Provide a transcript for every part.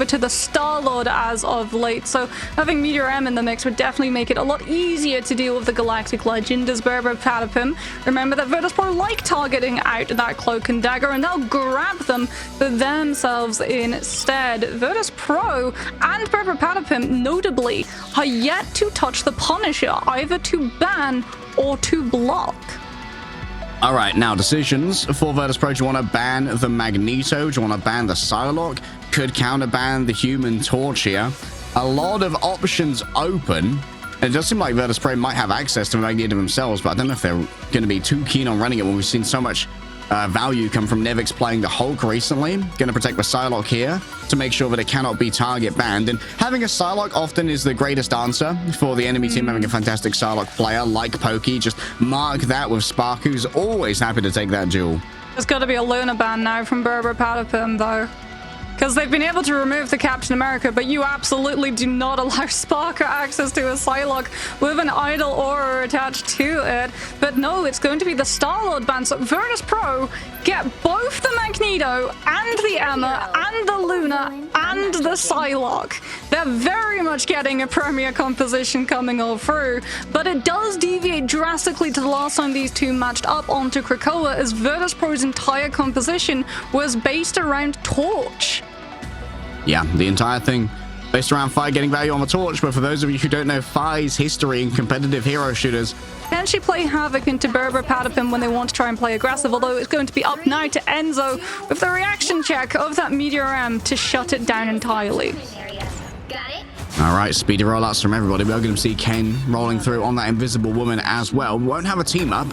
to the Star-Lord as of late, so having Meteor M in the mix would definitely make it a lot easier to deal with the Galactic Legend as BRR Patapim. Remember that Virtus.pro like targeting out that Cloak and Dagger, and they'll grab them for themselves instead. Virtus.pro and BRR Patapim, notably, are yet to touch the Punisher, either to ban or to block. All right, now decisions for Virtus.pro. Do you want to ban the Magneto? Do you want to ban the Psylocke? Could counterban the Human Torch here. A lot of options open. It does seem like Virtus.pro might have access to Magneto themselves, but I don't know if they're going to be too keen on running it when we've seen so much value come from Nevix playing the Hulk recently. Going to protect the Psylocke here to make sure that it cannot be target banned. And having a Psylocke often is the greatest answer for the enemy team having a fantastic Psylocke player like Pokey. Just mark that with Spark, who's always happy to take that duel. There's got to be a Luna ban now from BRR Patapim, though. Because they've been able to remove the Captain America, but you absolutely do not allow Sparker access to a Psylocke with an idle aura attached to it. But no, it's going to be the Star-Lord ban. So Virtus.pro get both the Magneto and the Emma and the Luna and the Psylocke. They're very much getting a premier composition coming all through, but it does deviate drastically to the last time these two matched up onto Krakoa, as Virtus.pro's entire composition was based around Torch. Yeah, the entire thing based around Fi getting value on the Torch, but for those of you who don't know Fi's history in competitive hero shooters, can she play Havoc into BRR Patapim when they want to try and play aggressive, although it's going to be up now to Enzo with the reaction check of that Meteor M to shut it down entirely. All right, speedy rollouts from everybody. We're going to see Ken rolling through on that Invisible Woman as well. We won't have a team up,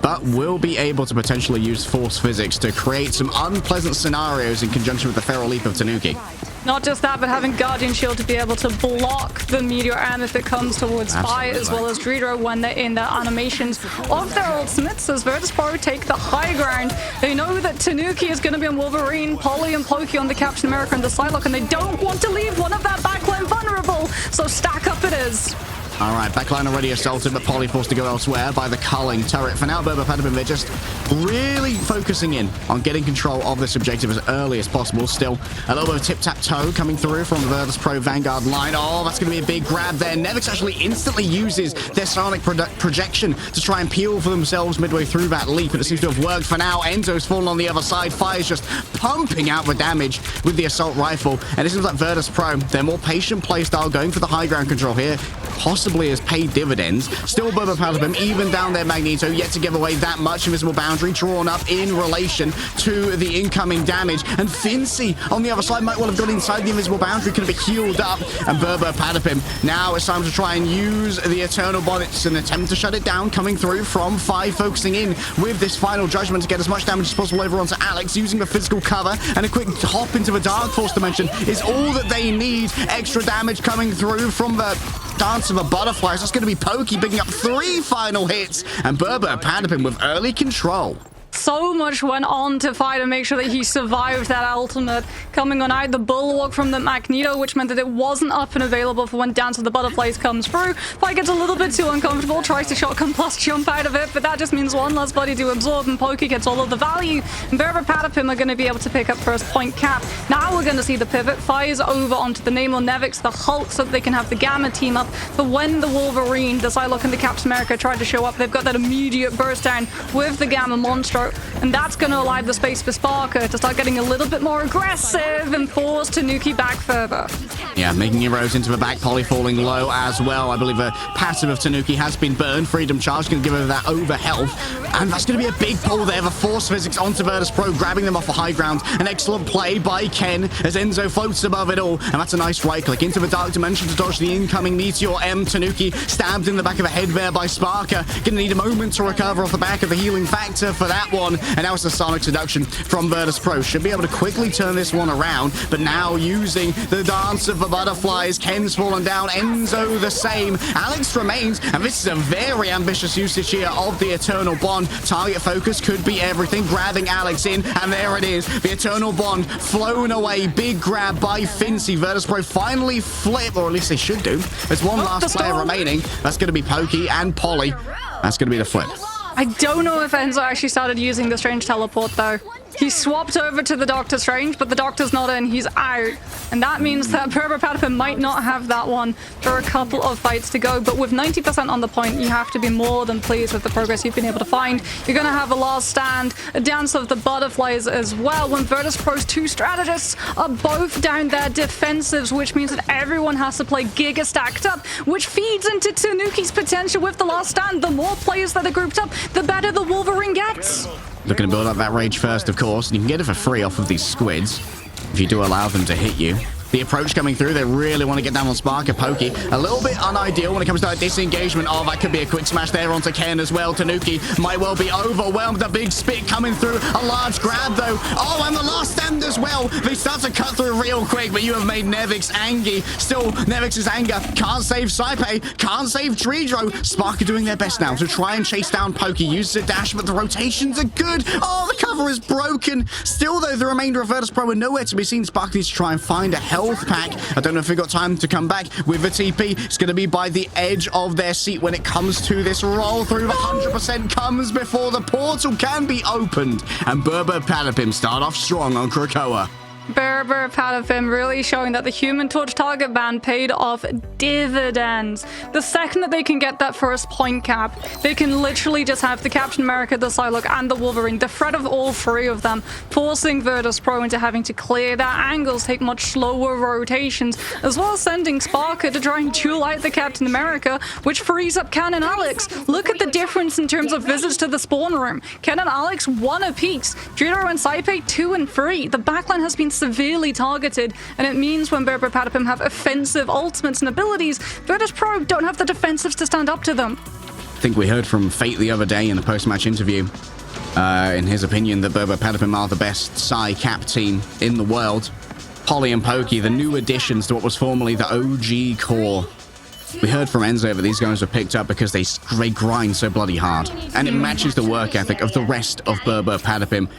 but we'll be able to potentially use Force Physics to create some unpleasant scenarios in conjunction with the Feral Leap of Tanuki. Not just that, but having Guardian Shield to be able to block the Meteor M if it comes towards Spy, as well as Druidra when they're in their animations of their ultimates, as Virtus.pro take the high ground. They know that Tanuki is going to be on Wolverine, Polly and Pokey on the Captain America and the Psylocke, and they don't want to leave one of that backline vulnerable, so stack up it is. All right, backline already assaulted, but Polly forced to go elsewhere by the culling turret. For now, BRR Patapim, they're just really focusing in on getting control of this objective as early as possible. Still, a little bit of tip-tap-toe coming through from the Virtus.pro Vanguard line. Oh, that's going to be a big grab there. Nevix actually instantly uses their sonic projection to try and peel for themselves midway through that leap, and it seems to have worked for now. Enzo's fallen on the other side. Fire's just pumping out the damage with the assault rifle, and it seems like Virtus.pro, their more patient play style, going for the high ground control here, possibly has paid dividends. Still BRR Patapim, even down their Magneto, yet to give away that much. Invisible boundary drawn up in relation to the incoming damage, and Fincy on the other side might well have got inside the invisible boundary, could have been healed up, and BRR Patapim, now it's time to try and use the Eternal Bond. It's an attempt to shut it down, coming through from 5, focusing in with this final judgment to get as much damage as possible over onto Alex, using the physical cover, and a quick hop into the Dark Force dimension is all that they need. Extra damage coming through from the Dance of the Butterflies. That's going to be Pokey picking up 3 final hits, and BRR Patapim with early control. So much went on to fight and make sure that he survived that ultimate. Coming on out, the Bulwark from the Magneto, which meant that it wasn't up and available for when Dance of the Butterflies comes through. Fight gets a little bit too uncomfortable, tries to shotgun plus jump out of it, but that just means one less body to absorb, and Pokey gets all of the value. And BRR Patapim are going to be able to pick up first point cap. Now we're going to see the pivot. Fires over onto the Namor, Nevix, the Hulk, so that they can have the Gamma team up. But when the Wolverine, the Psylocke, and the Captain America try to show up, they've got that immediate burst down with the Gamma Monstro. And that's going to allow the space for Sparker to start getting a little bit more aggressive and force Tanuki back further. Yeah, making inroads into the back. Polly falling low as well. I believe the passive of Tanuki has been burned. Freedom Charge going to give her that over health. And that's going to be a big pull there. The Force Physics onto Virtus.pro, grabbing them off the high ground. An excellent play by Ken as Enzo floats above it all. And that's a nice right click into the Dark Dimension to dodge the incoming Meteor M. Tanuki stabbed in the back of the head there by Sparker. Going to need a moment to recover off the back of the healing factor for that one. And now it's a Sonic Seduction from Virtus.pro. Should be able to quickly turn this one around, but now using the Dance of the Butterflies. Ken's fallen down, Enzo the same. Alex remains, and this is a very ambitious usage here of the Eternal Bond. Target focus could be everything, grabbing Alex in, and there it is. The Eternal Bond flown away. Big grab by Fincy. Virtus.pro finally flip, or at least they should do. There's one last player remaining. That's going to be Pokey and Polly. That's going to be the flip. I don't know if Enzo actually started using the strange teleport, though. He swapped over to the Doctor Strange, but the Doctor's not in. He's out. And that means that BRR BRR PATAPIM might not have that one for a couple of fights to go. But with 90% on the point, you have to be more than pleased with the progress you've been able to find. You're going to have a last stand, a dance of the butterflies as well, when Virtus.pro's two strategists are both down their defensives, which means that everyone has to play giga stacked up, which feeds into Tanuki's potential with the last stand. The more players that are grouped up, the better the Wolverine gets. Looking to build up that rage first, of course, and you can get it for free off of these squids if you do allow them to hit you. The approach coming through, they really want to get down on Spark and Pokey. A little bit unideal when it comes to that disengagement. Oh, that could be a quick smash there onto Ken as well. Tanuki might well be overwhelmed. A big spit coming through. A large grab, though. Oh, and the last stand as well. They start to cut through real quick, but you have made Nevix angry. Still, Nevix's anger can't save Saipe, can't save Tridro. Spark are doing their best now to try and chase down Pokey. Uses a dash, but the rotations are good. Oh, the cover is broken. Still, though, the remainder of Virtus.pro are nowhere to be seen. Spark needs to try and find a health pack. I don't know if we've got time to come back with the TP. It's going to be by the edge of their seat when it comes to this roll through. 100% comes before the portal can be opened. And BRR BRR PATAPIM start off strong on Krakoa. BRR BRR PATAPIM really showing that the Human Torch target ban paid off dividends. The second that they can get that first point cap, they can literally just have the Captain America, the Psylocke, and the Wolverine, the threat of all three of them, forcing Virtus.pro into having to clear their angles, take much slower rotations, as well as sending Sparker to try and duel out the Captain America, which frees up Ken and Alex. Look at the difference in terms of visits to the spawn room. Ken and Alex 1 apiece, Judo and Saipe 2 and 3. The backline has been severely targeted, and it means when BRR BRR PATAPIM have offensive ultimates and abilities, Virtus.pro don't have the defensives to stand up to them. I think we heard from Fate the other day in the post-match interview, in his opinion, that BRR BRR PATAPIM are the best Psy Cap team in the world. Polly and Pokey, the new additions to what was formerly the OG core. We heard from Enzo that these guys were picked up because they grind so bloody hard, and it matches the work ethic of the rest of BRR BRR PATAPIM.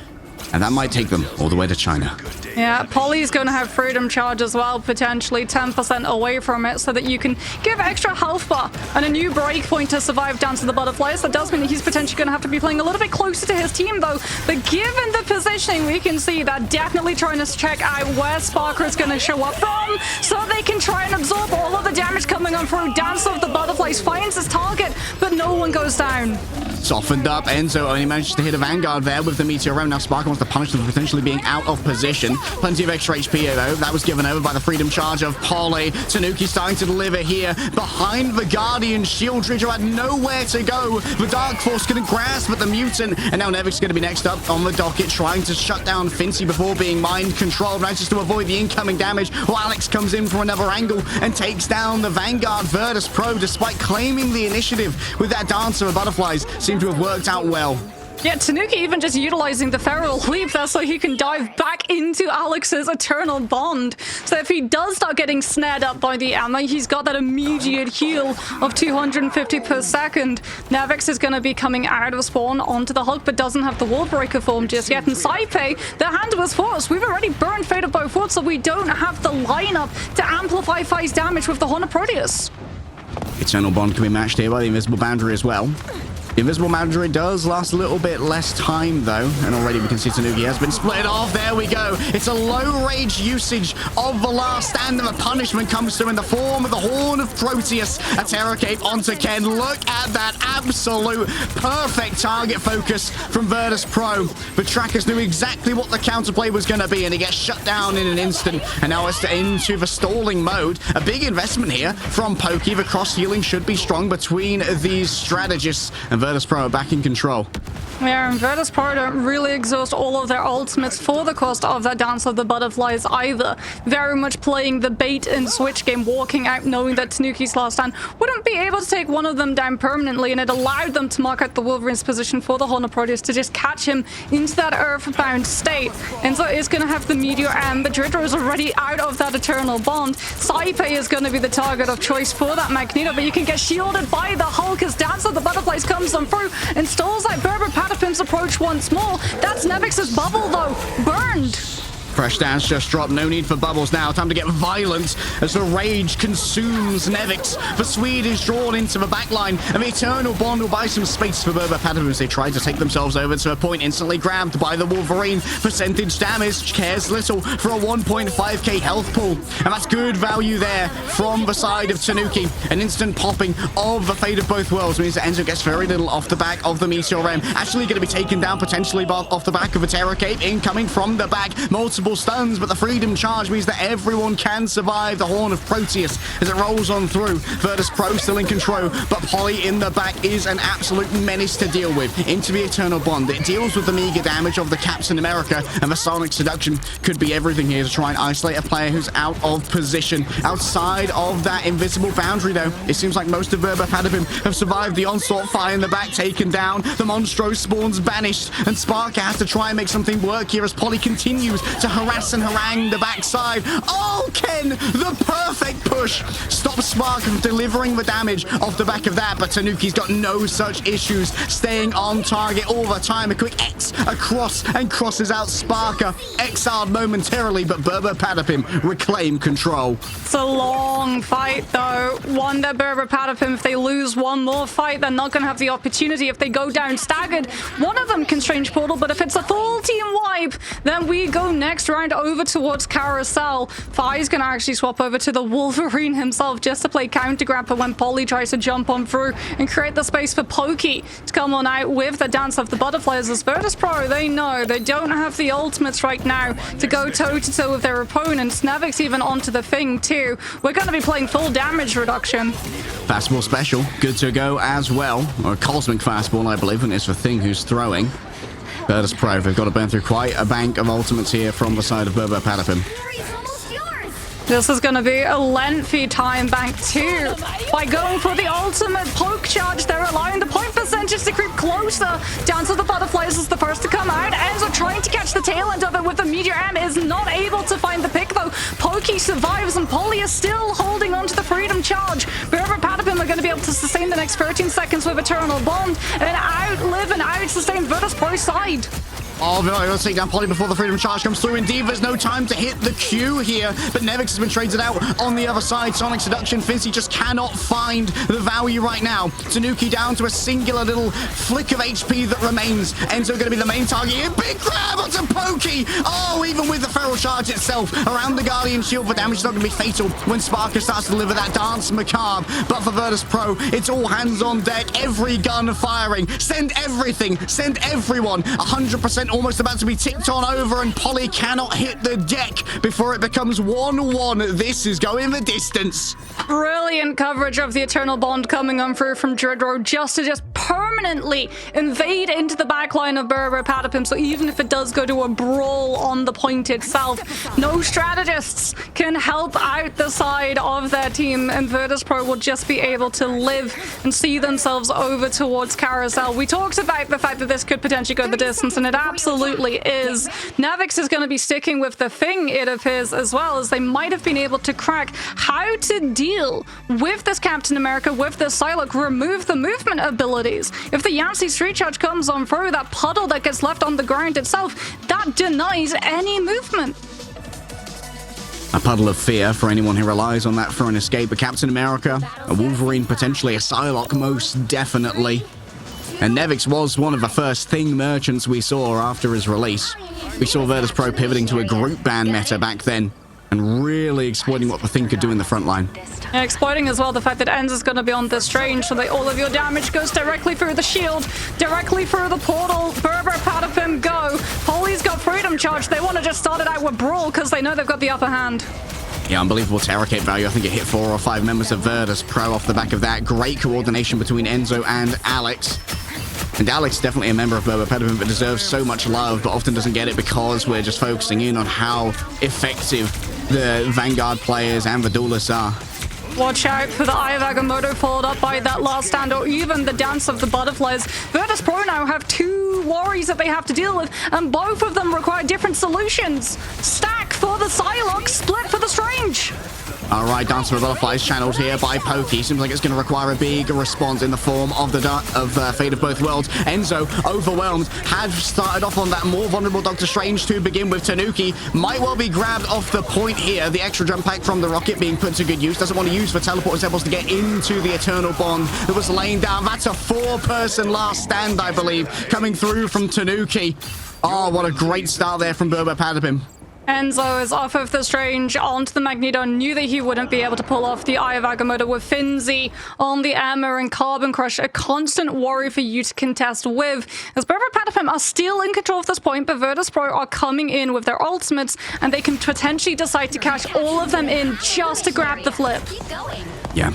And that might take them all the way to China. Yeah, Polly's going to have Freedom Charge as well, potentially 10% away from it, so that you can give extra health bar and a new breakpoint to survive down to the butterflies. That does mean that he's potentially going to have to be playing a little bit closer to his team, though. But given the positioning, we can see that definitely trying to check out where Sparker is going to show up from, so they can try and absorb all of the damage coming on through. Dance of the Butterflies finds his target, but no one goes down. Softened up, Enzo only manages to hit a Vanguard there with the Meteor. Now Sparker wants to punish them for potentially being out of position. Plenty of extra HP though. That was given over by the Freedom Charge of Polly. Tanuki starting to deliver here. Behind the Guardian shield, Tridro had nowhere to go. The Dark Force couldn't grasp at the Mutant. And now Nevix going to be next up on the docket, trying to shut down Fincy before being mind controlled. Manages to avoid the incoming damage. While Alex comes in from another angle and takes down the Vanguard. Virtus.pro, despite claiming the initiative with that Dancer of Butterflies, seem to have worked out well. Yeah, Tanuki even just utilizing the Feral Leap there so he can dive back into Alex's Eternal Bond. So if he does start getting snared up by the EMEA, he's got that immediate heal of 250 per second. Nevix is going to be coming out of spawn onto the Hulk, but doesn't have the Wall Breaker form just yet. And Saipe, the hand was forced. We've already burned Fate of Both Worlds, so we don't have the lineup to amplify Fi's damage with the Horn of Proteus. Eternal Bond can be matched here by the Invisible Boundary as well. The Invisible Boundary does last a little bit less time, though, and already we can see Tanuki has been split off. There we go. It's a low-rage usage of the last stand, and the punishment comes through in the form of the Horn of Proteus. A Terror Cape onto Ken. Look at that absolute perfect target focus from Virtus.pro. The trackers knew exactly what the counterplay was going to be, and it gets shut down in an instant. And now it's into the stalling mode. A big investment here from Pokey. The cross-healing should be strong between these strategists, and Virtus.pro are back in control. Yeah, and Virtus.pro don't really exhaust all of their ultimates for the cost of that Dance of the Butterflies either. Very much playing the bait and switch game, walking out knowing that Tanuki's last stand wouldn't be able to take one of them down permanently, and it allowed them to mark out the Wolverine's position for the Horn of Proteus to just catch him into that earthbound state. And so it's going to have the Meteor, and the Dridro is already out of that Eternal Bond. Saipe is going to be the target of choice for that Magneto, but you can get shielded by the Hulk as Dance of the Butterflies comes on through and stalls out BRR BRR PATAPIM's approach once more. That's Nevix's bubble, though. Burned. Fresh dance just dropped. No need for bubbles now. Time to get violent as the rage consumes Nevix. The Swede is drawn into the backline, and the Eternal Bond will buy some space for BRR PATAPIM as they try to take themselves over to a point. Instantly grabbed by the Wolverine. Percentage damage, cares little for a 1.5k health pool. And that's good value there from the side of Tanuki. An instant popping of the Fate of Both Worlds means that Enzo gets very little off the back of the Meteor Ram. Actually going to be taken down potentially off the back of a Terror Cape. Incoming from the back. Multiple stuns, but the Freedom Charge means that everyone can survive the Horn of Proteus as it rolls on through. Virtus Pro still in control, but Polly in the back is an absolute menace to deal with. Into the Eternal Bond. It deals with the meager damage of the Captain America, and the Sonic Seduction could be everything here to try and isolate a player who's out of position. Outside of that invisible boundary, though, it seems like most of BRR PATAPIM have survived the onslaught. Fire in the back taken down. The Monstro spawns banished, and Sparker has to try and make something work here as Polly continues to harass and harangue the backside. Oh, Ken, the perfect push. Stop Spark from delivering the damage off the back of that, but Tanuki's got no such issues. Staying on target all the time. A quick X across and crosses out Sparker. Exiled momentarily, but BRR PATAPIM reclaim control. It's a long fight, though. One that BRR PATAPIM, if they lose one more fight, they're not going to have the opportunity. If they go down staggered, one of them can Strange Portal, but if it's a full team wipe, then we go next round over towards Carousel. Fi's going to actually swap over to the Wolverine himself just to play counter grab when Polly tries to jump on through and create the space for Pokey to come on out with the Dance of the Butterflies. As Virtus Pro, they know they don't have the ultimates right now to go toe-to-toe with their opponents. Nevix even onto the thing too. We're going to be playing full damage reduction. Fastball special, good to go as well. Or a cosmic fastball, I believe, and it's the thing who's throwing. Virtus Pro, they've got to burn through quite a bank of ultimates here from the side of BRR PATAPIM. This is going to be a lengthy time bank too. By going for the ultimate poke charge, they're allowing the point percentage to creep closer. Dance of the Butterflies is the first to come out. Enzo trying to catch the tail end of it with the Meteor M is not able to find the pick though. Pokey survives and Polly is still holding on to the Freedom Charge. BRR PATAPIM are going to be able to sustain the next 13 seconds with Eternal Bond and outlive and outsustain Virtus Pro side. Oh, let's take down Polly before the Freedom Charge comes through. Indeed, there's no time to hit the Q here, but Nevix has been traded out on the other side. Sonic Seduction, Fizzy just cannot find the value right now. Tanuki down to a singular little flick of HP that remains. Enzo going to be the main target here. Big grab onto Pokey. Oh, even with the Feral Charge itself around the Guardian Shield, the damage is not going to be fatal when Sparker starts to deliver that Dance Macabre. But for Virtus Pro, it's all hands on deck. Every gun firing. Send everything. Send everyone. 100% almost about to be ticked on over, and Polly cannot hit the deck before it becomes 1-1. This is going the distance. Brilliant coverage of the Eternal Bond coming on through from Dridro just permanently invade into the backline of BRR PATAPIM. So even if it does go to a brawl on the point itself, no strategists can help out the side of their team, and Virtus Pro will just be able to live and see themselves over towards Carousel. We talked about the fact that this could potentially go the distance, and it absolutely is. Nevix is going to be sticking with the thing, it appears, as well, as they might have been able to crack how to deal with this Captain America, with this Psylocke, remove the movement abilities. If the Yancey Street Charge comes on through, that puddle that gets left on the ground itself, that denies any movement. A puddle of fear for anyone who relies on that for an escape. A Captain America, a Wolverine, potentially a Psylocke, most definitely. And Nevix was one of the first thing merchants we saw after his release. We saw Virtus Pro pivoting to a group ban meta back then, and really exploiting what the thing could do in the front line. Yeah, exploiting as well the fact that Enz is going to be on this range, so that all of your damage goes directly through the shield, directly through the portal. BRR PATAPIM go. Polly's got Freedom Charge. They want to just start it out with Brawl because they know they've got the upper hand. Yeah, unbelievable Terror Cape value. I think it hit 4 or 5 members of Virtus Pro off the back of that. Great coordination between Enzo and Alex. And Alex is definitely a member of BRR PATAPIM, but deserves so much love, but often doesn't get it because we're just focusing in on how effective the Vanguard players and the duelists are. Watch out for the Eye of Agamotto followed up by that last stand, or even the Dance of the Butterflies. Virtus Pro now have 2 worries that they have to deal with, and both of them require different solutions. Stack for the Psylocke, split for the Strange. All right, Dance of the Butterflies channeled here by Pokey. Seems like it's going to require a big response in the form of the Fate of Both Worlds. Enzo, overwhelmed, had started off on that more vulnerable Doctor Strange to begin with. Tanuki might well be grabbed off the point here. The extra jump pack from the rocket being put to good use. Doesn't want to use for teleport. Is able to get into the Eternal Bond that was laying down. That's a 4-person last stand, I believe, coming through from Tanuki. Oh, what a great start there from BRR BRR Patapim. Enzo is off of the Strange onto the Magneto, knew that he wouldn't be able to pull off the Eye of Agamotto with Finzi on the EMEA and Carbon Crush, a constant worry for you to contest with. As BRR BRR Patapim are still in control of this point, but Virtus.pro are coming in with their ultimates, and they can potentially decide to cash all of them in just to grab the flip. Yeah,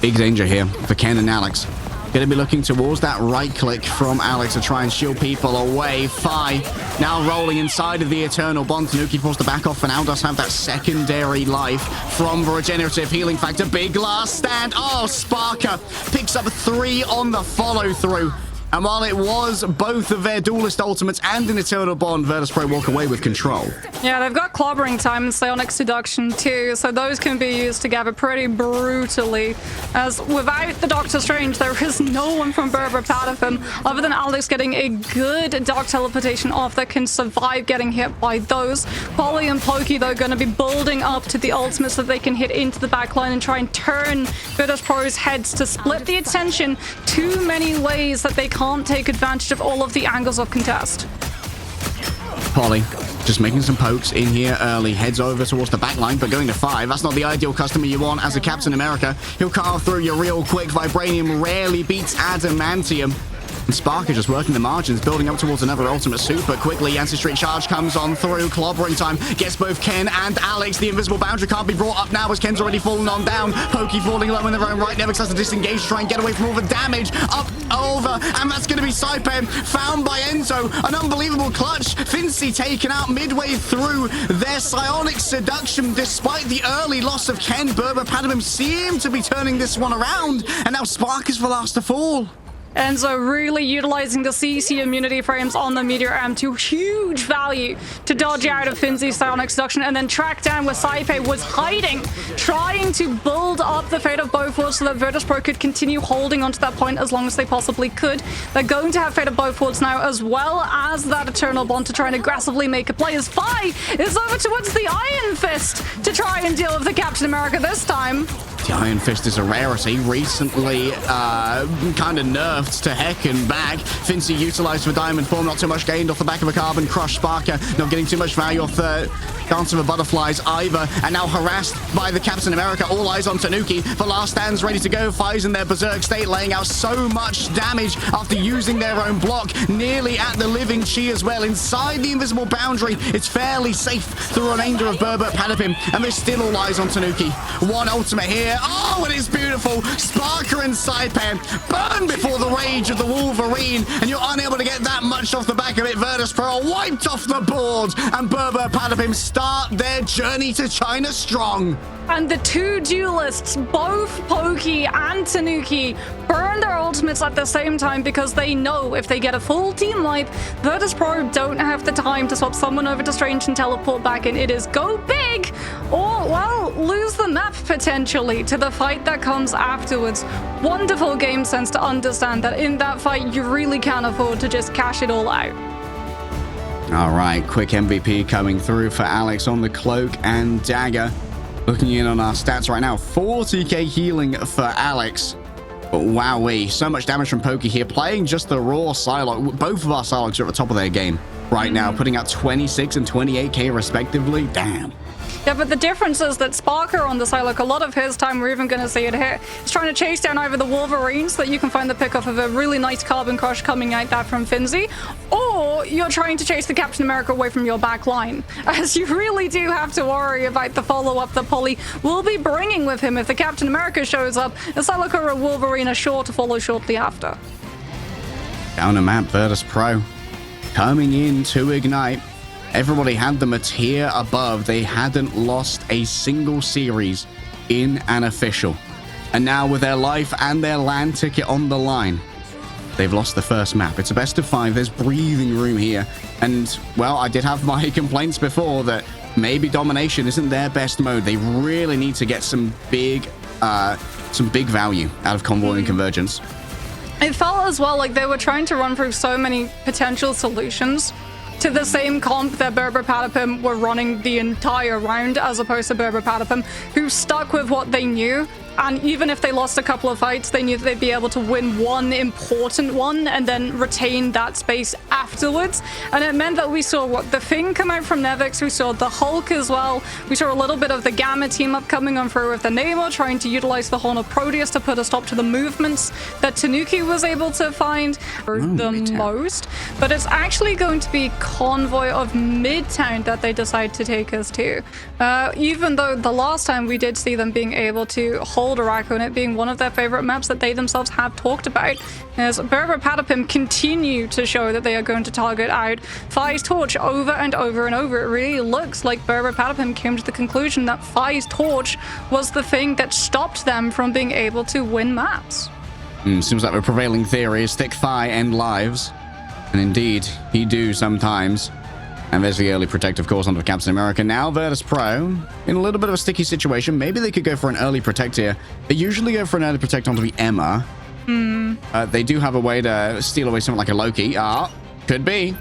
big danger here for Ken and Alex. Going to be looking towards that right click from Alex to try and shield people away. Fi now rolling inside of the Eternal Bond. Tanuki forced to back off for now. Does have that secondary life from the regenerative healing factor. Big last stand. Oh, Sparker picks up 3 on the follow through. And while it was both of their duelist ultimates and an Eternal Bond, Virtus.pro walk away with control. Yeah, they've got Clobbering Time and Psionic Seduction too, so those can be used together pretty brutally. As without the Doctor Strange, there is no one from BRR BRR Patapim other than Alex getting a good Dark Teleportation off that can survive getting hit by those. Polly and Pokey, though, going to be building up to the ultimates that they can hit into the backline and try and turn Virtus.pro's heads to split the attention too many ways that they can't take advantage of all of the angles of contest. Polly just making some pokes in here early, heads over towards the back line, but going to 5. That's not the ideal customer you want as a Captain America. He'll carve through you real quick. Vibranium rarely beats Adamantium. And Sparker just working the margins, building up towards another ultimate super quickly. Yancey Street Charge comes on through. Clobbering Time gets both Ken and Alex. The invisible boundary can't be brought up now as Ken's already fallen on down. Pokey falling low in their own right. Nevix has to disengage to try and get away from all the damage. Up, over, and that's going to be Saipan found by Enzo. An unbelievable clutch. Fincy taken out midway through their Psionic Seduction. Despite the early loss of Ken, BRR BRR Patapim seem to be turning this one around. And now Spark is the last to fall. Enzo really utilizing the CC immunity frames on the Meteor M to huge value to dodge out of Finzy's Psionic Seduction and then track down where Saipe was hiding, trying to build up the Fate of Both Worlds so that Virtus.pro could continue holding onto that point as long as they possibly could. They're going to have Fate of Both Worlds now, as well as that Eternal Bond to try and aggressively make a play, as Fi is over towards the Iron Fist to try and deal with the Captain America this time. The Iron Fist is a rarity, recently kind of nerfed to heck and back. Fincy utilized for Diamond Form, not too much gained off the back of a Carbon Crush. Sparker not getting too much value off the Dance of the Butterflies either, and now harassed by the Captain America. All eyes on Tanuki. The last stand's ready to go. Fi's in their berserk state, laying out so much damage after using their own block. Nearly at the living Chi as well. Inside the invisible boundary, it's fairly safe through the remainder of BRR BRR Patapim, and there's still all eyes on Tanuki. One ultimate here. Oh, and it's beautiful. Sparker and Saipan burn before the rage of the Wolverine, and you're unable to get that much off the back of it. Virtus.pro are wiped off the board, and BRR BRR Patapim start their journey to China strong. And the two duelists, both Pokey and Tanuki, burn their ultimates at the same time because they know if they get a full team wipe, Virtus.pro don't have the time to swap someone over to Strange and teleport back in. It is go big or, well, lose the map potentially to the fight that comes afterwards. Wonderful game sense to understand that in that fight, you really can't afford to just cash it all out. All right, quick MVP coming through for Alex on the Cloak and Dagger. Looking in on our stats right now, 40k healing for Alex. But wowee, so much damage from Pokey here, playing just the raw Psylocke. Both of our Psylocks are at the top of their game right now, putting out 26 and 28k respectively. Damn. Yeah, but the difference is that Sparker on the Psylocke, a lot of his time, we're even going to see it here, is trying to chase down either the Wolverine so that you can find the pick off of a really nice Carbon Crush coming out that from Finzy, or you're trying to chase the Captain America away from your back line, as you really do have to worry about the follow-up that Polly will be bringing with him. If the Captain America shows up, a Psylocke or a Wolverine are sure to follow shortly after. Down a map, Virtus.pro coming in to Ignite. Everybody had them a tier above. They hadn't lost a single series in an official. And now with their life and their land ticket on the line, they've lost the first map. It's a best of 5. There's breathing room here. And, well, I did have my complaints before that maybe domination isn't their best mode. They really need to get some big value out of convoy and convergence. It felt as well like they were trying to run through so many potential solutions to the same comp that BRR Patapim were running the entire round, as opposed to BRR Patapim, who stuck with what they knew. And even if they lost a couple of fights, they knew that they'd be able to win one important one and then retain that space afterwards. And it meant that we saw the Thing come out from Nevix, we saw the Hulk as well, we saw a little bit of the Gamma team up coming on through with the Namor, trying to utilize the Horn of Proteus to put a stop to the movements that Tanuki was able to find the most. But it's actually going to be Convoy of Midtown that they decide to take us to. Even though the last time we did see them being able to hold Araco, and it being one of their favorite maps that they themselves have talked about, as BRR Patapim continue to show that they are going to target out Fi's Torch over and over and over. It really looks like BRR Patapim came to the conclusion that Fi's Torch was the thing that stopped them from being able to win maps. Seems like the prevailing theory is thick thigh and lives, and indeed he do sometimes. And there's the early protect, of course, onto Captain America. Now Virtus Pro in a little bit of a sticky situation. Maybe they could go for an early protect here. They usually go for an early protect onto the EMEA. They do have a way to steal away something like a Loki. Could be.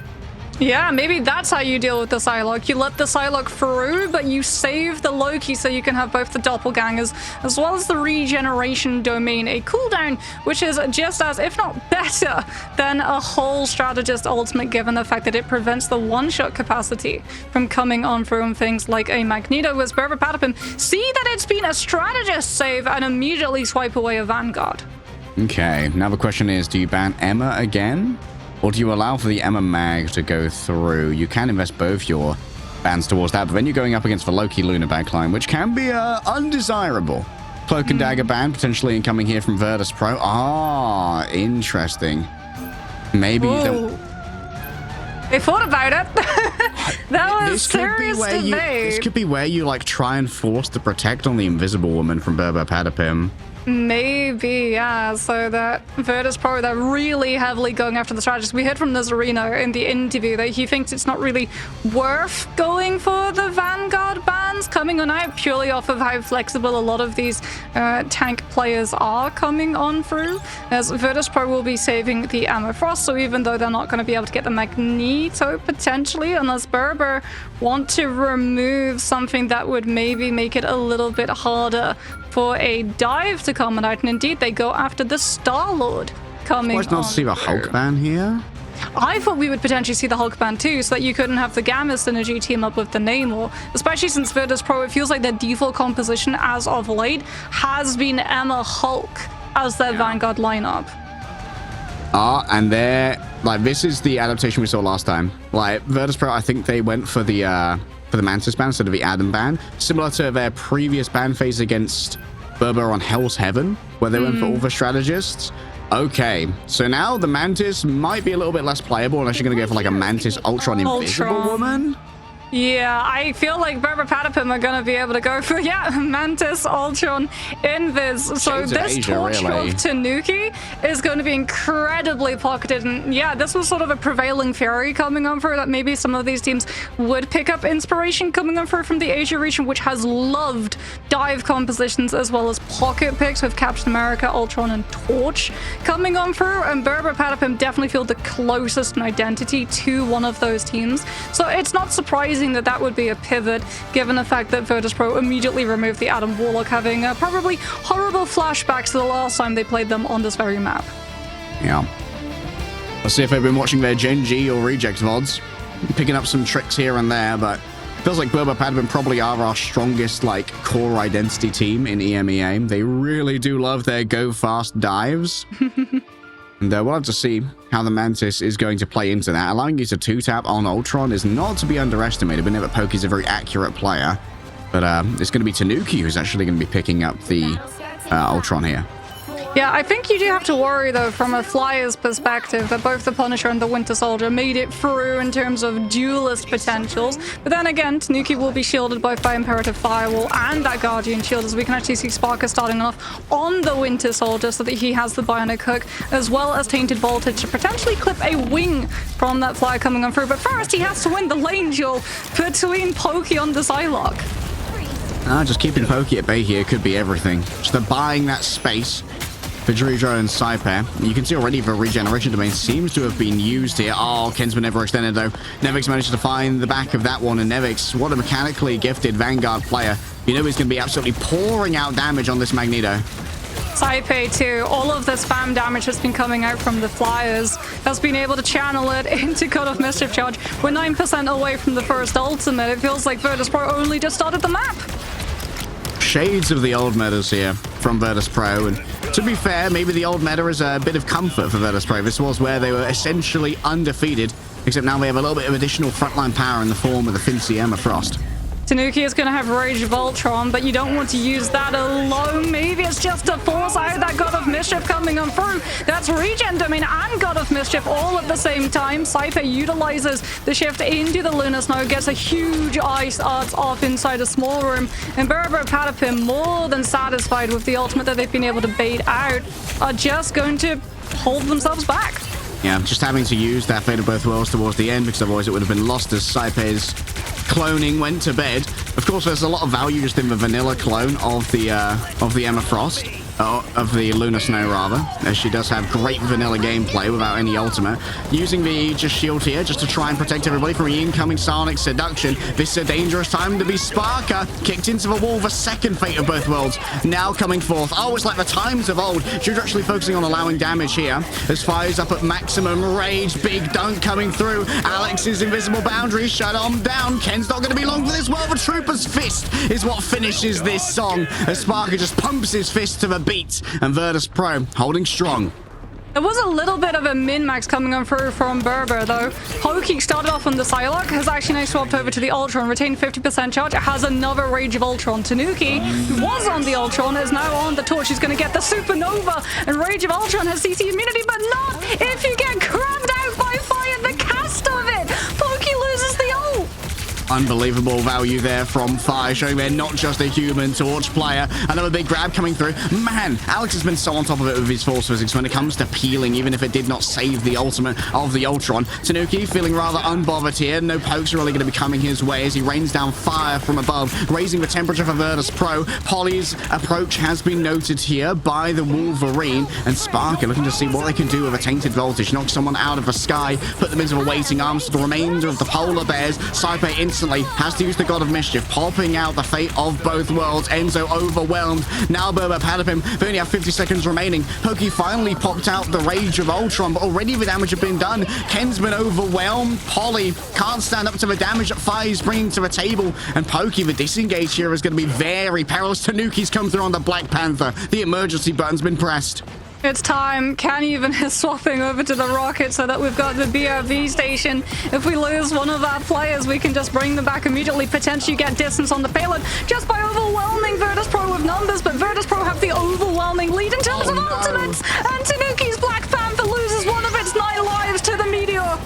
Yeah, maybe that's how you deal with the Psylocke. You let the Psylocke through, but you save the Loki so you can have both the doppelgangers as well as the regeneration domain, a cooldown which is just as, if not better, than a whole strategist ultimate, given the fact that it prevents the one-shot capacity from coming on from things like a Magneto. As BRR Patapim see that it's been a strategist save and immediately swipe away a Vanguard. Okay, now the question is, do you ban Emma again? Or do you allow for the Emma Mag to go through? You can invest both your bans towards that, but then you're going up against the Loki Luna backline, which can be undesirable. Cloak and Dagger ban potentially incoming here from Virtus Pro. Interesting. Maybe they thought about it. That was serious debate. This could be where you like try and force the protect on the Invisible Woman from BRR Patapim. Maybe, yeah, so that Virtus Pro, they're really heavily going after the strategist. We heard from Nazareno in the interview that he thinks it's not really worth going for the Vanguard bans coming on out, purely off of how flexible a lot of these tank players are coming on through, as Virtus Pro will be saving the Ammo Frost, so even though they're not going to be able to get the Magneto potentially, unless BRR want to remove something that would maybe make it a little bit harder for a dive to come out, and indeed they go after the Star-Lord coming on. Not see the Hulk ban here? I thought we would potentially see the Hulk ban too, so that you couldn't have the Gamma synergy team up with the Namor, especially since Virtus Pro, it feels like their default composition as of late has been Emma Hulk as their Vanguard lineup. And they're like, this is the adaptation we saw last time. Like Virtus Pro, I think they went for the Mantis ban instead of the Adam ban, similar to their previous ban phase against BRR on Hell's Heaven, where they went for all the strategists. Okay, so now the Mantis might be a little bit less playable unless you're going to go for like a Mantis Ultron Invisible Woman. Yeah, I feel like BRR Patapim are going to be able to go for, Mantis, Ultron, Invis. So this torch of Tanuki is going to be incredibly pocketed. And yeah, this was sort of a prevailing theory coming on through that maybe some of these teams would pick up inspiration coming on through from the Asia region, which has loved dive compositions as well as pocket picks with Captain America, Ultron, and Torch coming on through. And BRR Patapim definitely feel the closest in identity to one of those teams. So it's not surprising that would be a pivot, given the fact that Virtus Pro immediately removed the Adam Warlock, having probably horrible flashbacks to the last time they played them on this very map. Yeah. Let's see if they've been watching their Gen G or Reject VODs, picking up some tricks here and there, but it feels like BRR Patapim probably are our strongest, like, core identity team in EMEA. They really do love their go-fast dives. And we'll have to see how the Mantis is going to play into that. Allowing you to 2-tap on Ultron is not to be underestimated. We know that Poki's a very accurate player. But it's going to be Tanuki who's actually going to be picking up the Ultron here. Yeah, I think you do have to worry, though, from a Flyer's perspective, that both the Punisher and the Winter Soldier made it through in terms of duelist potentials. But then again, Tanuki will be shielded both by Imperative Firewall and that Guardian Shield, as we can actually see Sparker starting off on the Winter Soldier so that he has the Bionic Hook, as well as Tainted Voltage to potentially clip a wing from that Flyer coming on through. But first, he has to win the lane duel between Pokey on the Psylocke. Just keeping Pokey at bay here could be everything. Just buying that space for Druidro and Saipe. You can see already the regeneration domain seems to have been used here. Oh, Kensman never extended though. Nevix managed to find the back of that one, and Nevix, what a mechanically gifted Vanguard player. You know he's going to be absolutely pouring out damage on this Magneto. Saipe too. All of the spam damage has been coming out from the Flyers. Has been able to channel it into God of Mischief charge. We're 9% away from the first ultimate. It feels like Virtus Pro only just started the map. Shades of the old metas here from Virtus Pro, and to be fair, maybe the old meta is a bit of comfort for Virtus Pro. This was where they were essentially undefeated, except now they have a little bit of additional frontline power in the form of the Fincy Emma Frost. Tanuki is going to have Rage of Ultron, but you don't want to use that alone. Maybe it's just to force out that God of Mischief coming on through. That's Regen Domain and God of Mischief all at the same time. Saipe utilizes the shift into the Lunar Snow, gets a huge ice arts off inside a small room, and BRR Patapim, more than satisfied with the ultimate that they've been able to bait out, are just going to hold themselves back. Yeah, just having to use that Fate of Both Worlds towards the end, because otherwise it would have been lost as Saipe's cloning went to bed. Of course, there's a lot of value just in the vanilla clone of the Emma Frost. Of the Lunar Snow, rather, as she does have great vanilla gameplay without any ultimate. Using the Aegis shield here just to try and protect everybody from the incoming Sonic Seduction. This is a dangerous time to be Sparker. Kicked into the wall, the second Fate of Both Worlds now coming forth. Oh, it's like the times of old. She's actually focusing on allowing damage here as Fire's up at maximum rage. Big dunk coming through. Alex's invisible boundary shut on down. Ken's not going to be long for this. Well, the Trooper's fist is what finishes this song as Sparker just pumps his fist to the beat, and Virtus Pro holding strong. There was a little bit of a min-max coming on through from BRR, though. Pokey started off on the Psylocke, has actually now swapped over to the Ultron, retained 50% charge. It has another Rage of Ultron. Tanuki, who was on the Ultron, is now on the Torch. He's going to get the Supernova, and Rage of Ultron has CC immunity, but not if you get crammed out by fire. The cast of it! Pokey loses the ult! Unbelievable value there from Fire, showing they're not just a human Torch player. Another big grab coming through. Man, Alex has been so on top of it with his force physics when it comes to peeling, even if it did not save the ultimate of the Ultron. Tanuki feeling rather unbothered here. No pokes are really going to be coming his way as he rains down fire from above, raising the temperature for Virtus Pro. Polly's approach has been noted here by the Wolverine, and Sparker looking to see what they can do with a Tainted Voltage. Knock someone out of the sky, put them into the waiting arms for the remainder of the Polar Bears. Saipe instantly has to use the God of Mischief, popping out the Fate of Both Worlds. Enzo overwhelmed. Now BRR Patapim, they only have 50 seconds remaining. Pokey finally popped out the Rage of Ultron, but already the damage had been done. Ken's been overwhelmed. Polly can't stand up to the damage that Fire's bringing to the table, and Pokey, the disengage here is going to be very perilous. Tanuki's come through on the Black Panther. The emergency button's been pressed. It's time. Can even is swapping over to the Rocket so that we've got the BRV station. If we lose one of our players, we can just bring them back immediately, potentially get distance on the payload just by overwhelming Virtus Pro with numbers, but Virtus Pro have the overwhelming lead in terms of ultimates, and Tanuki's Black Panther loses one of its 9 lives to the Meteor.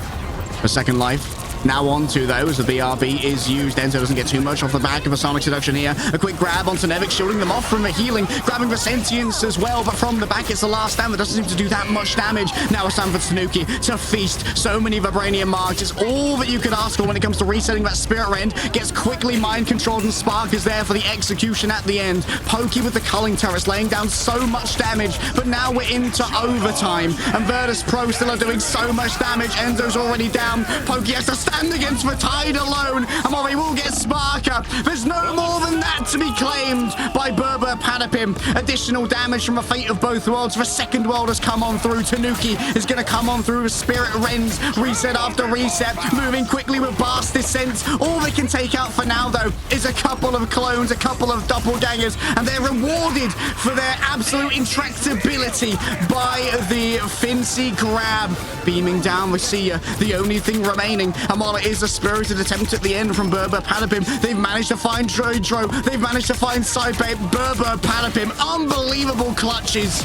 A second life. Now on to those. The BRB is used. Enzo doesn't get too much off the back of a Sonic Seduction here. A quick grab onto Nevik, shielding them off from the healing, grabbing the Sentience as well, but from the back it's the last stand that doesn't seem to do that much damage. Now it's time for Tanuki to feast. So many Vibranium marks. It's all that you could ask for when it comes to resetting that Spirit Rend. Gets quickly mind controlled, and Spark is there for the execution at the end. Pokey with the culling turrets laying down so much damage, but now we're into overtime, and Virtus Pro still are doing so much damage. Enzo's already down. Pokey has to stand against the Tide alone, and while they will get Sparker, there's no more than that to be claimed by BRR Patapim. Additional damage from a Fate of Both Worlds. The second world has come on through. Tanuki is going to come on through with Spirit Rends, reset after reset, moving quickly with Blast Descent. All they can take out for now, though, is a couple of clones, a couple of doppelgangers, and they're rewarded for their absolute intractability by the Fincy Grab. Beaming down, we see the only thing remaining, and while it is a spirited attempt at the end from BRR Patapim, they've managed to find Droidro, they've managed to find Saipe. BRR Patapim, unbelievable clutches.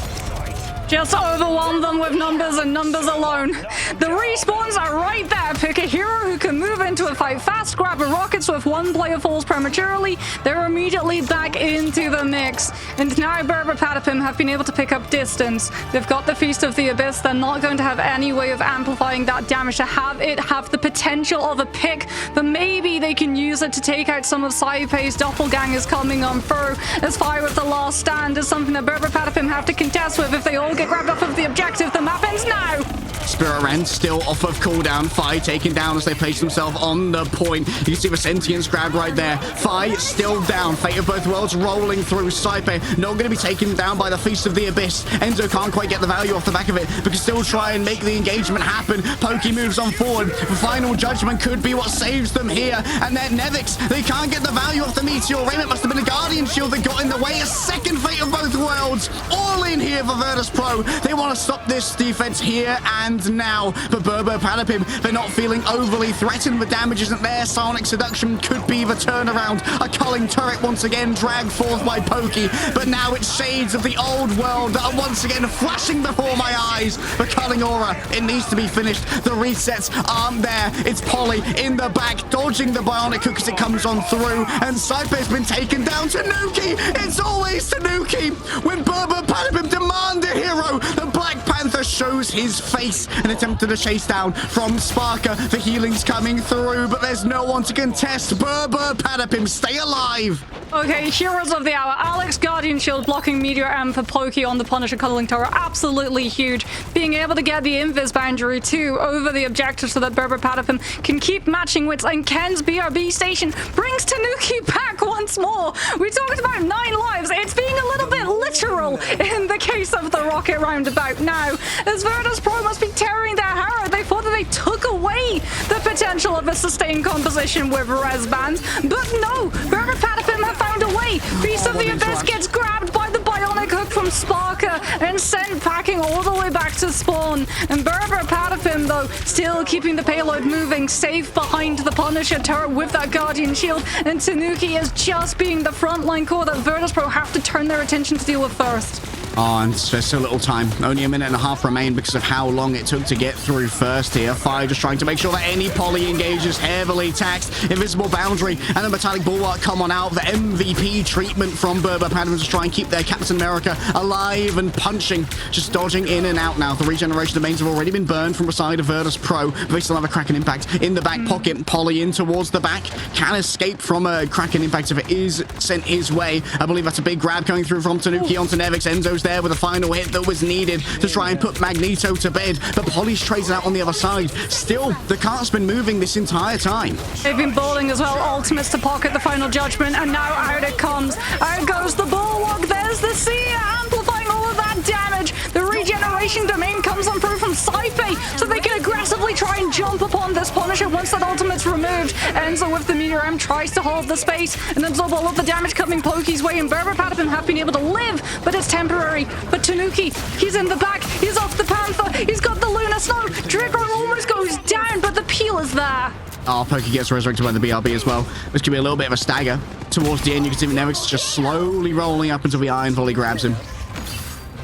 Just overwhelm them with numbers and numbers alone. The respawns are right there. Pick a hero who can move into a fight fast, grab a rocket, so if one player falls prematurely, they're immediately back into the mix. And now BRR PATAPIM have been able to pick up distance. They've got the Feast of the Abyss. They're not going to have any way of amplifying that damage to have it have the potential of a pick, but maybe they can use it to take out some of Saipei's doppelgangers coming on through, as Fire with the last stand is something that BRR PATAPIM have to contest with. If they all get grabbed off of the objective, the map ends now. Spirit Ren still off of cooldown. Fi taken down as they place themselves on the point. You can see the Sentience grab right there. Fi still down. Fate of both worlds rolling through. Saipei not going to be taken down by the Feast of the Abyss. Enzo can't quite get the value off the back of it, but can still try and make the engagement happen. Pokey moves on forward. The Final Judgment could be what saves them here. And then Nevix, they can't get the value off the Meteor Rim. It must have been a Guardian Shield that got in the way. A second Fate of both worlds. All in here for Virtus Pro. They want to stop this defense here and now. But BRR PATAPIM, they're not feeling overly threatened. The damage isn't there. Sonic Seduction could be the turnaround. A culling turret once again dragged forth by Pokey. But now it's shades of the old world that are once again flashing before my eyes. The culling aura, it needs to be finished. The resets aren't there. It's Polly in the back, dodging the bionic hook as it comes on through. And Saipei's been taken down. Tanuki, it's always Tanuki. When BRR PATAPIM demand a hero, the Black Panther shows his face and attempted a chase down from Sparker. The healing's coming through, but there's no one to contest. BRR PATAPIM, stay alive. Okay, heroes of the hour. Alex, Guardian Shield blocking Meteor M for Pokey on the Punisher Cuddling Tower. Absolutely huge. Being able to get the Invis boundary too over the objective so that BRR PATAPIM can keep matching wits, and Ken's BRB station brings Tanuki back once more. We talked about 9 lives. It's being a little bit literal in the case of the rocket roundabout now, as Virtus Pro must be tearing their hair out. They thought that they took away the potential of a sustained composition with res bands, but no, BRR PATAPIM have found a way. Beast of the Abyss gets grabbed by the bionic hook from Sparker and sent packing all the way back to spawn. And BRR PATAPIM, though, still keeping the payload moving, safe behind the Punisher turret with that Guardian Shield. And Tanuki is just being the frontline core that Virtus Pro have to turn their attention to deal with first. Oh, and there's so little time. Only a minute and a half remain because of how long it took to get through first here. Fire just trying to make sure that any poly engages heavily taxed. Invisible boundary and the metallic bulwark come on out. The MVP treatment from BRR PATAPIM to try and keep their Captain America alive and punching. Just dodging in and out now. The regeneration domains have already been burned from the side of Virtus Pro. They still have a Kraken impact in the back pocket. Poly in towards the back. Can escape from a Kraken impact if it is sent his way. I believe that's a big grab coming through from Tanuki onto Nevix. Enzo's there with a final hit that was needed to try and put Magneto to bed, but Polly's traded out on the other side. Still, the cart's been moving this entire time. They've been bowling as well. Ultimates to pocket the Final Judgment, and now out it comes. Out goes the Bulwark. There's the Seer amplifying all of that damage. The regeneration domain comes on through from Saipei, so they can aggressively try and jump upon this Punisher once that ultimate's removed. Enzo with the Meteor M tries to hold the space and absorb all of the damage coming Pokey's way, and BRR PATAPIM have been able to live, but it's temporary. But Tanuki, he's in the back, he's off the Panther, he's got the Lunar Snow. Trigger almost goes down, but the peel is there. Oh, Pokey gets resurrected by the BRB as well. This could be a little bit of a stagger. Towards the end, you can see Nevix just slowly rolling up until the Iron Volley grabs him.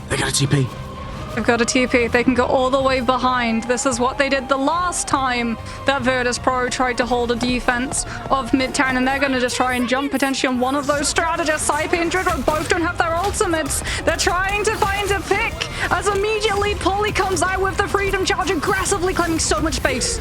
They got a TP. They've got a TP. They can go all the way behind. This is what they did the last time that Virtus Pro tried to hold a defense of Midtown, and they're going to just try and jump potentially on one of those strategists. Saipei and Dridro both don't have their ultimates. They're trying to find a pick as immediately Polly comes out with the Freedom Charge, aggressively claiming so much space.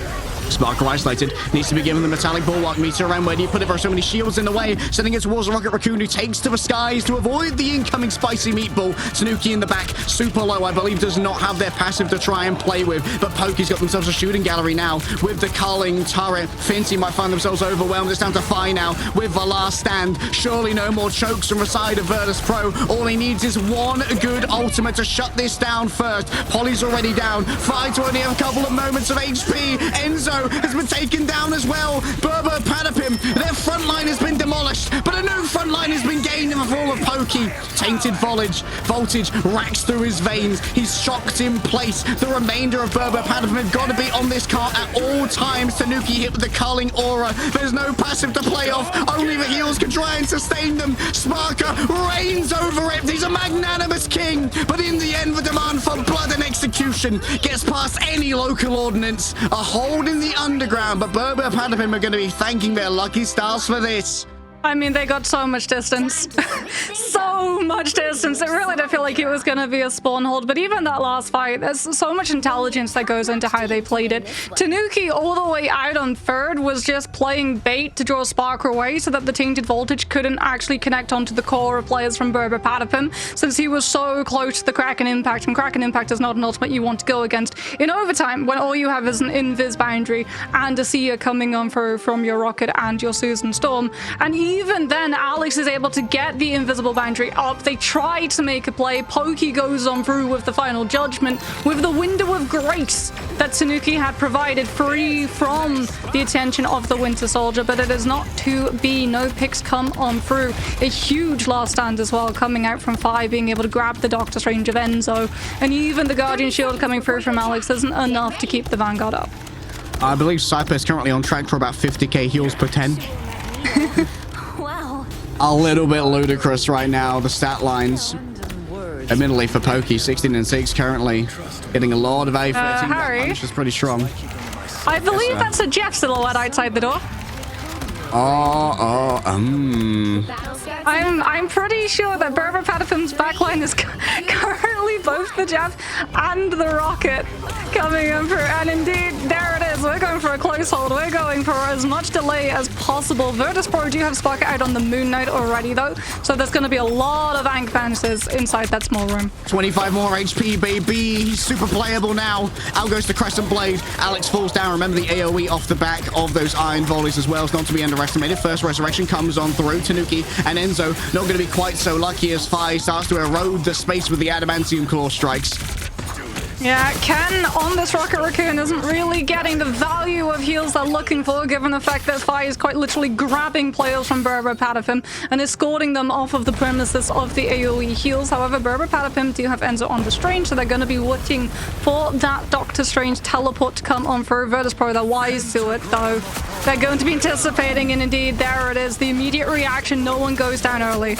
Sparker isolated, needs to be given the metallic bulwark. Meteor around, where do you put it? There are so many shields in the way, sending it towards the Rocket Raccoon, who takes to the skies to avoid the incoming spicy meatball. Tanuki in the back, super low, I believe does not have their passive to try and play with, but Pokey's got themselves a shooting gallery now with the culling turret. Finty might find themselves overwhelmed. It's down to Fi now with the last stand. Surely no more chokes from the side of Virtus Pro. All he needs is one good ultimate to shut this down first. Polly's already down. Fi to only have a couple of moments of HP. Enzo has been taken down as well. BRR PATAPIM, their front line has been demolished, but a new front line has been gained in the form of Pokey. Tainted voltage racks through his veins. He's shocked in place. The remainder of BRR PATAPIM have got to be on this cart at all times. Tanuki hit with the culling aura. There's no passive to play off. Only the heals can try and sustain them. Sparker reigns over it. He's a magnanimous king. king. But in the end, the demand for blood and execution gets past any local ordinance. A hold in the underground, but BRR Patapim are going to be thanking their lucky stars for this. I mean, they got so much distance. So much distance. It really did feel like it was going to be a spawn hold. But even that last fight, there's so much intelligence that goes into how they played it. Tanuki, all the way out on third, was just playing bait to draw Sparker away so that the Tainted Voltage couldn't actually connect onto the core of players from BRR Patapim, since he was so close to the Kraken Impact. And Kraken Impact is not an ultimate you want to go against in overtime, when all you have is an invis boundary and a Sia coming on from your Rocket and your Susan Storm. And even then, Alex is able to get the invisible boundary up. They try to make a play. Pokey goes on through with the final judgment, with the window of grace that Tanuki had provided, free from the attention of the Winter Soldier, but it is not to be. No picks come on through. A huge last stand as well, coming out from 5, being able to grab the Doctor Strange of Enzo, and even the Guardian Shield coming through from Alex isn't enough to keep the Vanguard up. I believe Cypher is currently on track for about 50k heals per 10. Wow. A little bit ludicrous right now, the stat lines. Admittedly for Pokey, 16 and 6 currently. Getting a lot of A for a team that punch is pretty strong. I believe that's a Jeff silhouette outside the door. I'm pretty sure that BRR Patapim's backline is currently both the Jeff and the Rocket coming in for, and indeed, there it is. We're going for a close hold. We're going for as much delay as possible. Virtus.pro do have Sparker out on the Moon Knight already, though, so there's going to be a lot of Ankh bounces inside that small room. 25 more HP, baby. He's super playable now. Out goes the Crescent Blade. Alex falls down. Remember the AoE off the back of those iron volleys as well. It's not to be underestimated. First Resurrection comes on through. Tanuki and Enzo not going to be quite so lucky as Fi starts to erode the space with the Adamantium Claw strikes. Yeah, Ken on this Rocket Raccoon isn't really getting the value of heals they're looking for, given the fact that Fi is quite literally grabbing players from BRR Patapim and escorting them off of the premises of the AoE heals. However, BRR Patapim do have Enzo on the Strange, so they're going to be looking for that Doctor Strange teleport to come on through. Virtus.pro, they're wise to it, though. They're going to be anticipating, and indeed, there it is. The immediate reaction, no one goes down early.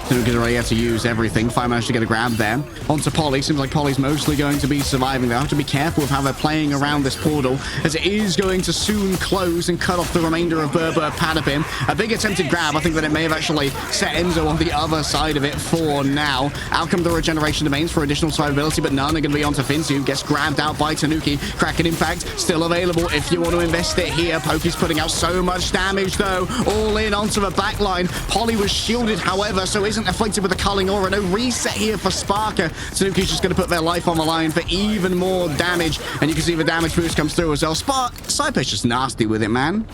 Tanuki's already had to use everything. Fi managed to get a grab there. Onto Polly. Seems like Polly's mostly going to be surviving. They have to be careful with how they're playing around this portal, as it is going to soon close and cut off the remainder of BRR Patapim. A big attempted grab. I think that it may have actually set Enzo on the other side of it for now. Out come the regeneration domains for additional survivability, but none are going to be onto Finsu. Gets grabbed out by Tanuki. Kraken Impact still available if you want to invest it here. Pokey's putting out so much damage, though. All in onto the backline. Polly was shielded, however, so isn't afflicted with the culling aura. No reset here for Sparker. Tanuki's just going to put their life on the line for even more damage, and you can see the damage boost comes through as well. Cypher's just nasty with it, man.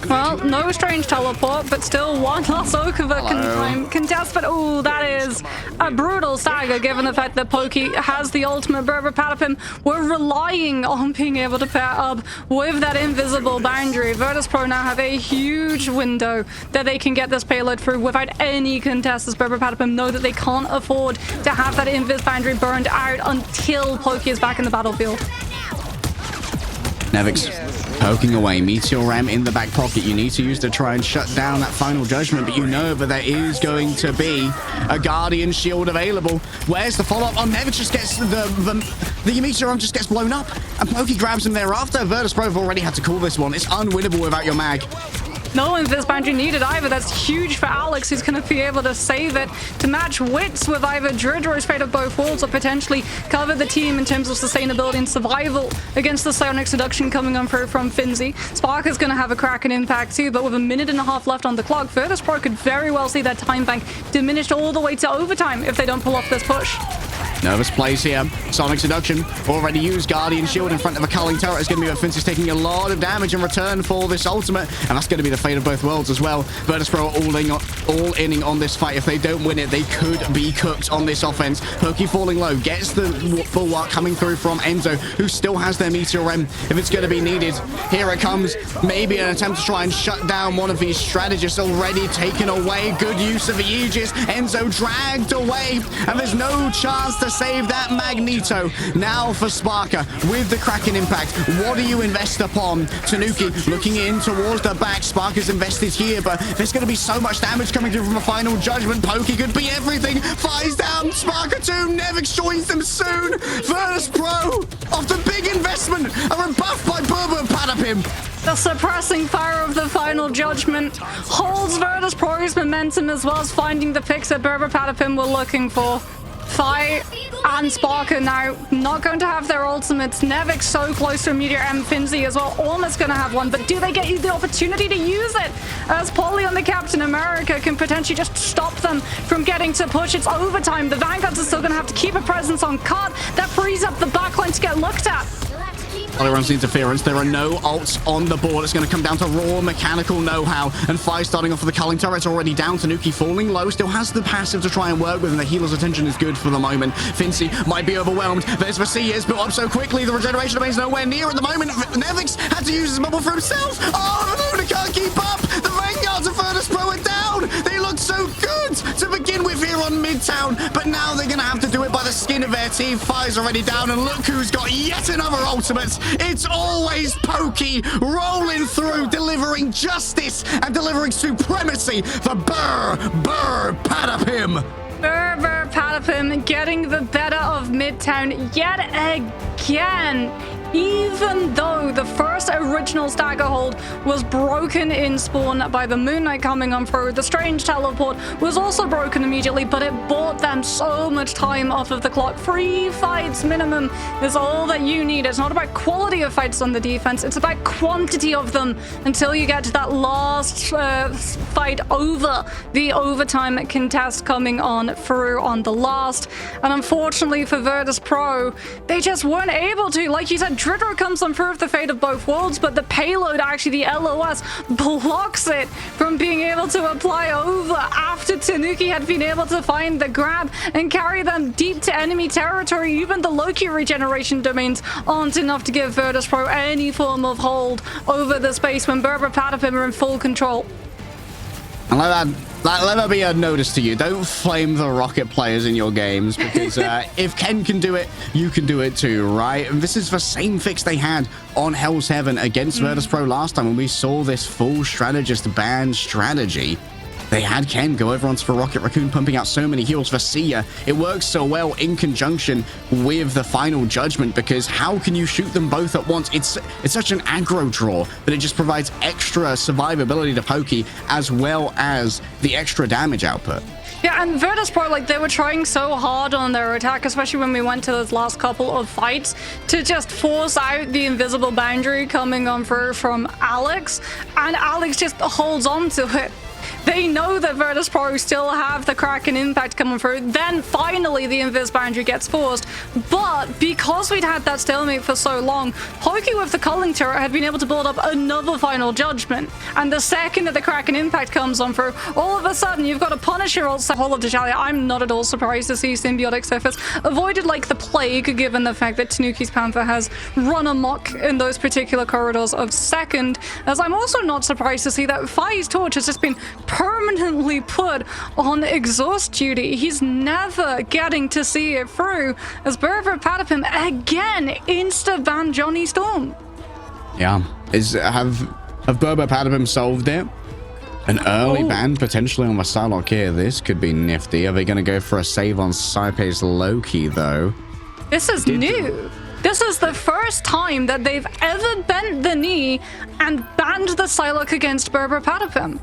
Well, no Strange teleport, but still one last Okava contest. But oh, that is a brutal stagger, given the fact that Pokey has the ultimate. BRR Patapim were relying on being able to pair up with that invisible boundary. Virtus.pro now have a huge window that they can get this payload through without any contest, as BRR Patapim know that they can't afford to have that invis boundary burned out until Pokey is back in the battlefield. Nevix poking away. Meteor Ram in the back pocket. You need to use to try and shut down that final judgment, but you know that there is going to be a Guardian Shield available. Where's the follow-up? Oh, Nevix just gets the Meteor Ram just gets blown up, and Pokey grabs him thereafter. Virtus.pro have already had to call this one. It's unwinnable without your mag. No invis boundary needed either. That's huge for Alex, who's going to be able to save it to match wits with either Druid or his Fate of both worlds, or potentially cover the team in terms of sustainability and survival against the Psionic Seduction coming on through from Finzi. Sparker's going to have a Kraken Impact too, but with a minute and a half left on the clock, Virtus.pro could very well see that time bank diminished all the way to overtime if they don't pull off this push. Nervous plays here. Sonic Seduction already used. Guardian Shield in front of a culling turret is going to be what Finzy's taking a lot of damage in return for this ultimate, and that's going to be the fate of both worlds as well. Virtus.pro all inning on this fight. If they don't win it, they could be cooked on this offense. Pokey falling low, gets the bulwark coming through from Enzo, who still has their Meteor Rem if it's going to be needed. Here it comes. Maybe an attempt to try and shut down one of these strategists already taken away. Good use of the Aegis. Enzo dragged away, and there's no chance to save that Magneto. Now for Sparker with the Kraken impact. What do you invest upon? Tanuki looking in towards the back. Sparker's invested here, but there's going to be so much damage coming through from a final judgment. Pokey could be everything. Fires down. Sparker 2. Nevix joins them soon. Virtus Pro of the big investment. A rebuff by BRR Patapim. The suppressing fire of the final judgment holds Virtus Pro's momentum as well as finding the picks that BRR Patapim were looking for. Fight and Sparker now not going to have their ultimates. Nevix so close to a Meteor M. Finzi as well, almost going to have one, but do they get the opportunity to use it? As Polly on the Captain America can potentially just stop them from getting to push. It's overtime. The Vanguards are still going to have to keep a presence on cart. That frees up the backline to get looked at. Ollie runs the interference. There are no ults on the board. It's going to come down to raw mechanical know-how. And Fire starting off with the culling turret already down. Tanuki falling low. Still has the passive to try and work with. And the healer's attention is good for the moment. Fincy might be overwhelmed. There's Vasily is built up so quickly. The regeneration remains nowhere near at the moment. Nevix had to use his bubble for himself. Oh, Luna can't keep up. The Vanguards of Virtus Pro are down. They looked so good to begin with here on Midtown. But now they're going to have to do it by the skin of their teeth. Fire's already down. And look who's got yet another ultimate. It's always Pokey rolling through, delivering justice and delivering supremacy for BRR Patapim. BRR Patapim getting the better of Midtown yet again. Even though the first original stagger hold was broken in spawn by the Moon Knight coming on through, the strange teleport was also broken immediately, but it bought them so much time off of the clock. 3 fights minimum is all that you need. It's not about quality of fights on the defense, it's about quantity of them until you get to that last fight over the overtime contest coming on through on the last. And unfortunately for Virtus Pro, they just weren't able to. Like you said, Dridro comes on through the fate of both worlds, but the payload, actually the LOS, blocks it from being able to apply over after Tanuki had been able to find the grab and carry them deep to enemy territory. Even the Loki regeneration domains aren't enough to give Virtus Pro any form of hold over the space when BRR Patapim are in full control. And let that be a notice to you. Don't flame the Rocket players in your games, because if Ken can do it, you can do it too, right? And this is the same fix they had on Hell's Heaven against Virtus Pro last time when we saw this full strategist ban strategy. They had Ken go over onto the Rocket Raccoon, pumping out so many heals for Sia. It works so well in conjunction with the final judgment, because how can you shoot them both at once? It's such an aggro draw, but it just provides extra survivability to Pokey as well as the extra damage output. Yeah, and Virtus Pro, like, they were trying so hard on their attack, especially when we went to those last couple of fights, to just force out the invisible boundary coming on through from Alex, and Alex just holds on to it. They know that Virtus Pro still have the Kraken impact coming through. Then finally the Invis boundary gets forced. But because we'd had that stalemate for so long, Pokey with the culling turret had been able to build up another final judgment. And the second that the Kraken impact comes on through, all of a sudden you've got a Punisher also whole of Deshalia. I'm not at all surprised to see Symbiotic Surface avoided like the plague, given the fact that Tanuki's Panther has run amok in those particular corridors of second. As I'm also not surprised to see that Fai's torch has just been permanently put on exhaust duty. He's never getting to see it through, as BRR Patapim again insta-ban Johnny Storm. Yeah, have BRR Patapim solved it? An early ban potentially on the Psylocke here. This could be nifty. Are they going to go for a save on Saipe's Loki though? This is new. This is the first time that they've ever bent the knee and banned the Psylocke against BRR Patapim.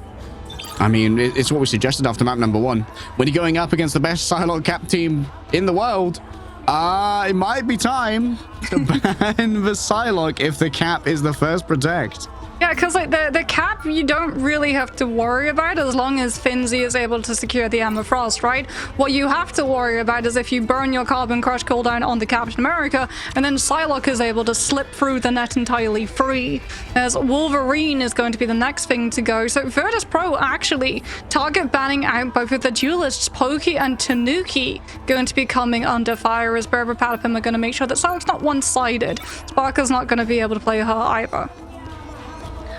I mean, it's what we suggested after map number 1. When you're going up against the best Psylocke cap team in the world, it might be time to ban the Psylocke if the cap is the first protect. Yeah, because like the cap you don't really have to worry about as long as Finzi is able to secure the Emma Frost, right? What you have to worry about is if you burn your Carbon Crush cooldown on the Captain America and then Psylocke is able to slip through the net entirely free, as Wolverine is going to be the next thing to go. So Virtus Pro actually target banning out both of the duelists, Pokey and Tanuki, going to be coming under fire, as BRR Patapim are going to make sure that Psylocke's not one-sided. Sparker's not going to be able to play her either.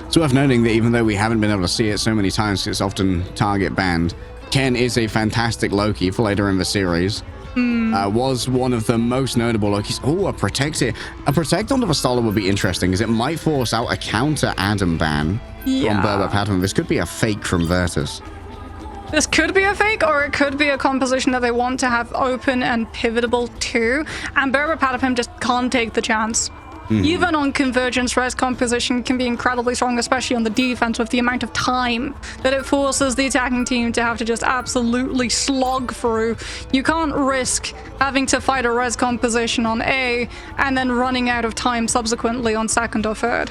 It's worth noting that even though we haven't been able to see it so many times, it's often target banned. Ken is a fantastic Loki for later in the series. was one of the most notable Lokis. Oh, a protect here. A protect onto the Starlord would be interesting, as it might force out a counter Adam ban from BRR PATAPIM. This could be a fake from Virtus. This could be a fake, or it could be a composition that they want to have open and pivotable too. And BRR PATAPIM just can't take the chance. Even on convergence, res composition can be incredibly strong, especially on the defense, with the amount of time that it forces the attacking team to have to just absolutely slog through. You can't risk having to fight a res composition on A and then running out of time subsequently on second or third.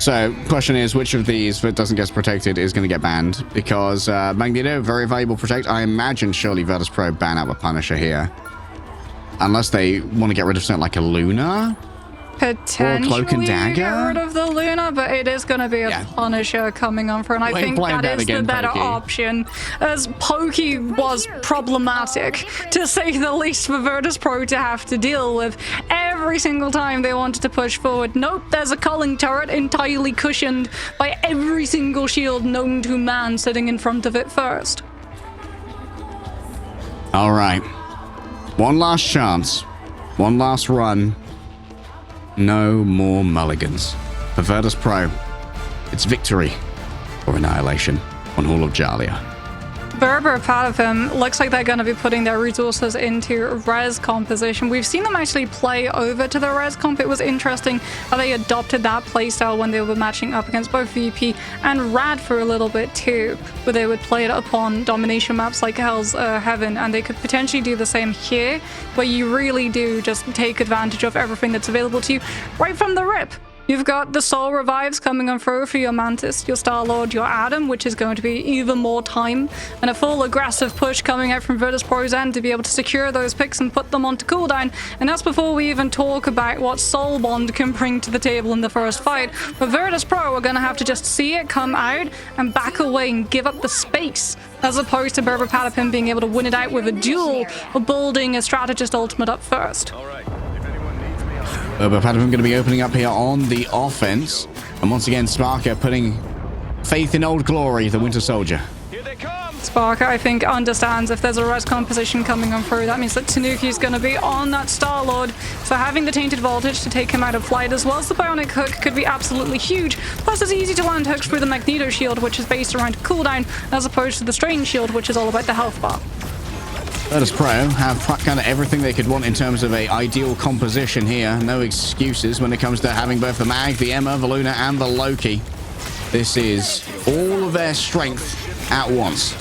So, question is, which of these, if it doesn't get protected, is going to get banned? Because Magneto, very valuable protect. I imagine surely Virtus Pro ban out a Punisher here. Unless they want to get rid of something like a Luna? Potentially Cloak and Dagger? get rid of the Luna, but it is going to be a Punisher coming on for, and I think that is the better option, as Pokey was problematic, to say the least, for Virtus Pro to have to deal with every single time they wanted to push forward. Nope, there's a culling turret entirely cushioned by every single shield known to man sitting in front of it first. All right. One last chance. One last run. No more mulligans. For Virtus Pro, it's victory or annihilation on all of Jalia. BRR PATAPIM looks like they're going to be putting their resources into res composition. We've seen them actually play over to the res comp. It was interesting how they adopted that playstyle when they were matching up against both VP and Rad for a little bit too, where they would play it upon domination maps like Hell's Heaven, and they could potentially do the same here, where you really do just take advantage of everything that's available to you right from the rip. You've got the Soul Revives coming on through for your Mantis, your Star-Lord, your Adam, which is going to be even more time, and a full aggressive push coming out from Virtus Pro's end to be able to secure those picks and put them onto cooldown. And that's before we even talk about what Soul Bond can bring to the table in the first fight. But Virtus Pro are going to have to just see it come out and back away and give up the space, as opposed to BRR PATAPIM being able to win it out with a duel or building a strategist ultimate up first. BRR PATAPIM going to be opening up here on the offense. And once again, Sparker putting faith in Old Glory, the Winter Soldier. Sparker, I think, understands if there's a res composition coming on through, that means that Tanuki's going to be on that Star-Lord. So having the Tainted Voltage to take him out of flight, as well as the Bionic Hook, could be absolutely huge. Plus, it's easy to land hooks through the Magneto Shield, which is based around cooldown, as opposed to the Strange Shield, which is all about the health bar. Virtus Pro have kind of everything they could want in terms of a ideal composition here. No excuses when it comes to having both the Mag, the Emma, the Luna, and the Loki. This is all of their strength at once.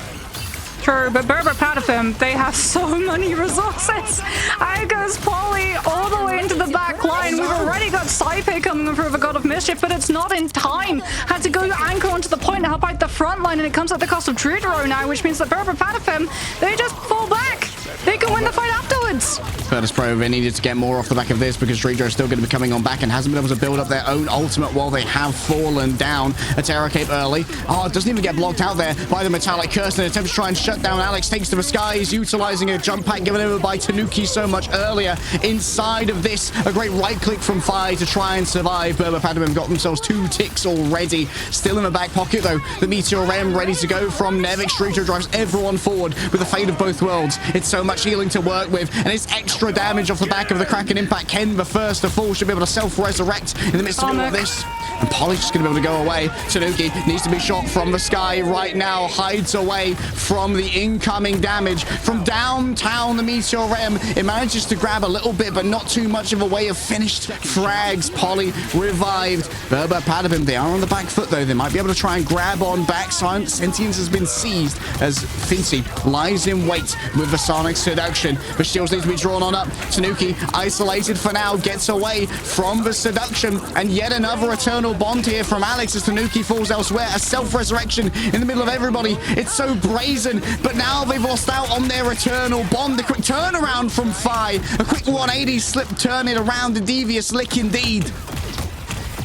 True, but BRR PATAPIM, they have so many resources. Out goes Polly all the way into the back line. We've already got Saipe coming in for the God of Mischief, but it's not in time. Had to go anchor onto the point to help out the front line, and it comes at the cost of Trudero now, which means that BRR PATAPIM, they just fall back. They can win the fight afterwards. Virtus Pro, they needed to get more off the back of this because Trudero is still going to be coming on back and hasn't been able to build up their own ultimate while they have fallen down. A Terror Cape early. Oh, it doesn't even get blocked out there by the Metallic Curse. An attempt to try and shut down Alex. Takes to the skies, utilizing a jump pack given over by Tanuki so much earlier. Inside of this, a great right click from Fi to try and survive. BRR PATAPIM got themselves 2 ticks already. Still in the back pocket though. The Meteor Ram ready to go from Nevik. Trudero drives everyone forward with the fate of both worlds. It's so much healing to work with, and it's extra damage off the back of the Kraken Impact. Ken, the first to fall, should be able to self-resurrect in the midst of all of this. And Polly's just going to be able to go away. Tanuki needs to be shot from the sky right now. Hides away from the incoming damage. From downtown, the Meteor Ram, it manages to grab a little bit, but not too much of a way of finished frags. Polly revived. BRR PATAPIM, they are on the back foot though. They might be able to try and grab on back. Sentience has been seized as Fincy lies in wait with the Sonic Seduction. The shields need to be drawn on up. Tanuki, isolated for now, gets away from the Seduction, and yet another Eternal Bond here from Alex as Tanuki falls elsewhere. A self-resurrection in the middle of everybody. It's so brazen, but now they've lost out on their Eternal Bond. A quick turnaround from Fi. A quick 180 slip, turn it around. A devious lick indeed.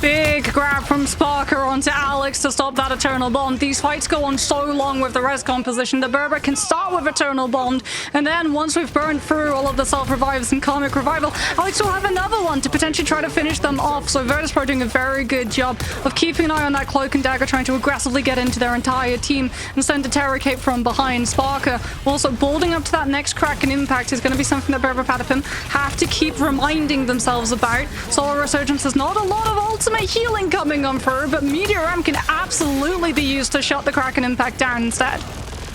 Big grab from Sparker onto Alex to stop that Eternal Bond. These fights go on so long with the res composition. The BRR can start with Eternal Bond, and then once we've burned through all of the self-revives and Karmic Revival, Alex will have another one to potentially try to finish them off. So Virtus.pro doing a very good job of keeping an eye on that Cloak and Dagger, trying to aggressively get into their entire team and send a Terror Cape from behind. Sparker also building up to that next crack and impact is going to be something that BRR Patapim have to keep reminding themselves about. Solar Resurgence is not a lot of ultimate healing coming on through, but Meteor M can absolutely be used to shut the Kraken impact down instead.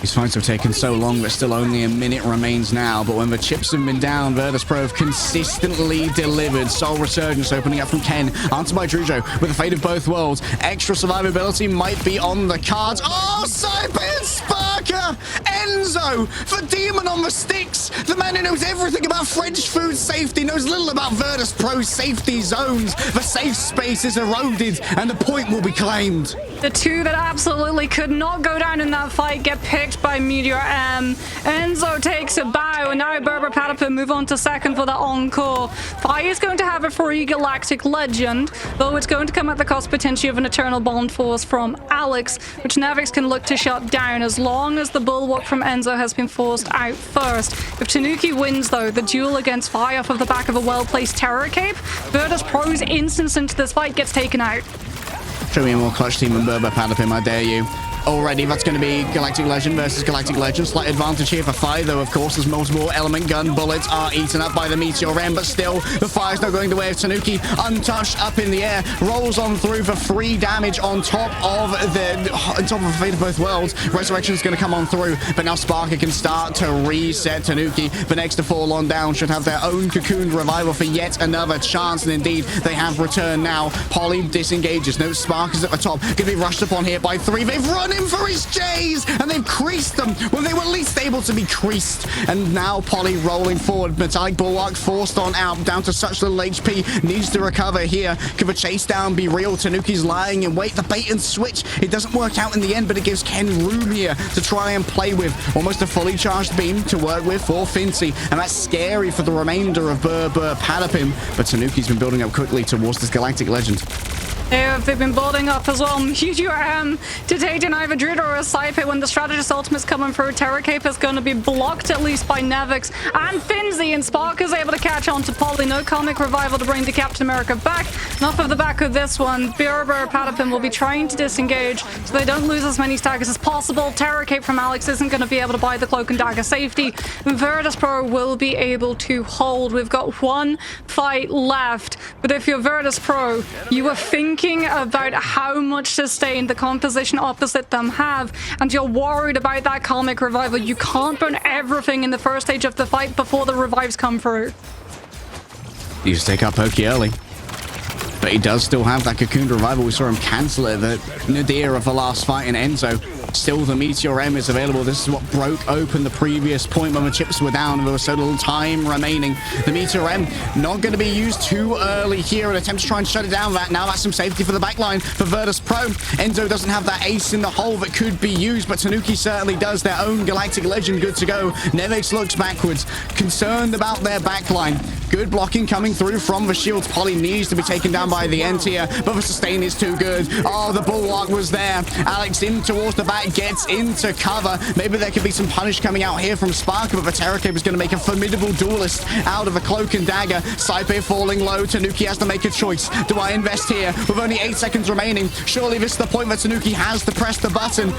These fights have taken so long that still only a minute remains now, but when the chips have been down, Virtus.pro have consistently delivered. Soul Resurgence opening up from Ken, answered by Drujo with the Fate of Both Worlds. Extra survivability might be on the cards. Oh, Cyber Sparker! Enzo for Demon on the sticks! The man who knows everything about French food safety, knows little about Virtus.pro's safety zones. The safe space is eroded, and the point will be claimed. The two that absolutely could not go down in that fight get picked by Meteor M. Enzo takes a bow, and now BRR Patapim move on to second for the encore. Fi is going to have a free Galactic Legend, though it's going to come at the cost potentially of an Eternal Bond Force from Alex, which Nevix can look to shut down as long as the Bulwark from Enzo has been forced out first. If Tanuki wins, though, the duel against Fi off of the back of a well-placed Terror Cape, Virtus.pro's instance into this fight gets taken out. Show me a more clutch team than BRR Patapim, I dare you. Already, that's going to be Galactic Legend versus Galactic Legend. Slight advantage here for Fi, though, of course, as multiple element gun bullets are eaten up by the Meteor M, but still, the fire's not going the way of Tanuki. Untouched, up in the air, rolls on through for 3 damage on top of the Fate of Both Worlds. Resurrection's going to come on through, but now Sparker can start to reset Tanuki. The next to fall on down should have their own cocooned revival for yet another chance, and indeed, they have returned now. Polly disengages. No, Sparker's at the top. Going to be rushed upon here by 3. They've run in for his J's, and they've creased them when they were least able to be creased. And now Polly rolling forward. Metallic Bulwark forced on out, down to such little HP. Needs to recover here. Could the chase down be real? Tanuki's lying in wait. The bait and switch. It doesn't work out in the end, but it gives Ken room here to try and play with. Almost a fully charged beam to work with for Fincy, and that's scary for the remainder of BRR Patapim. But Tanuki's been building up quickly towards this Galactic Legend. They've been building up as well. Meteor M to take down either Druid or a Scythe when the Strategist Ultimate's coming through. Terror Cape is going to be blocked at least by Nevix and Finzy, and Spark is able to catch on to Polly. No Comic Revival to bring the Captain America back. And off of the back of this one, BRR Patapim will be trying to disengage so they don't lose as many staggers as possible. Terror Cape from Alex isn't going to be able to buy the Cloak and Dagger safety. Virtus.pro will be able to hold. We've got one fight left, but if you're Virtus.pro, you are thinking about how much sustain the composition opposite them have, and you're worried about that Karmic Revival. You can't burn everything in the first stage of the fight before the revives come through. You just take out Pokey early. But he does still have that Cocooned Revival. We saw him cancel it, the nadir of the last fight in Enzo. Still, the Meteor M is available. This is what broke open the previous point when the chips were down and there was so little time remaining. The Meteor M not going to be used too early here. An attempt to try and shut it down. Now that's some safety for the backline for Virtus.pro. Enzo doesn't have that ace in the hole that could be used, but Tanuki certainly does. Their own Galactic Legend good to go. Nevix looks backwards, concerned about their backline. Good blocking coming through from the shields. Polly needs to be taken down by the end here, but the sustain is too good. Oh, the Bulwark was there. Alex in towards the back, gets into cover. Maybe there could be some punish coming out here from Sparker, but the Terror Cape is going to make a formidable duelist out of a Cloak and Dagger. Saipe falling low. Tanuki has to make a choice. Do I invest here with only 8 seconds remaining? Surely this is the point that Tanuki has to press the button.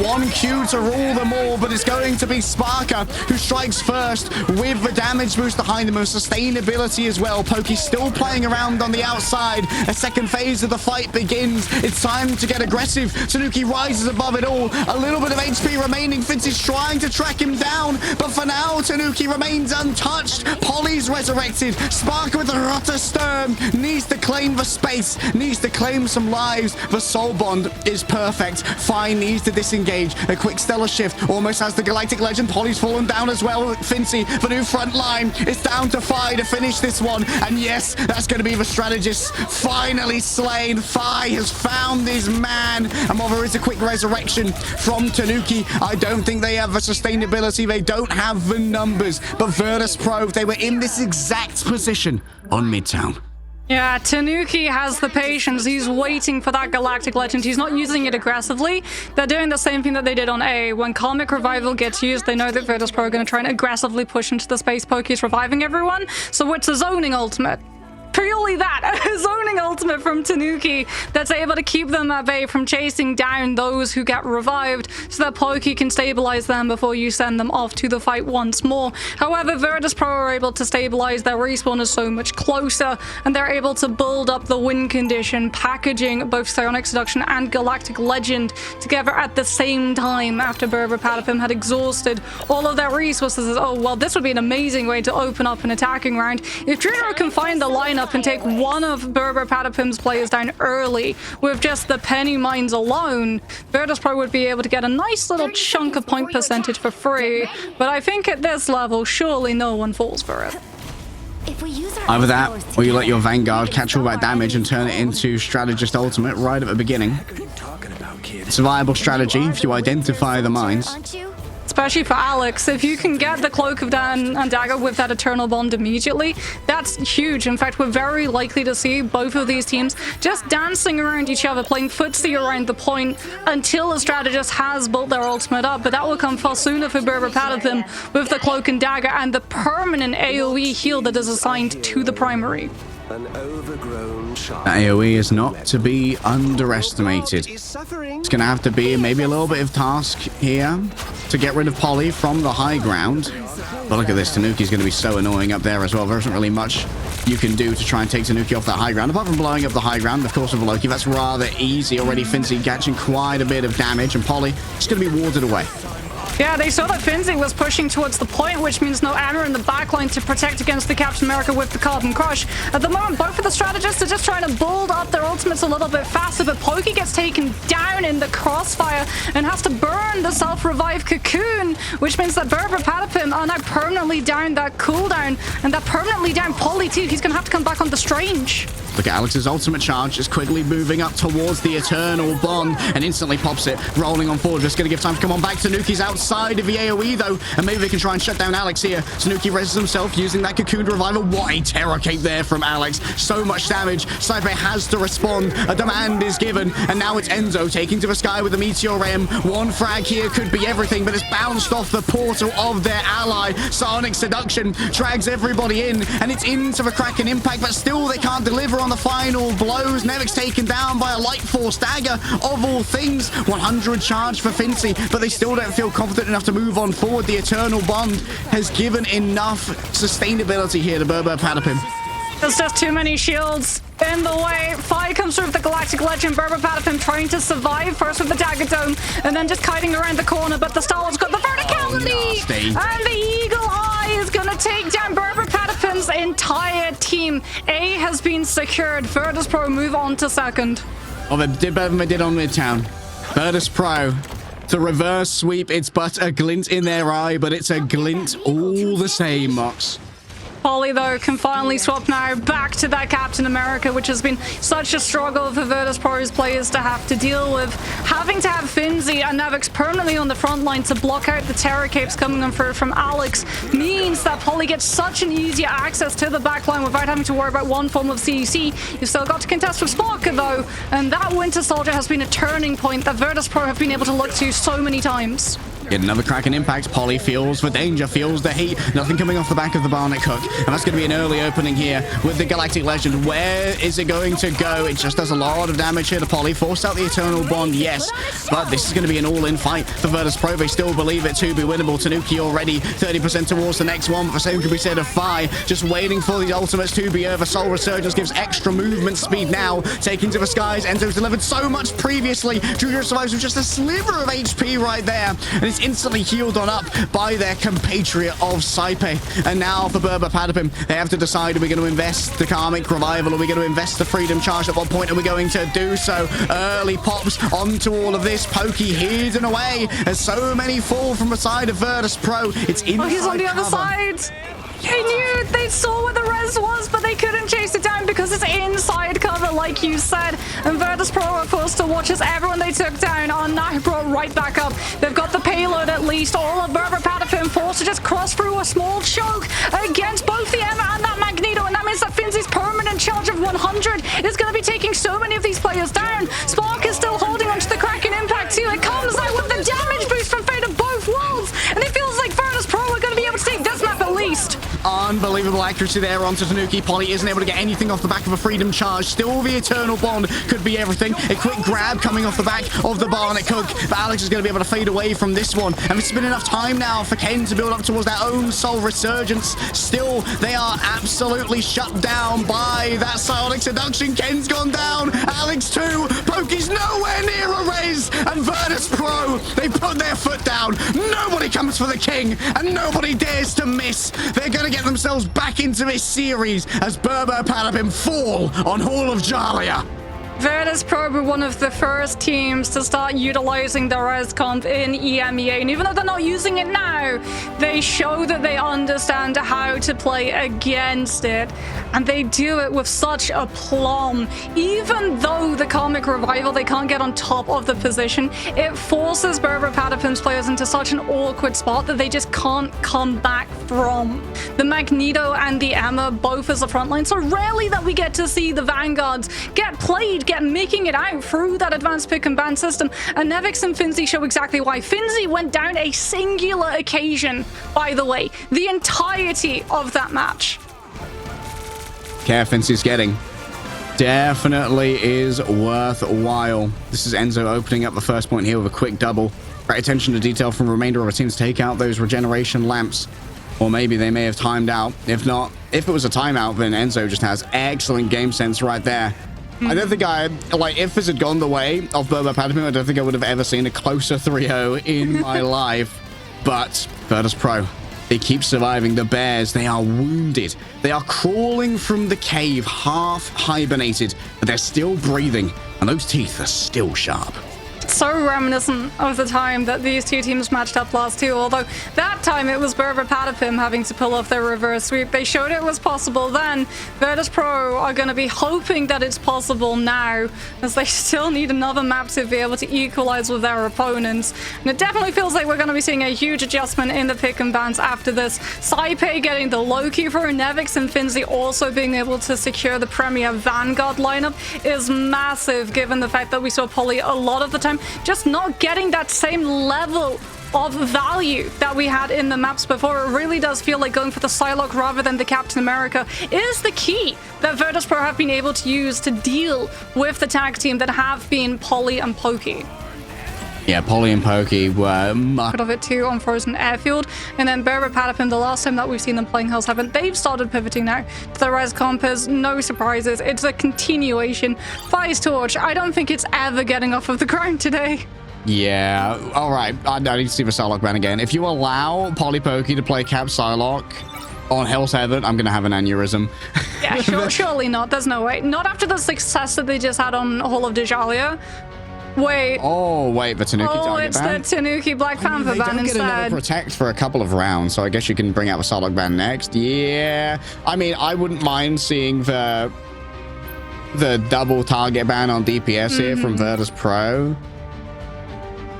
One Q to rule them all, but it's going to be Sparker who strikes first with the damage boost behind him and sustainability as well. Pokey still playing around on the outside. A second phase of the fight begins. It's time to get aggressive. Tanuki rises above it all. A little bit of HP remaining. Fitz is trying to track him down, but for now, Tanuki remains untouched. Polly's resurrected. Sparker with the Rotter Stern needs to claim the space, needs to claim some lives. The Soul Bond is perfect. Fine needs to disengage. A quick stellar shift almost has the Galactic Legend. Polly's fallen down as well. Fincy, the new front line. It's down to Fi to finish this one. And yes, that's going to be the strategist finally slain. Fi has found his man. And while there is a quick resurrection from Tanuki, I don't think they have the sustainability. They don't have the numbers. But Virtus.pro, they were in this exact position on Midtown. Yeah, Tanuki has the patience. He's waiting for that Galactic Legend. He's not using it aggressively. They're doing the same thing that they did on A. When Karmic Revival gets used, they know that Virtus Pro are going to try and aggressively push into the space. Poke's reviving everyone, so it's a zoning ultimate. Purely that, a zoning ultimate from Tanuki that's able to keep them at bay from chasing down those who get revived so that Poke can stabilize them before you send them off to the fight once more. However, Virtus Pro are able to stabilize. Their respawn is so much closer and they're able to build up the win condition, packaging both Psionic Seduction and Galactic Legend together at the same time after BRR Patapim had exhausted all of their resources. Oh, well, this would be an amazing way to open up an attacking round. If Juno can find the lineup and take one of BRR Patapim's players down early with just the penny mines alone, Virtus Pro would be able to get a nice little chunk of point percentage for free. But I think at this level, surely no one falls for it. Either that, or you let your Vanguard catch all that damage and turn it into Strategist Ultimate right at the beginning. It's a viable strategy if you identify the mines. Especially for Alex, if you can get the Cloak of Dan and Dagger with that Eternal Bond immediately, that's huge. In fact, we're very likely to see both of these teams just dancing around each other, playing footsie around the point until a strategist has built their ultimate up. But that will come far sooner for BRR Patapim with the Cloak and Dagger and the permanent AoE heal that is assigned to the primary. An overgrown child. That AoE is not to be underestimated. It's going to have to be maybe a little bit of task here to get rid of Polly from the high ground. But look at this, Tanuki's going to be so annoying up there as well. There isn't really much you can do to try and take Tanuki off that high ground, apart from blowing up the high ground, of course, with Loki. That's rather easy already. Finzi catching quite a bit of damage, and Polly just going to be warded away. Yeah, they saw that Finzi was pushing towards the point, which means no Anna in the backline to protect against the Captain America with the Carbon Crush. At the moment, both of the strategists are just trying to build up their ultimates a little bit faster, but Pokey gets taken down in the crossfire and has to burn the self-revive cocoon, which means that BRR Patapim are now permanently down that cooldown, and that permanently down Polly too. He's going to have to come back on the Strange. Look at Alex's ultimate charge, is quickly moving up towards the Eternal Bond and instantly pops it, rolling on forward. Just going to give time to come on back. Tanuki's outside of the AoE though, and maybe they can try and shut down Alex here. Tanuki rests himself using that Cocoon Revival. What a terror cape there from Alex. So much damage. Saipe has to respond. A demand is given, and now it's Enzo taking to the sky with the Meteor M. One frag here could be everything, but it's bounced off the portal of their ally. Psionic Seduction drags everybody in, and it's into the Kraken Impact, but still they can't deliver on the final blows. Nevic's taken down by a Light Force Dagger, of all things. 100 charge for Finzi, but they still don't feel confident enough to move on forward. The Eternal Bond has given enough sustainability here to BRR Patapim. There's just too many shields in the way. Fire comes through with the Galactic Legend. BRR Patapim trying to survive first with the Dagger Dome and then just kiting around the corner, but the Star Wars got the verticality, and the Eagle Eye is going to take down BRR Patapim's entire team. A has been secured. Virtus Pro move on to second. Oh, they did better than they did on Midtown. Virtus Pro, the reverse sweep. It's but a glint in their eye, but it's a glint all the same, Mox. Polly, though, can finally swap now back to that Captain America, which has been such a struggle for Virtus Pro's players to have to deal with. Having to have Finzi and Nevix permanently on the front line to block out the Terror Capes coming in from Alex means that Polly gets such an easier access to the backline without having to worry about one form of CEC. You've still got to contest with Sparker, though, and that Winter Soldier has been a turning point that Virtus Pro have been able to look to so many times. Get another Kraken Impact. Polly feels the danger, feels the heat. Nothing coming off the back of the Barnet Cook. And that's going to be an early opening here with the Galactic Legend. Where is it going to go? It just does a lot of damage here to Polly. Forced out the Eternal Bond, yes. But this is going to be an all-in fight for Virtus Pro. They still believe it to be winnable. Tanuki already 30% towards the next one. The same could be said of Fi. Just waiting for the ultimates to be over. Soul Resurgence gives extra movement speed now. Taking to the skies. Enzo's delivered so much previously. Junior survives with just a sliver of HP right there. And it's instantly healed on up by their compatriot of Saipe. And now for BRR Patapim, they have to decide, are we going to invest the Karmic Revival? Are we going to invest the Freedom Charge? At what point are we going to do so? Early pops onto all of this. Pokey hidden away as so many fall from the side of Virtus Pro. It's inside Oh, he's on the cover. other side. They knew, they saw where the res was, but they couldn't chase it down because it's inside cover, like you said. And Virtus Pro are forced to watch as everyone they took down are now brought right back up. They've got the payload at least. All of BRR Patapim forced to just cross through a small choke against both the Emma and that Magneto, and that means that Finzi's permanent charge of 100 Unbelievable accuracy there onto Tanuki. Polly isn't able to get anything off the back of a freedom charge. Still the Eternal Bond could be everything. A quick grab coming off the back of the Barnet Cook. But Alex is going to be able to fade away from this one. And it's been enough time now for Ken to build up towards their own soul resurgence. Still, they are absolutely shut down by that psionic seduction. Ken's gone down. Alex too. Pokey's nowhere near a raise. And Virtus Pro, they put their foot down. Nobody comes for the king. And nobody dares to miss. They're going to get themselves back into this series as BRR Patapim fall on Hall of Jalia. Virtus Pro were one of the first teams to start utilizing the res comp in EMEA, and even though they're not using it now, they show that they understand how to play against it, and they do it with such aplomb. Even though the Karmic Revival, they can't get on top of the position, it forces BRR Patapim's players into such an awkward spot that they just can't come back from. The Magneto and the EMEA both as a frontline, so rarely that we get to see the Vanguards get played, get making it out through that advanced pick and ban system. And Nevix and Finzi show exactly why. Finzi went down a singular occasion, by the way, the entirety of that match. Care Finzi's getting definitely is worthwhile. This is Enzo opening up the first point here with a quick double. Great attention to detail from the remainder of our team to take out those regeneration lamps. Or maybe they may have timed out. If not, if it was a timeout, then Enzo just has excellent game sense right there. I don't think if this had gone the way of BRR Patapim, I don't think I would have ever seen a closer 3-0 in my life. But Virtus Pro, they keep surviving. The Bears, they are wounded. They are crawling from the cave, half hibernated, but they're still breathing, and those teeth are still sharp. So reminiscent of the time that these two teams matched up last too, although that time it was BRR Patapim having to pull off their reverse sweep. They showed it was possible then. Virtus Pro are going to be hoping that it's possible now, as they still need another map to be able to equalize with their opponents. And it definitely feels like we're going to be seeing a huge adjustment in the pick and bans after this. Saipei getting the Loki for Nevix and Finzi also being able to secure the Premier Vanguard lineup is massive, given the fact that we saw Polly a lot of the time just not getting that same level of value that we had in the maps before. It really does feel like going for the Psylocke rather than the Captain America is the key that Virtus Pro have been able to use to deal with the tag team that have been Polly and Pokey. Yeah, Polly and Pokey were much of it too on Frozen Airfield, and then BRR Patapim, the last time that we've seen them playing Hell's Heaven, they've started pivoting now to the res compass. No surprises, it's a continuation. Fire's Torch, I don't think it's ever getting off of the ground today. Yeah, all right, I need to see the Psylocke ban again. If you allow Polly Pokey to play Cap Psylocke on Hell's Heaven, I'm gonna have an aneurysm. Yeah, surely not, there's no way. Not after the success that they just had on Hall of Jalia. Wait. Oh, wait, the Tanuki target it's ban? the Tanuki Black Panther ban instead. They don't get another protect for a couple of rounds, so I guess you can bring out the Psylocke ban next. Yeah. I mean, I wouldn't mind seeing the double target ban on DPS here from Virtus Pro.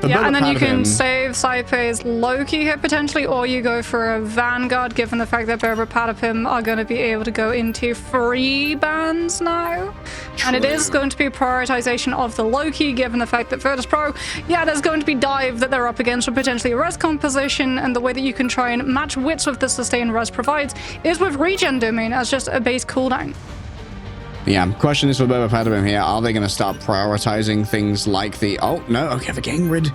Yeah, and then you can save Saipei's Loki here potentially, or you go for a Vanguard, given the fact that BRR Patapim are going to be able to go into free bans now. True. And it is going to be prioritization of the Loki, given the fact that Virtus Pro, yeah, there's going to be dive that they're up against, or potentially a res composition, and the way that you can try and match wits with the sustain res provides is with regen domain as just a base cooldown. Yeah, question is for BRR Patapim here. Are they going to start prioritizing things like the... Oh, no. Okay, they're getting rid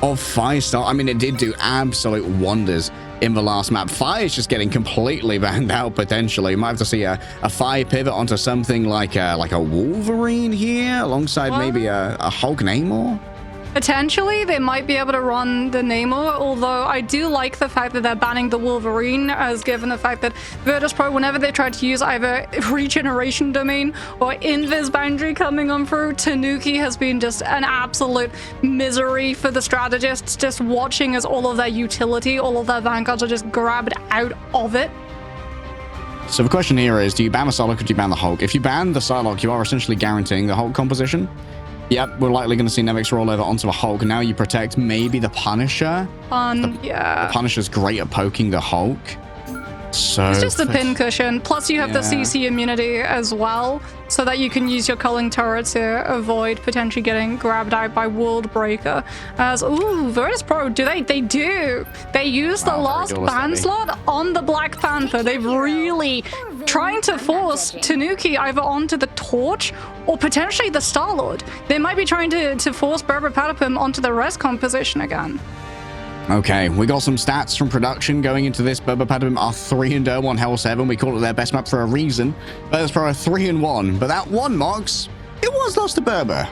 of Firestar. I mean, it did do absolute wonders in the last map. Fire is just getting completely banned out, potentially. You might have to see a Fire pivot onto something like a Wolverine here, alongside maybe a Hulk Namor. Potentially, they might be able to run the Namor, although I do like the fact that they're banning the Wolverine, as given the fact that Virtus Pro, whenever they try to use either Regeneration Domain or Invis Boundary coming on through, Tanuki has been just an absolute misery for the strategists, just watching as all of their utility, all of their Vanguards are just grabbed out of it. So the question here is, do you ban the Psylocke or do you ban the Hulk? If you ban the Psylocke, you are essentially guaranteeing the Hulk composition. Yep, we're likely going to see Nevix roll over onto a Hulk. Now you protect maybe the Punisher. Yeah. The Punisher's great at poking the Hulk. So It's just a pin cushion. Plus, you have the CC immunity as well, so that you can use your culling turret to avoid potentially getting grabbed out by World Breaker. As ooh, Virtus Pro, they do. They use the last ban slot on the Black Panther. They've really trying to force Tanuki either onto the Torch or potentially the Star-Lord. They might be trying to force BRR BRR Patapim onto the Rescom position again. Okay, we got some stats from production going into this. BRR BRR Patapim are 3-0 on Hell 7. We call it their best map for a reason. Virtus Pro are 3-1, but that one, Mox, it was lost to BRR.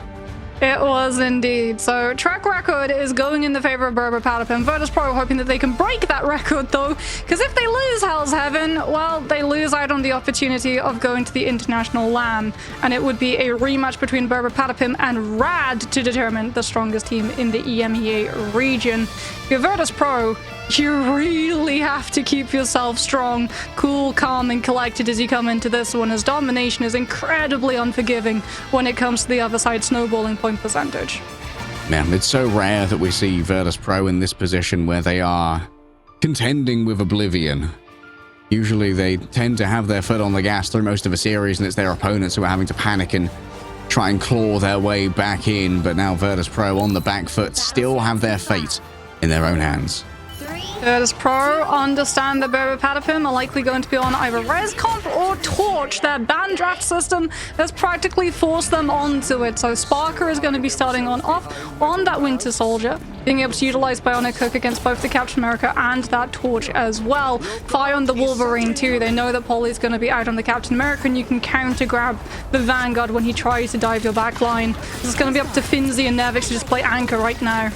It was indeed. So track record is going in the favor of BRR BRR Patapim. Virtus Pro hoping that they can break that record though, because if they lose Hell's Heaven, well, they lose out on the opportunity of going to the international LAN, and it would be a rematch between BRR BRR Patapim and RAD to determine the strongest team in the EMEA region. If you're Virtus Pro, you really have to keep yourself strong, cool, calm, and collected as you come into this one, as domination is incredibly unforgiving when it comes to the other side snowballing point percentage. Man, it's so rare that we see Virtus Pro in this position where they are contending with Oblivion. Usually they tend to have their foot on the gas through most of a series, and it's their opponents who are having to panic and try and claw their way back in. But now Virtus Pro on the back foot still have their fate in their own hands. Virtus Pro understand that BRR BRR Patapim are likely going to be on either Rescomp or Torch. Their ban draft system has practically forced them onto it. So Sparker is going to be starting off on that Winter Soldier, being able to utilize Bionic Hook against both the Captain America and that Torch as well. Fire on the Wolverine too. They know that Polly's going to be out on the Captain America, and you can counter grab the Vanguard when he tries to dive your back line. This is going to be up to Finzi and Nevix to just play anchor right now.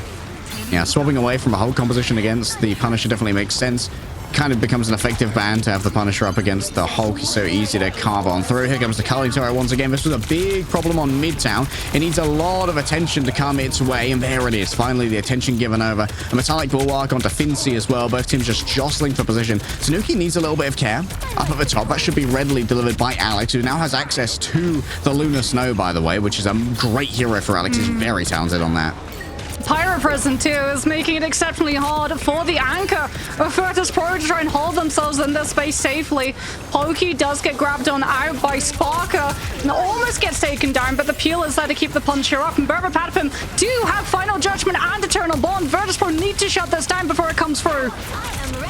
Yeah, swapping away from a whole composition against the Punisher definitely makes sense. Kind of becomes an effective ban to have the Punisher up against the Hulk. It's so easy to carve on through. Here comes the culling turret once again. This was a big problem on Midtown. It needs a lot of attention to come its way, and there it is. Finally, the attention given over. A metallic bulwark onto Fincy as well. Both teams just jostling for position. Tanuki needs a little bit of care up at the top. That should be readily delivered by Alex, who now has access to the Lunar Snow, by the way, which is a great hero for Alex. He's very talented on that. Pyro present too is making it exceptionally hard for the anchor of Virtus Pro to try and hold themselves in this space safely. Pokey does get grabbed on out by Sparker and almost gets taken down, but the peel is there to keep the punch here up, and BRR BRR Patapim do have Final Judgment and Eternal Bond. Virtus Pro need to shut this down before it comes through.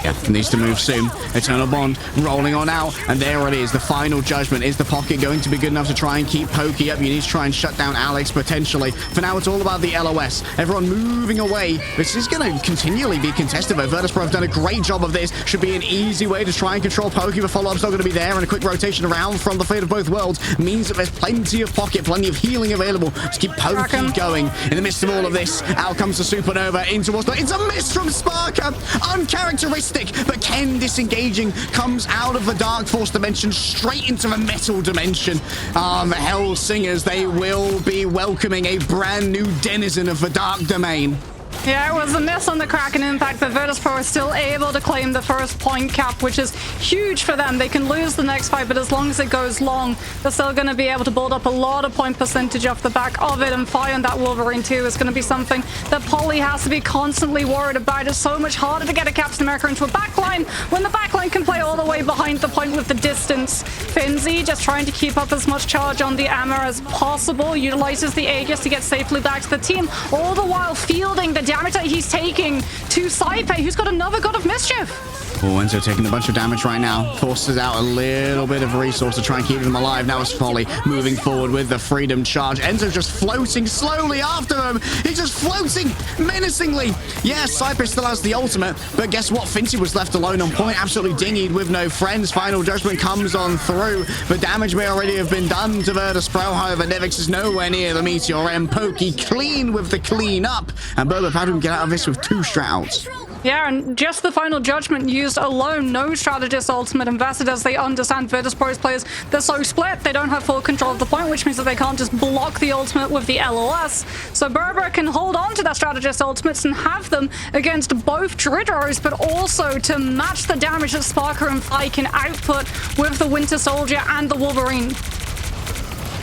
Yeah, needs to move soon. Eternal Bond rolling on out, and there it is. The Final Judgment. Is the pocket going to be good enough to try and keep Pokey up? You need to try and shut down Alex, potentially. For now, it's all about the LOS. Everyone moving away. This is going to continually be contested, though. Virtus Pro have done a great job of this. Should be an easy way to try and control Pokey. The follow-up's not going to be there, and a quick rotation around from the fate of both worlds means that there's plenty of pocket, plenty of healing available to keep Pokey going. In the midst of all of this, out comes the Supernova into what's not. It's a miss from Sparker. Uncharacteristic, but Ken disengaging comes out of the Dark Force dimension straight into the Metal dimension. The Hell Singers, they will be welcoming a brand new denizen of the Dark Domain. Yeah, it was a miss on the Kraken impact, but Virtus Pro is still able to claim the first point cap, which is huge for them. They can lose the next fight, but as long as it goes long, they're still going to be able to build up a lot of point percentage off the back of it, and fire on that Wolverine too is going to be something that Polly has to be constantly worried about. It's so much harder to get a Captain America into a backline when the backline can play all the way behind the point with the distance. Finzi just trying to keep up as much charge on the Amber as possible, utilizes the Aegis to get safely back to the team, all the while fielding the damage that he's taking to Saipe, who's got another God of Mischief. Oh, Enzo taking a bunch of damage right now. Forces out a little bit of resource to try and keep them alive. Now it's Folly moving forward with the Freedom Charge. Enzo just floating slowly after him. He's just floating menacingly. Yes, Cypress still has the ultimate, but guess what? Fincy was left alone on point, absolutely dinghied with no friends. Final Judgment comes on through. The damage may already have been done to Virtus Pro. However, Nevix is nowhere near the Meteor M. Pokey clean with the clean up, and BRR BRR Patapim get out of this with 2 strat outs. Yeah, and just the Final Judgment used alone, no strategist ultimate invested, as they understand Virtus Pro's players. They're so split, they don't have full control of the point, which means that they can't just block the ultimate with the LOS. So BRR BRR can hold on to their strategist ultimates and have them against both Dridros, but also to match the damage that Sparker and Fly can output with the Winter Soldier and the Wolverine.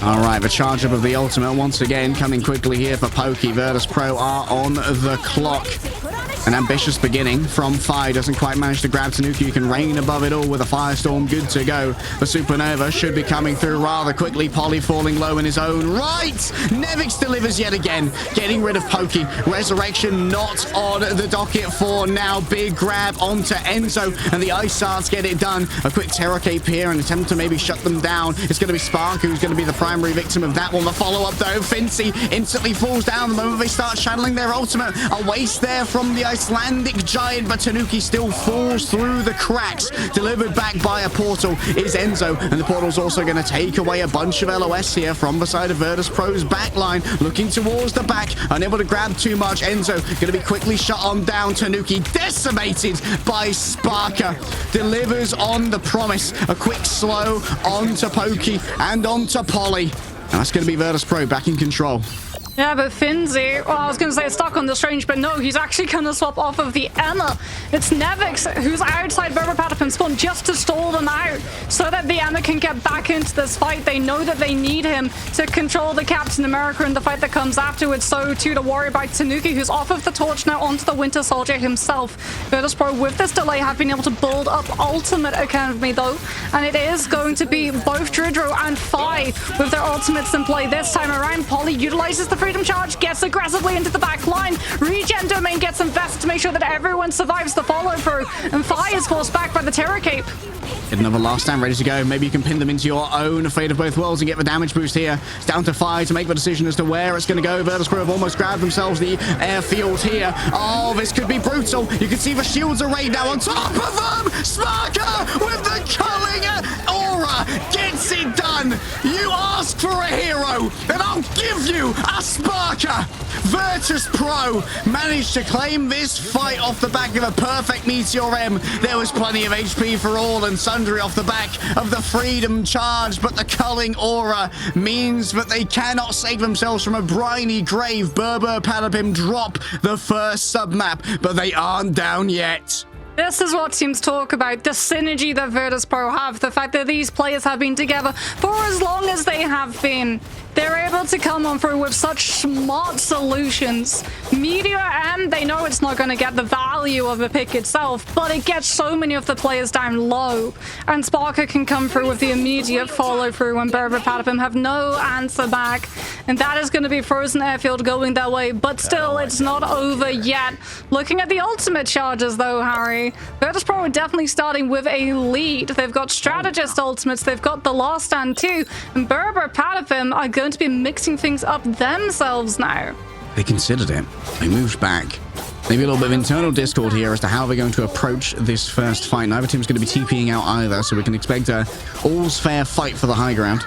All right, the charge up of the ultimate once again coming quickly here for Pokey. Virtus Pro are on the clock. An ambitious beginning from Fi. Doesn't quite manage to grab Tanuki. You can rain above it all with a Firestorm. Good to go. The Supernova should be coming through rather quickly. Poly falling low in his own right. Nevix delivers yet again. Getting rid of Pokey. Resurrection not on the docket for now. Big grab onto Enzo. And the Ice Sarts get it done. A quick Terror Cape here. An attempt to maybe shut them down. It's going to be Spark who's going to be the primary victim of that one. The follow-up though. Fincy instantly falls down the moment they start channeling their ultimate. A waste there from the Icelandic giant, but Tanuki still falls through the cracks. Delivered back by a portal is Enzo, and the portal's also going to take away a bunch of LOS here from the side of Virtus Pro's backline. Looking towards the back, unable to grab too much. Enzo going to be quickly shut on down. Tanuki decimated by Sparker. Delivers on the promise. A quick slow onto Pokey and onto Poly. And that's going to be Virtus Pro back in control. Yeah, but Finzi, well, I was going to say stuck on the Strange, but no, he's actually going to swap off of the Emma. It's Nevix who's outside BRR BRR PATAPIM spawn just to stall them out so that the Emma can get back into this fight. They know that they need him to control the Captain America in the fight that comes afterwards. So too to worry about Tanuki, who's off of the torch now onto the Winter Soldier himself. Virtus Pro, with this delay, have been able to build up Ultimate Academy though, and it is going to be both Dridro and Fi with their ultimates in play this time around. Poly utilizes the Freedom Charge, gets aggressively into the back line. Regen Domain gets invested to make sure that everyone survives the follow-through. And Fi is forced back by the Terror Cape. Get another last stand ready to go. Maybe you can pin them into your own Fate of Both Worlds and get the damage boost here. It's down to Fi to make the decision as to where it's going to go. Virtus Pro have almost grabbed themselves the airfield here. Oh, this could be brutal. You can see the shields array now on top of them. Sparker with the culling aura gets it done. You ask for a hero, and I'll give you a Sparker. Virtus Pro managed to claim this fight off the back of a perfect Meteor M. There was plenty of HP for all and sundry off the back of the Freedom Charge, but the culling aura means that they cannot save themselves from a briny grave. BRR BRR PATAPIM drop the first submap, but they aren't down yet. This is what teams talk about, the synergy that Virtus Pro have, the fact that these players have been together for as long as they have been. They're able to come on through with such smart solutions. Meteor M, they know it's not going to get the value of the pick itself, but it gets so many of the players down low. And Sparker can come through with the immediate follow-through when BRR BRR PATAPIM have no answer back. And that is going to be Frozen Airfield going their way, but still, it's not over yet. Looking at the ultimate charges, though, Harry, Virtus Pro are definitely starting with a lead. They've got Strategist ultimates, they've got the Last Stand too, and BRR BRR PATAPIM are going to be mixing things up themselves now. They considered it. They moved back. Maybe a little bit of internal discord here as to how they're going to approach this first fight. Neither team's going to be TPing out either, so we can expect a all's fair fight for the high ground.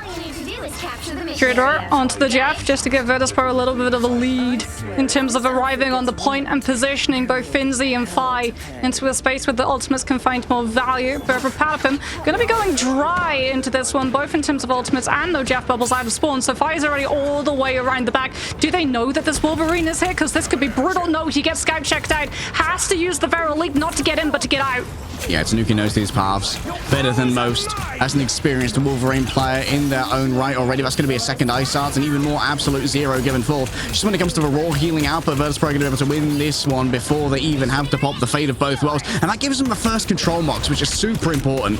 Dridor onto the Jeff just to give Virtus Pro a little bit of a lead in terms of arriving on the point and positioning both Finzi and Fi into a space where the ultimates can find more value. BRR BRR PATAPIM going to be going dry into this one, both in terms of ultimates and no Jeff bubbles out of spawn. So Fi is already all the way around the back. Do they know that this Wolverine is here? Because this could be brutal. No, he gets scout checked out. Has to use the Feral Leap, not to get in, but to get out. Yeah, Tanuki knows these paths better than most. As an experienced Wolverine player in their own right already, that's going to be a second Ice Art and even more absolute zero given forth. Just when it comes to the raw healing output, Virtus Pro are going to be able to win this one before they even have to pop the Fate of Both Worlds. And that gives them the first control mocks, which is super important.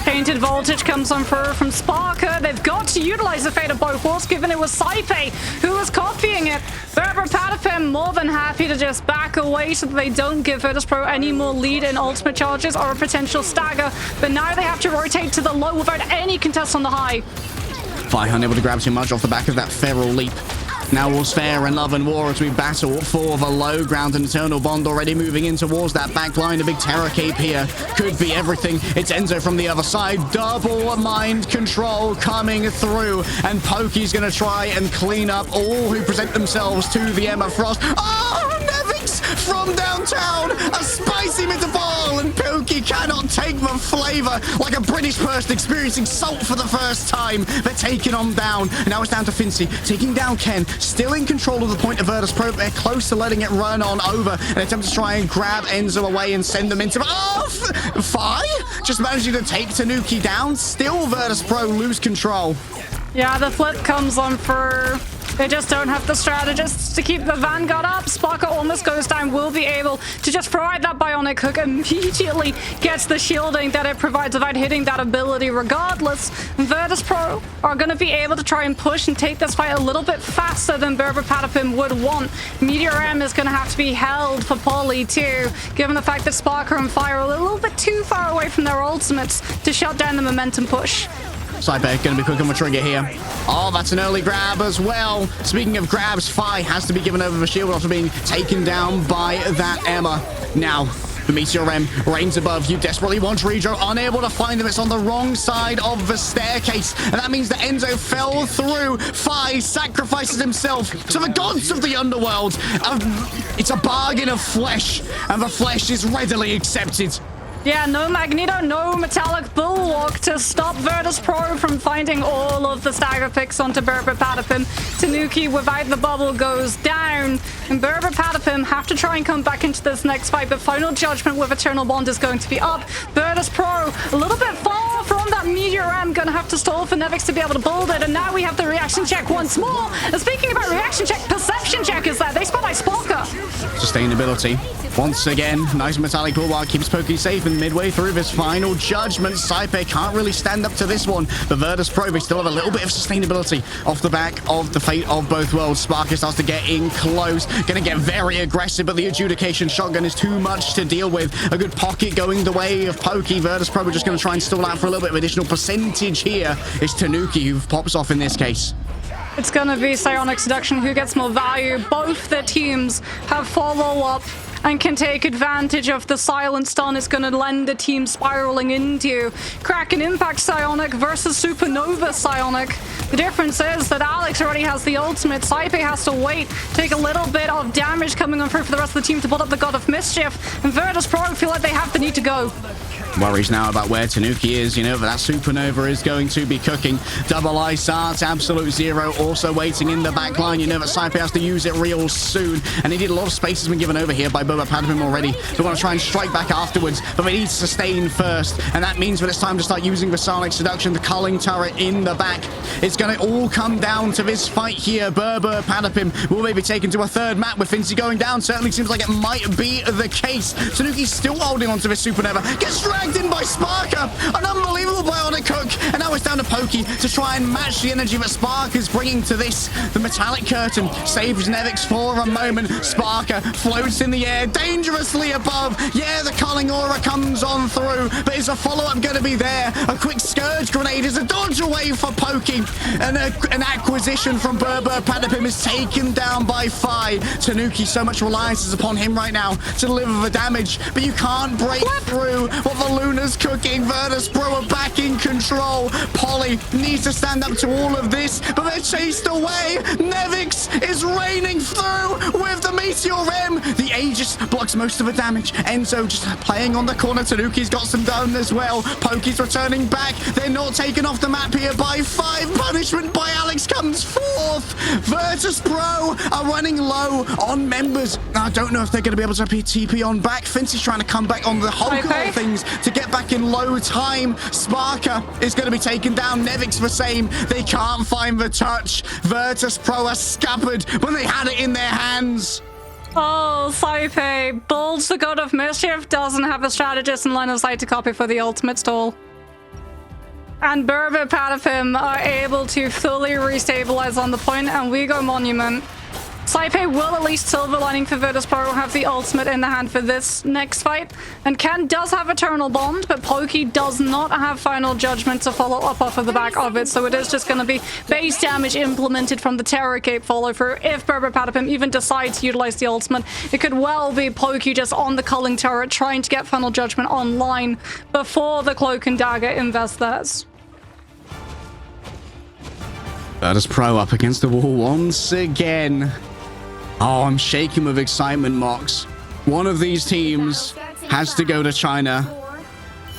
Painted Voltage comes on through from Sparker. They've got to utilize the Fate of Both Worlds, given it was Saipe who was copying it. BRR BRR PATAPIM more than happy to just back away so that they don't give Virtus Pro any more lead in ultimate charges or a potential stagger. But now they have to rotate to the low without any contest on the high. Fi unable to grab too much off the back of that Feral Leap. Now all's fair in love and war as we battle for the low ground. And Eternal Bond already moving in towards that back line. A big Terror Cape here could be everything. It's Enzo from the other side. Double mind control coming through. And Pokey's going to try and clean up all who present themselves to the Emma Frost. Oh, Nevix from downtown. A spicy meatball. And Pokey cannot take the flavor like a British person experiencing salt for the first time. They're taking on down. Now it's down to Fincy taking down Ken. Still in control of the point of Virtus Pro. They're close to letting it run on over. An attempt to try and grab Enzo away and send them into... Oh, Fi just managing to take Tanuki down. Still Virtus Pro lose control. Yeah, the flip comes on for They just don't have the strategists to keep the Vanguard up. Sparker almost goes down, will be able to just throw out that bionic hook, immediately gets the shielding that it provides without hitting that ability regardless. Virtus Pro are going to be able to try and push and take this fight a little bit faster than BRR Patapim would want. Meteor M is going to have to be held for Poly too, given the fact that Sparker and Fire are a little bit too far away from their ultimates to shut down the momentum push. Saipe going to be quick on the trigger here. Oh, that's an early grab as well. Speaking of grabs, Fi has to be given over the shield after being taken down by that Emma. Now, the Meteor M reigns above. You desperately want Rejo, unable to find him. It's on the wrong side of the staircase. And that means that Enzo fell through. Fi sacrifices himself to the gods of the underworld. It's a bargain of flesh, and the flesh is readily accepted. Yeah, no Magneto, no metallic bulwark to stop Virtus Pro from finding all of the stagger picks onto BRR Patapim. Tanuki without the bubble goes down, and BRR Patapim have to try and come back into this next fight, but Final Judgment with Eternal Bond is going to be up. Virtus Pro a little bit far from that Meteor M, gonna have to stall for Nevix to be able to build it, and now we have the reaction check once more. And speaking about reaction check, perception check is there. They spot by Sparker. Sustainability. Once again, nice metallic bulwark keeps Pokey safe, and midway through this Final Judgment, Saipe can't really stand up to this one. The Virtus Pro, they still have a little bit of sustainability off the back of the fate of both worlds. Sparker starts to get in close, gonna get very aggressive, but the adjudication shotgun is too much to deal with. A good pocket going the way of Pokey. Virtus Pro are just gonna try and stall out for a little bit of additional percentage here. It's Tanuki who pops off in this case. It's gonna be Psionic Seduction who gets more value. Both the teams have follow-up and can take advantage of the silent stun it's going to lend the team spiraling into. Kraken Impact Psionic versus Supernova Psionic. The difference is that Alex already has the ultimate. Saipe has to wait, take a little bit of damage coming on through for the rest of the team to build up the God of Mischief. And Virtus Pro feel like they have the need to go. Worries now about where Tanuki is, you know, but that Supernova is going to be cooking. Double Ice Arts, Absolute Zero also waiting in the back line. You know that Saipe has to use it real soon, and indeed a lot of space has been given over here by BRR Patapim already. They want to try and strike back afterwards, but they need to sustain first, and that means that it's time to start using the Psionic Seduction, the culling turret in the back. It's going to all come down to this fight here. BRR Patapim will maybe take into a third map with Fincy going down. Certainly seems like it might be the case. Tanuki's still holding onto this Supernova. Gets dragged in by Sparker, an unbelievable bionic hook, and now it's down to Pokey to try and match the energy that Sparker's bringing to this. The metallic curtain saves Nevix for a moment. Sparker floats in the air, dangerously above. Yeah, the culling aura comes on through, but is a follow-up going to be there? A quick Scourge Grenade is a dodge away for Pokey, and an acquisition from BRR Patapim is taken down by Fi. Tanuki, so much reliance is upon him right now to deliver the damage, but you can't break through what the Luna's cooking. Virtus Pro are back in control. Poly needs to stand up to all of this, but they're chased away. Nevix is raining through with the Meteor M. The Aegis blocks most of the damage. Enzo just playing on the corner. Tanuki's got some done as well. Pokey's returning back. They're not taken off the map here by 5. Punishment by Alex comes forth. Virtus Pro are running low on members. I don't know if they're going to be able to TP on back. Fincy's trying to come back on the Hulk of all things to get back in low time. Sparker is going to be taken down. Nevix the same. They can't find the touch. Virtus Pro are scuppered when they had it in their hands. Oh, Saipe builds the God of Mischief, doesn't have a strategist in line of sight to copy for the ultimate stall. And BRR Patapim are able to fully restabilize on the point, and we go Monument. Saipe will at least silver lining for Virtus Pro have the ultimate in the hand for this next fight. And Ken does have Eternal Bond, but Pokey does not have Final Judgment to follow up off of the back of it. So it is just going to be base damage implemented from the Terror Cape follow through. If BRR Patapim even decides to utilize the ultimate, it could well be Pokey just on the culling turret trying to get Final Judgment online before the Cloak and Dagger invest theirs. Virtus Pro up against the wall once again. Oh, I'm shaking with excitement, Mox. One of these teams has to go to China.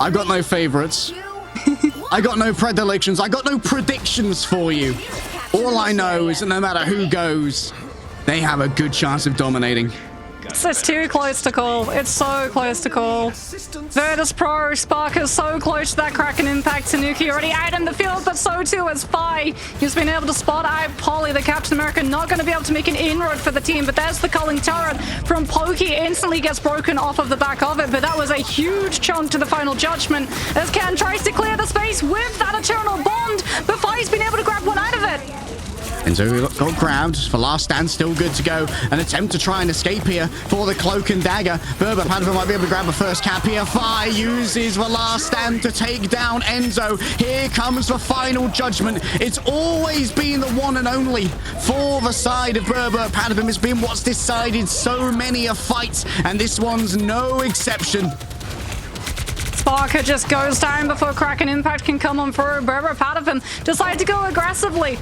I got no favorites. I got no predilections. I got no predictions for you. All I know is that no matter who goes, they have a good chance of dominating. It's too close to call. It's so close to call. Virtus Pro, Spark is so close to that Kraken impact. Tanuki already out in the field, but so too is Fi. He's been able to spot out Polly, the Captain America, not going to be able to make an inroad for the team, but there's the culling turret from Pokey. Instantly gets broken off of the back of it, but that was a huge chunk to the final judgment as Ken tries to clear the space with that Eternal Bond, but Fi's been able to grab one out of it. And so we got grabbed for last stand, still good to go. An attempt to try and escape here for the cloak and dagger. BRR PATAPIM might be able to grab the first cap here. Fi uses the last stand to take down Enzo. Here comes the final judgment. It's always been the one and only for the side of BRR PATAPIM. It's been what's decided so many a fight, and this one's no exception. Sparker just goes down before Kraken Impact can come on through. BRR PATAPIM decide to go aggressively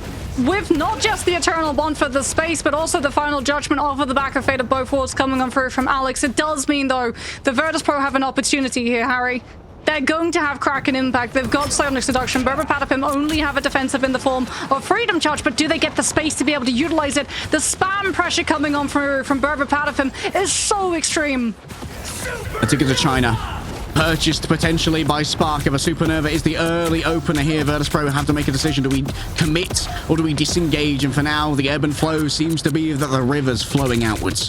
with not just the Eternal Bond for the space, but also the final judgment off of the back of Fate of both worlds coming on through from Alex. It does mean, though, the Virtus Pro have an opportunity here, Harry. They're going to have Kraken Impact. They've got Psionic Seduction. BRR PATAPIM only have a defensive in the form of Freedom Charge, but do they get the space to be able to utilize it? The spam pressure coming on through from BRR PATAPIM is so extreme. A ticket to China. Purchased potentially by Spark. If a Supernova is the early opener here, Virtus Pro have to make a decision. Do we commit or do we disengage? And for now, the ebb and flow seems to be that the river's flowing outwards.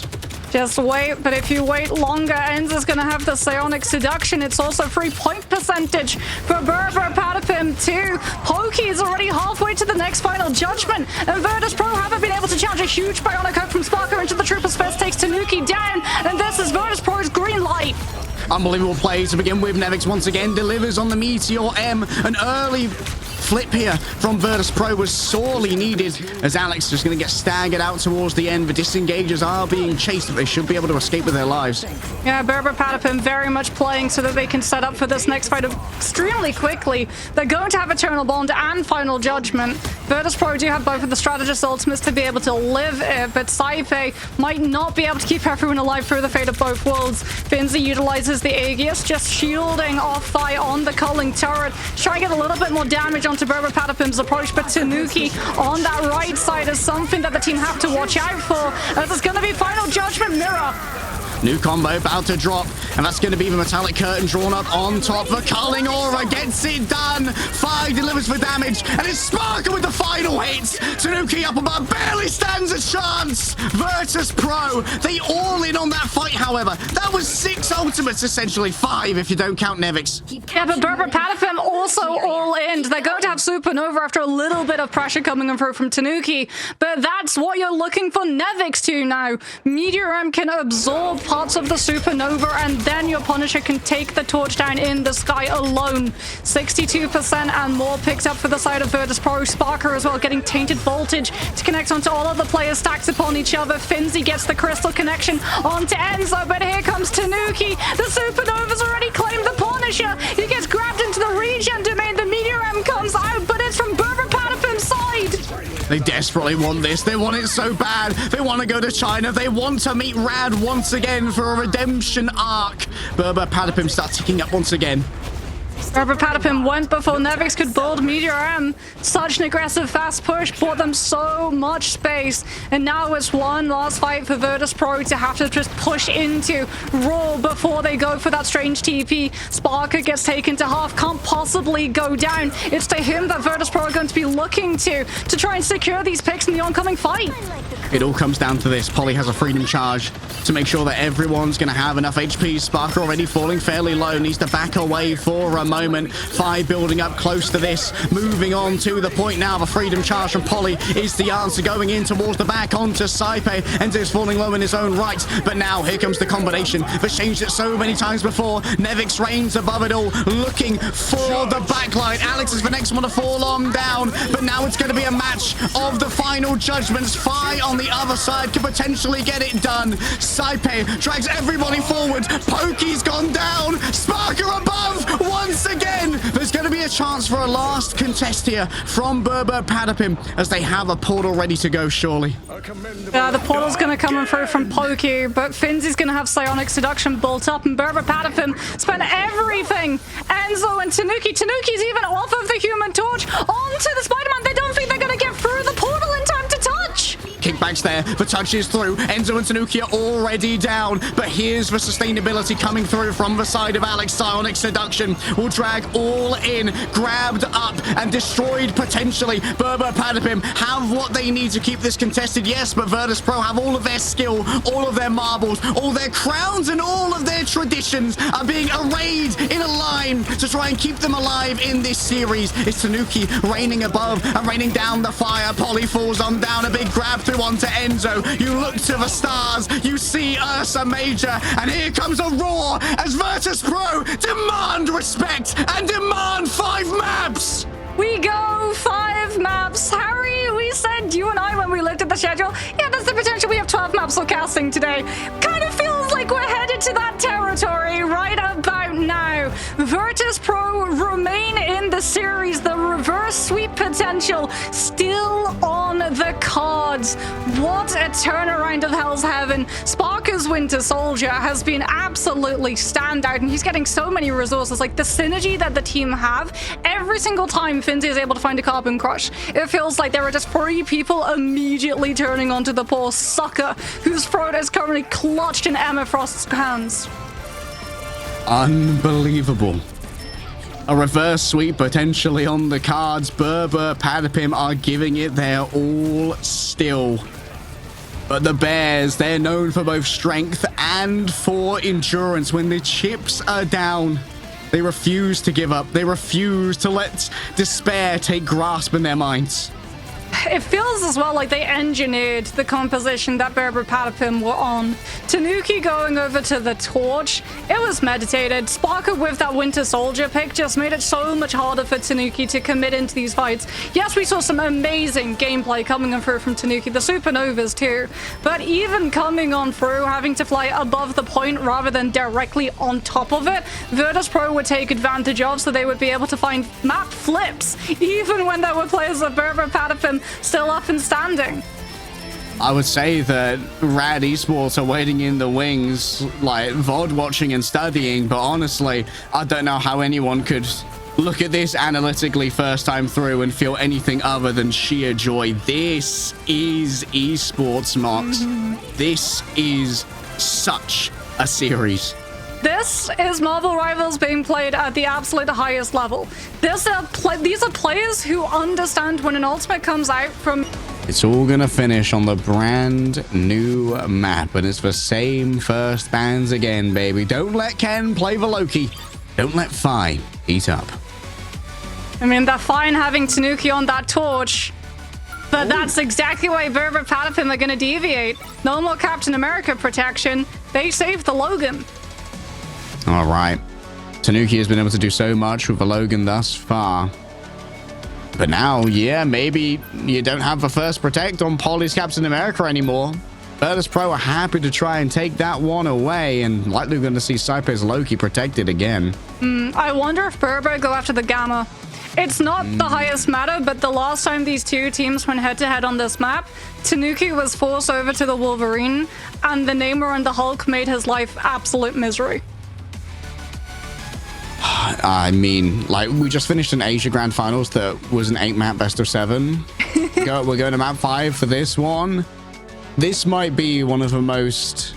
Just wait, but if you wait longer, Enzo's going to have the Psionic Seduction. It's also free point percentage for BRR PATAPIM too. Pokey is already halfway to the next final judgment, and Virtus Pro haven't been able to challenge a huge Bionic Hook from Sparker into the Trooper's Fist, takes Tanuki down, and this is Virtus Pro's green light. Unbelievable play to begin with. Nevix once again delivers on the Meteor M. An early flip here from Virtus Pro was sorely needed, as Alex is going to get staggered out towards the end. The disengagers are being chased, but they should be able to escape with their lives. Yeah, BRR PATAPIM very much playing so that they can set up for this next fight extremely quickly. They're going to have Eternal Bond and Final Judgment. Virtus Pro do have both of the Strategist ultimates to be able to live it, but Saipe might not be able to keep everyone alive through the Fate of both worlds. Finzi utilizes the Aegis, just shielding off Thai on the culling turret, trying to get a little bit more damage onto BRR PATAPIM's approach, but Tanuki on that right side is something that the team have to watch out for, as it's going to be Final Judgment Mirror. New combo about to drop, and that's going to be the metallic curtain drawn up on top. The culling aura gets it done. Fi delivers for damage, and it's Sparker with the final hits. Tanuki up above, barely stands a chance. Virtus Pro, they all in on that fight, however. That was 6 ultimates, essentially 5 if you don't count Nevix. Yeah, but BRR PATAPIM also all in. They're going to have Supernova after a little bit of pressure coming in through from Tanuki, but that's what you're looking for Nevix to now. Meteor M can absorb parts of the Supernova, and then your Punisher can take the torch down in the sky alone. 62% and more picked up for the side of Virtus Pro. Sparker as well getting Tainted Voltage to connect onto all of the players stacked upon each other. Finzi gets the crystal connection onto Enzo, but here comes Tanuki. The Supernova's already claimed the Punisher. He gets grabbed into the regen domain. The Meteor M comes out, but it's from BRR PATAPIM's side. They desperately want this. They want it so bad. They want to go to China. They want to meet Rad once again for a redemption arc. BRR PATAPIM start ticking up once again. BRR PATAPIM went before Nevix could build Meteor M. Such an aggressive fast push bought them so much space, and now it's one last fight for Virtus Pro to have to just push into Raw before they go for that strange TP. Sparker gets taken to half, can't possibly go down. It's to him that Virtus Pro are going to be looking to try and secure these picks in the oncoming fight. It all comes down to this. Polly has a freedom charge to make sure that everyone's going to have enough HP. Sparker already falling fairly low, needs to back away for a moment. Fi building up close to this, moving on to the point now. The freedom charge from Polly is the answer, going in towards the back onto Saipe. Enzo's falling low in his own right, but now here comes the combination that's changed it so many times before. Nevix reigns above it all, looking for the backline. Alex is the next one to fall on down, but now it's going to be a match of the final judgments. Fi on the other side can potentially get it done. Saipe drags everybody forward. Pokey's gone down. Sparker above once again. There's going to be a chance for a last contest here from BRR PATAPIM, as they have a portal ready to go, surely. Yeah, the portal's going to come in through from Pokey, but Finzi's going to have Psionic Seduction built up, and BRR PATAPIM spent everything. Enzo and Tanuki. Tanuki's even off of the Human Torch onto the Spider-Man. They don't think they're going to get through the portal in time to touch. Kickbacks there. elsewhere. The touch is through. Enzo and Tanuki are already down, but here's the sustainability coming through from the side of Alex. Psionic Seduction will drag all in, grabbed up and destroyed potentially. BRR Patapim have what they need to keep this contested, yes, but Virtus.pro have all of their skill, all of their marbles, all their crowns, and all of their traditions are being arrayed in a line to try and keep them alive in this series. It's Tanuki raining above and raining down the fire. Polly falls on down, a big grab through onto Enzo. You look to the stars, you see Ursa Major, and here comes a roar as Virtus.pro demand respect and demand 5 maps. We go 5 maps. Harry, we said, you and I, when we looked at the schedule, yeah, there's the potential we have 12 maps for casting today. Kind of feels like we're headed to that territory right about now. Virtus.pro remain in the series. The reverse sweep potential still on the cards. What a turnaround of Hell's Heaven. Sparker's Winter Soldier has been absolutely standout, and he's getting so many resources. Like, the synergy that the team have, every single time Finzi is able to find a Carbon Crush, it feels like there are just 3 people immediately turning onto the poor sucker whose throat is currently clutched in Emma Frost's hands. Unbelievable. A reverse sweep potentially on the cards. BRR Patapim are giving it their all still. But the Bears, they're known for both strength and for endurance. When the chips are down, they refuse to give up. They refuse to let despair take grasp in their minds. It feels as well like they engineered the composition that BRR Patapim were on. Tanuki going over to the Torch, it was meditated. Sparker with that Winter Soldier pick just made it so much harder for Tanuki to commit into these fights. Yes, we saw some amazing gameplay coming on through from Tanuki, the Supernovas too, but even coming on through, having to fly above the point rather than directly on top of it, Virtus.pro would take advantage of, so they would be able to find map flips, even when there were players of BRR Patapim still up and standing. I would say that Rad Esports are waiting in the wings, like VOD watching and studying, but honestly, I don't know how anyone could look at this analytically first time through and feel anything other than sheer joy. This is esports, Mox. This is such a series. This is Marvel Rivals being played at the absolute highest level. These are players who understand when an ultimate comes out from... It's all gonna finish on the brand new map, and it's the same first bands again, baby. Don't let Ken play the Loki. Don't let Fi eat up. I mean, they're fine having Tanuki on that Torch, but that's exactly why BRR Patapim are gonna deviate. No more Captain America protection. They saved the Logan. All right. Tanuki has been able to do so much with the Logan thus far. But now, yeah, maybe you don't have the first protect on Polly's Captain America anymore. Virtus.pro are happy to try and take that one away, and likely going to see Saipe's Loki protected again. I wonder if BRR go after the Gamma. It's not the highest meta, but the last time these two teams went head-to-head on this map, Tanuki was forced over to the Wolverine, and the Namor and the Hulk made his life absolute misery. I mean, like, we just finished an Asia Grand Finals that was an 8-map best of 7. We're going to map 5 for this one. This might be one of the most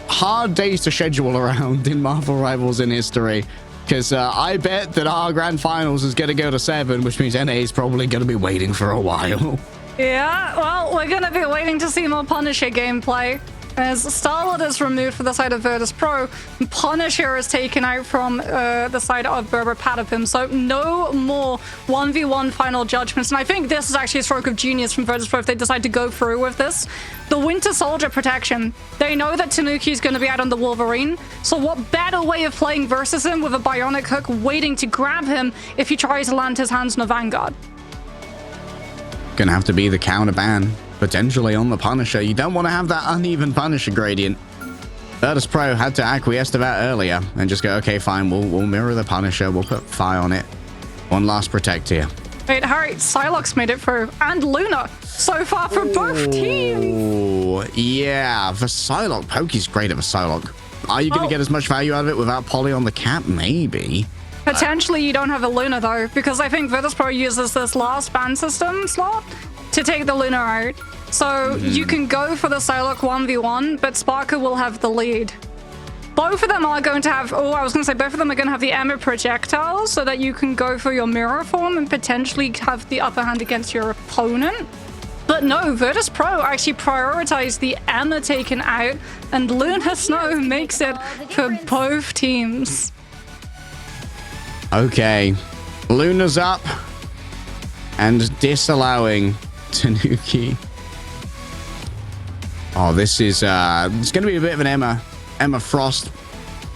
hard days to schedule around in Marvel Rivals in history, because I bet that our Grand Finals is going to go to 7, which means NA is probably going to be waiting for a while. Yeah, well, we're going to be waiting to see more Punisher gameplay. As Starlord is removed from the side of Virtus.pro, Punisher is taken out from the side of BRR Patapim, so no more 1v1 final judgments. And I think this is actually a stroke of genius from Virtus.pro if they decide to go through with this. The Winter Soldier protection. They know that Tanuki is going to be out on the Wolverine, so what better way of playing versus him with a bionic hook waiting to grab him if he tries to land his hands on a Vanguard? Gonna have to be the counter ban. Potentially on the Punisher. You don't want to have that uneven Punisher gradient. Virtus.pro had to acquiesce to that earlier and just go, okay, fine, we'll mirror the Punisher, we'll put Fi on it. One last protect here. Wait, Harry, Psylocke's made it through, and Luna so far for both teams. Oh, yeah, the Psylocke. Pokey's great at the Psylocke. Are you going to get as much value out of it without Polly on the cap? Maybe. Potentially you don't have a Luna though, because I think Virtus.pro uses this last ban system slot to take the Luna out. So you can go for the Psylocke 1v1, but Sparker will have the lead. Both of them are going to have, both of them are going to have the EMEA projectiles so that you can go for your mirror form and potentially have the upper hand against your opponent. But no, Virtus Pro actually prioritized the EMEA taken out, and Luna Snow makes it for both teams. Okay, Luna's up and disallowing Tanuki. Oh, this is, it's going to be a bit of an EMEA Frost.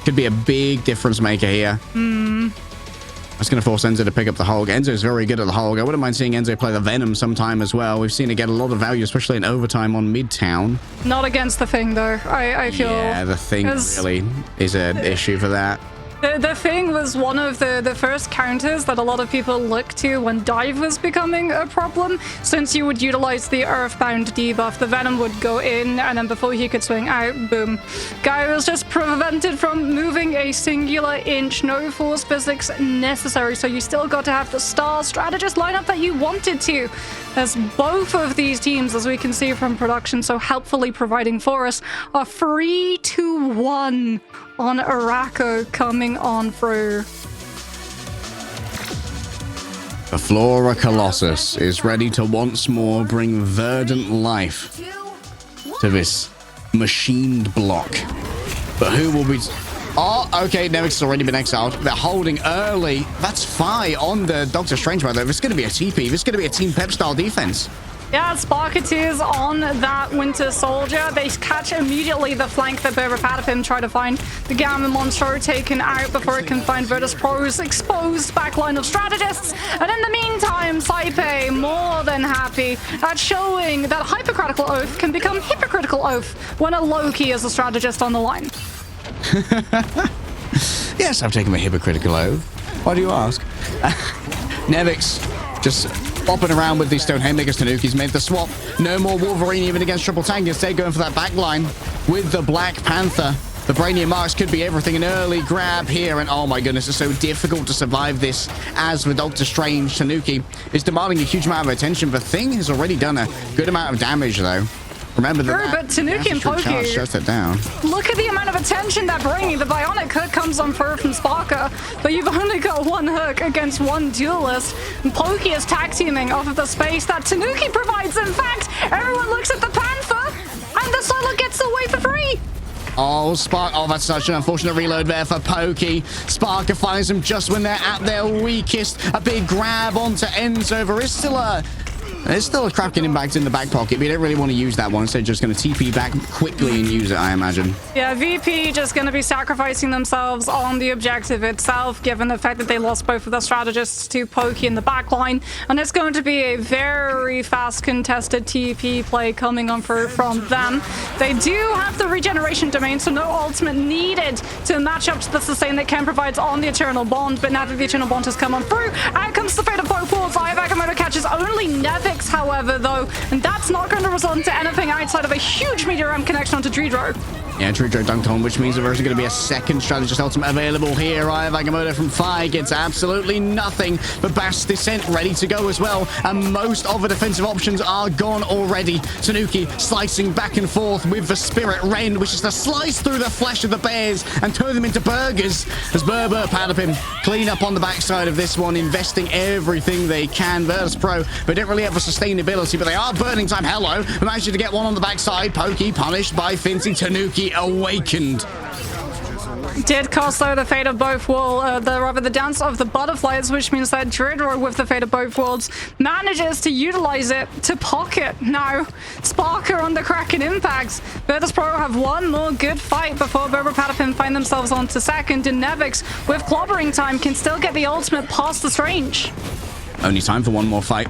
Could be a big difference maker here. That's going to force Enzo to pick up the Hulk. Enzo's very good at the Hulk. I wouldn't mind seeing Enzo play the Venom sometime as well. We've seen it get a lot of value, especially in overtime on Midtown. Not against the Thing, though. I feel... Yeah, the Thing really is an issue for that. The Thing was one of the first counters that a lot of people looked to when dive was becoming a problem, since you would utilize the Earthbound debuff. The Venom would go in, and then before he could swing out, boom. Guy was just prevented from moving a singular inch. No force physics necessary, so you still got to have the star strategist lineup that you wanted to. As both of these teams, as we can see from production so helpfully providing for us, are 3-1 on Araco coming on through. The Flora Colossus is ready to once more bring verdant life to this machined block. But who will be... Oh, okay, Nevix has already been exiled. They're holding early. That's Fi on the Doctor Strange, by the way. This is going to be a TP. This is going to be a Team Pep style defense. Yeah, Sparketeers on that Winter Soldier. They catch immediately the flank that BRR Patapim try to find the Gamma Monstro taken out before it can find Virtus Pro's exposed backline of strategists. And in the meantime, Saipe more than happy at showing that Hypercritical Oath can become Hypocritical Oath when a Loki is a strategist on the line. Yes, I've taken my Hypocritical Oath. Why do you ask? Nevix just bopping around with these Stone Haymakers. Tanuki's made the swap. No more Wolverine even against Triple Tank. Instead going for that backline with the Black Panther. The Brainiac Marks could be everything. An early grab here, and oh my goodness, it's so difficult to survive this as with Doctor Strange. Tanuki is demanding a huge amount of attention. The Thing has already done a good amount of damage though. Remember that. But Tanuki and Pokey, shuts it down. Look at the amount of attention that bringing. The Bionic Hook comes on fur from Sparker, but you've only got one hook against one duelist. And Pokey is tag teaming off of the space that Tanuki provides. In fact, everyone looks at the Panther, and the Solo gets away for free. Oh, that's such an unfortunate reload there for Pokey. Sparker finds him just when they're at their weakest. A big grab onto Enzo. There's still a Kraken impact in the back pocket, but you don't really want to use that one. Instead, just going to TP back quickly and use it, I imagine. Yeah, VP just going to be sacrificing themselves on the objective itself, given the fact that they lost both of the strategists to Pokey in the back line. And it's going to be a very fast contested TP play coming on from them. They do have the regeneration domain, so no ultimate needed to match up to the sustain that Ken provides on the Eternal Bond. But now that the Eternal Bond has come on through, out comes the fate of both worlds. Ayavamoto catches only Nevix, however, though, and that's not going to result into anything outside of a huge Meteor M connection onto Dredro. Yeah, Dredro dunked on, which means there's going to be a second strategist ultimate available here. Ayavamoto from Fi gets absolutely nothing, but Bass Descent ready to go as well, and most of the defensive options are gone already. Tanuki slicing back and forth with the Spirit Rend, which is to slice through the flesh of the bears and turn them into burgers, as BRR Patapim clean up on the backside of this one, investing everything they can. Virtus Pro, they don't really have a sustainability, but they are burning time. Hello, managing to get one on the backside. Pokey punished by Fincy. Tanuki awakened. Did cost, though, the fate of both worlds, the dance of the butterflies, which means that Dredro with the fate of both worlds manages to utilize it to pocket. Now, Sparker on the Kraken impact. Virtus Pro have one more good fight before BRR Patapim find themselves onto second, and Nevix, with clobbering time, can still get the ultimate past the Strange. Only time for one more fight.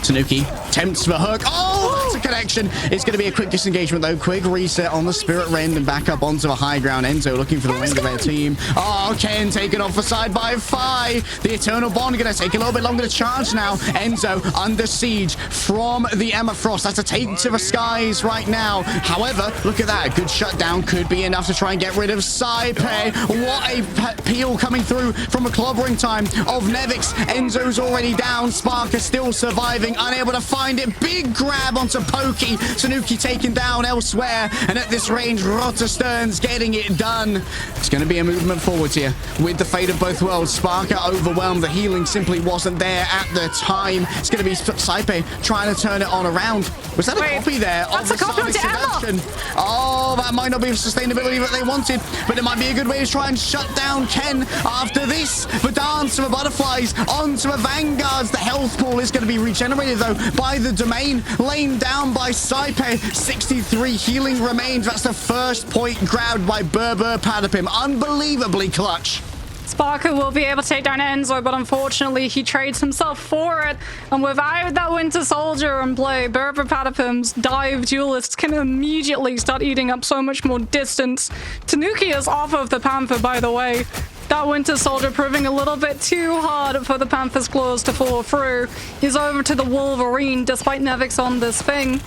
Tanuki tempts the hook. Oh, a connection. It's going to be a quick disengagement, though. Quick reset on the Spirit Rend and back up onto the high ground. Enzo looking for the wing of their team. Oh, Ken taken off the side by Fi. The Eternal Bond going to take a little bit longer to charge now. Enzo under siege from the Emma Frost. That's a take to the skies right now. However, look at that. A good shutdown could be enough to try and get rid of Saipe. What a peel coming through from a clobbering time of Nevix. Enzo's already down. Sparker still surviving, unable to find it. Big grab onto Pokey. Tanuki taken down elsewhere. And at this range, Rotterstern's getting it done. It's going to be a movement forward here with the fate of both worlds. Sparker overwhelmed. The healing simply wasn't there at the time. It's going to be Saipe trying to turn it on around. Was that a copy there? That's a copy onto Emma. Oh, that might not be the sustainability that they wanted, but it might be a good way to try and shut down Ken after this. The dance of the butterflies onto the vanguards. The health pool is going to be regenerated, though, by the domain. Laid down by Saipe. 63 healing remains. That's the first point grabbed by BRR Patapim. Unbelievably clutch. Sparker will be able to take down Enzo, but unfortunately he trades himself for it. And without that Winter Soldier in play, BRR Patapim's dive duelists can immediately start eating up so much more distance. Tanuki is off of the Panther, by the way. That Winter Soldier proving a little bit too hard for the Panther's claws to fall through. He's over to the Wolverine, despite Nevix on this thing.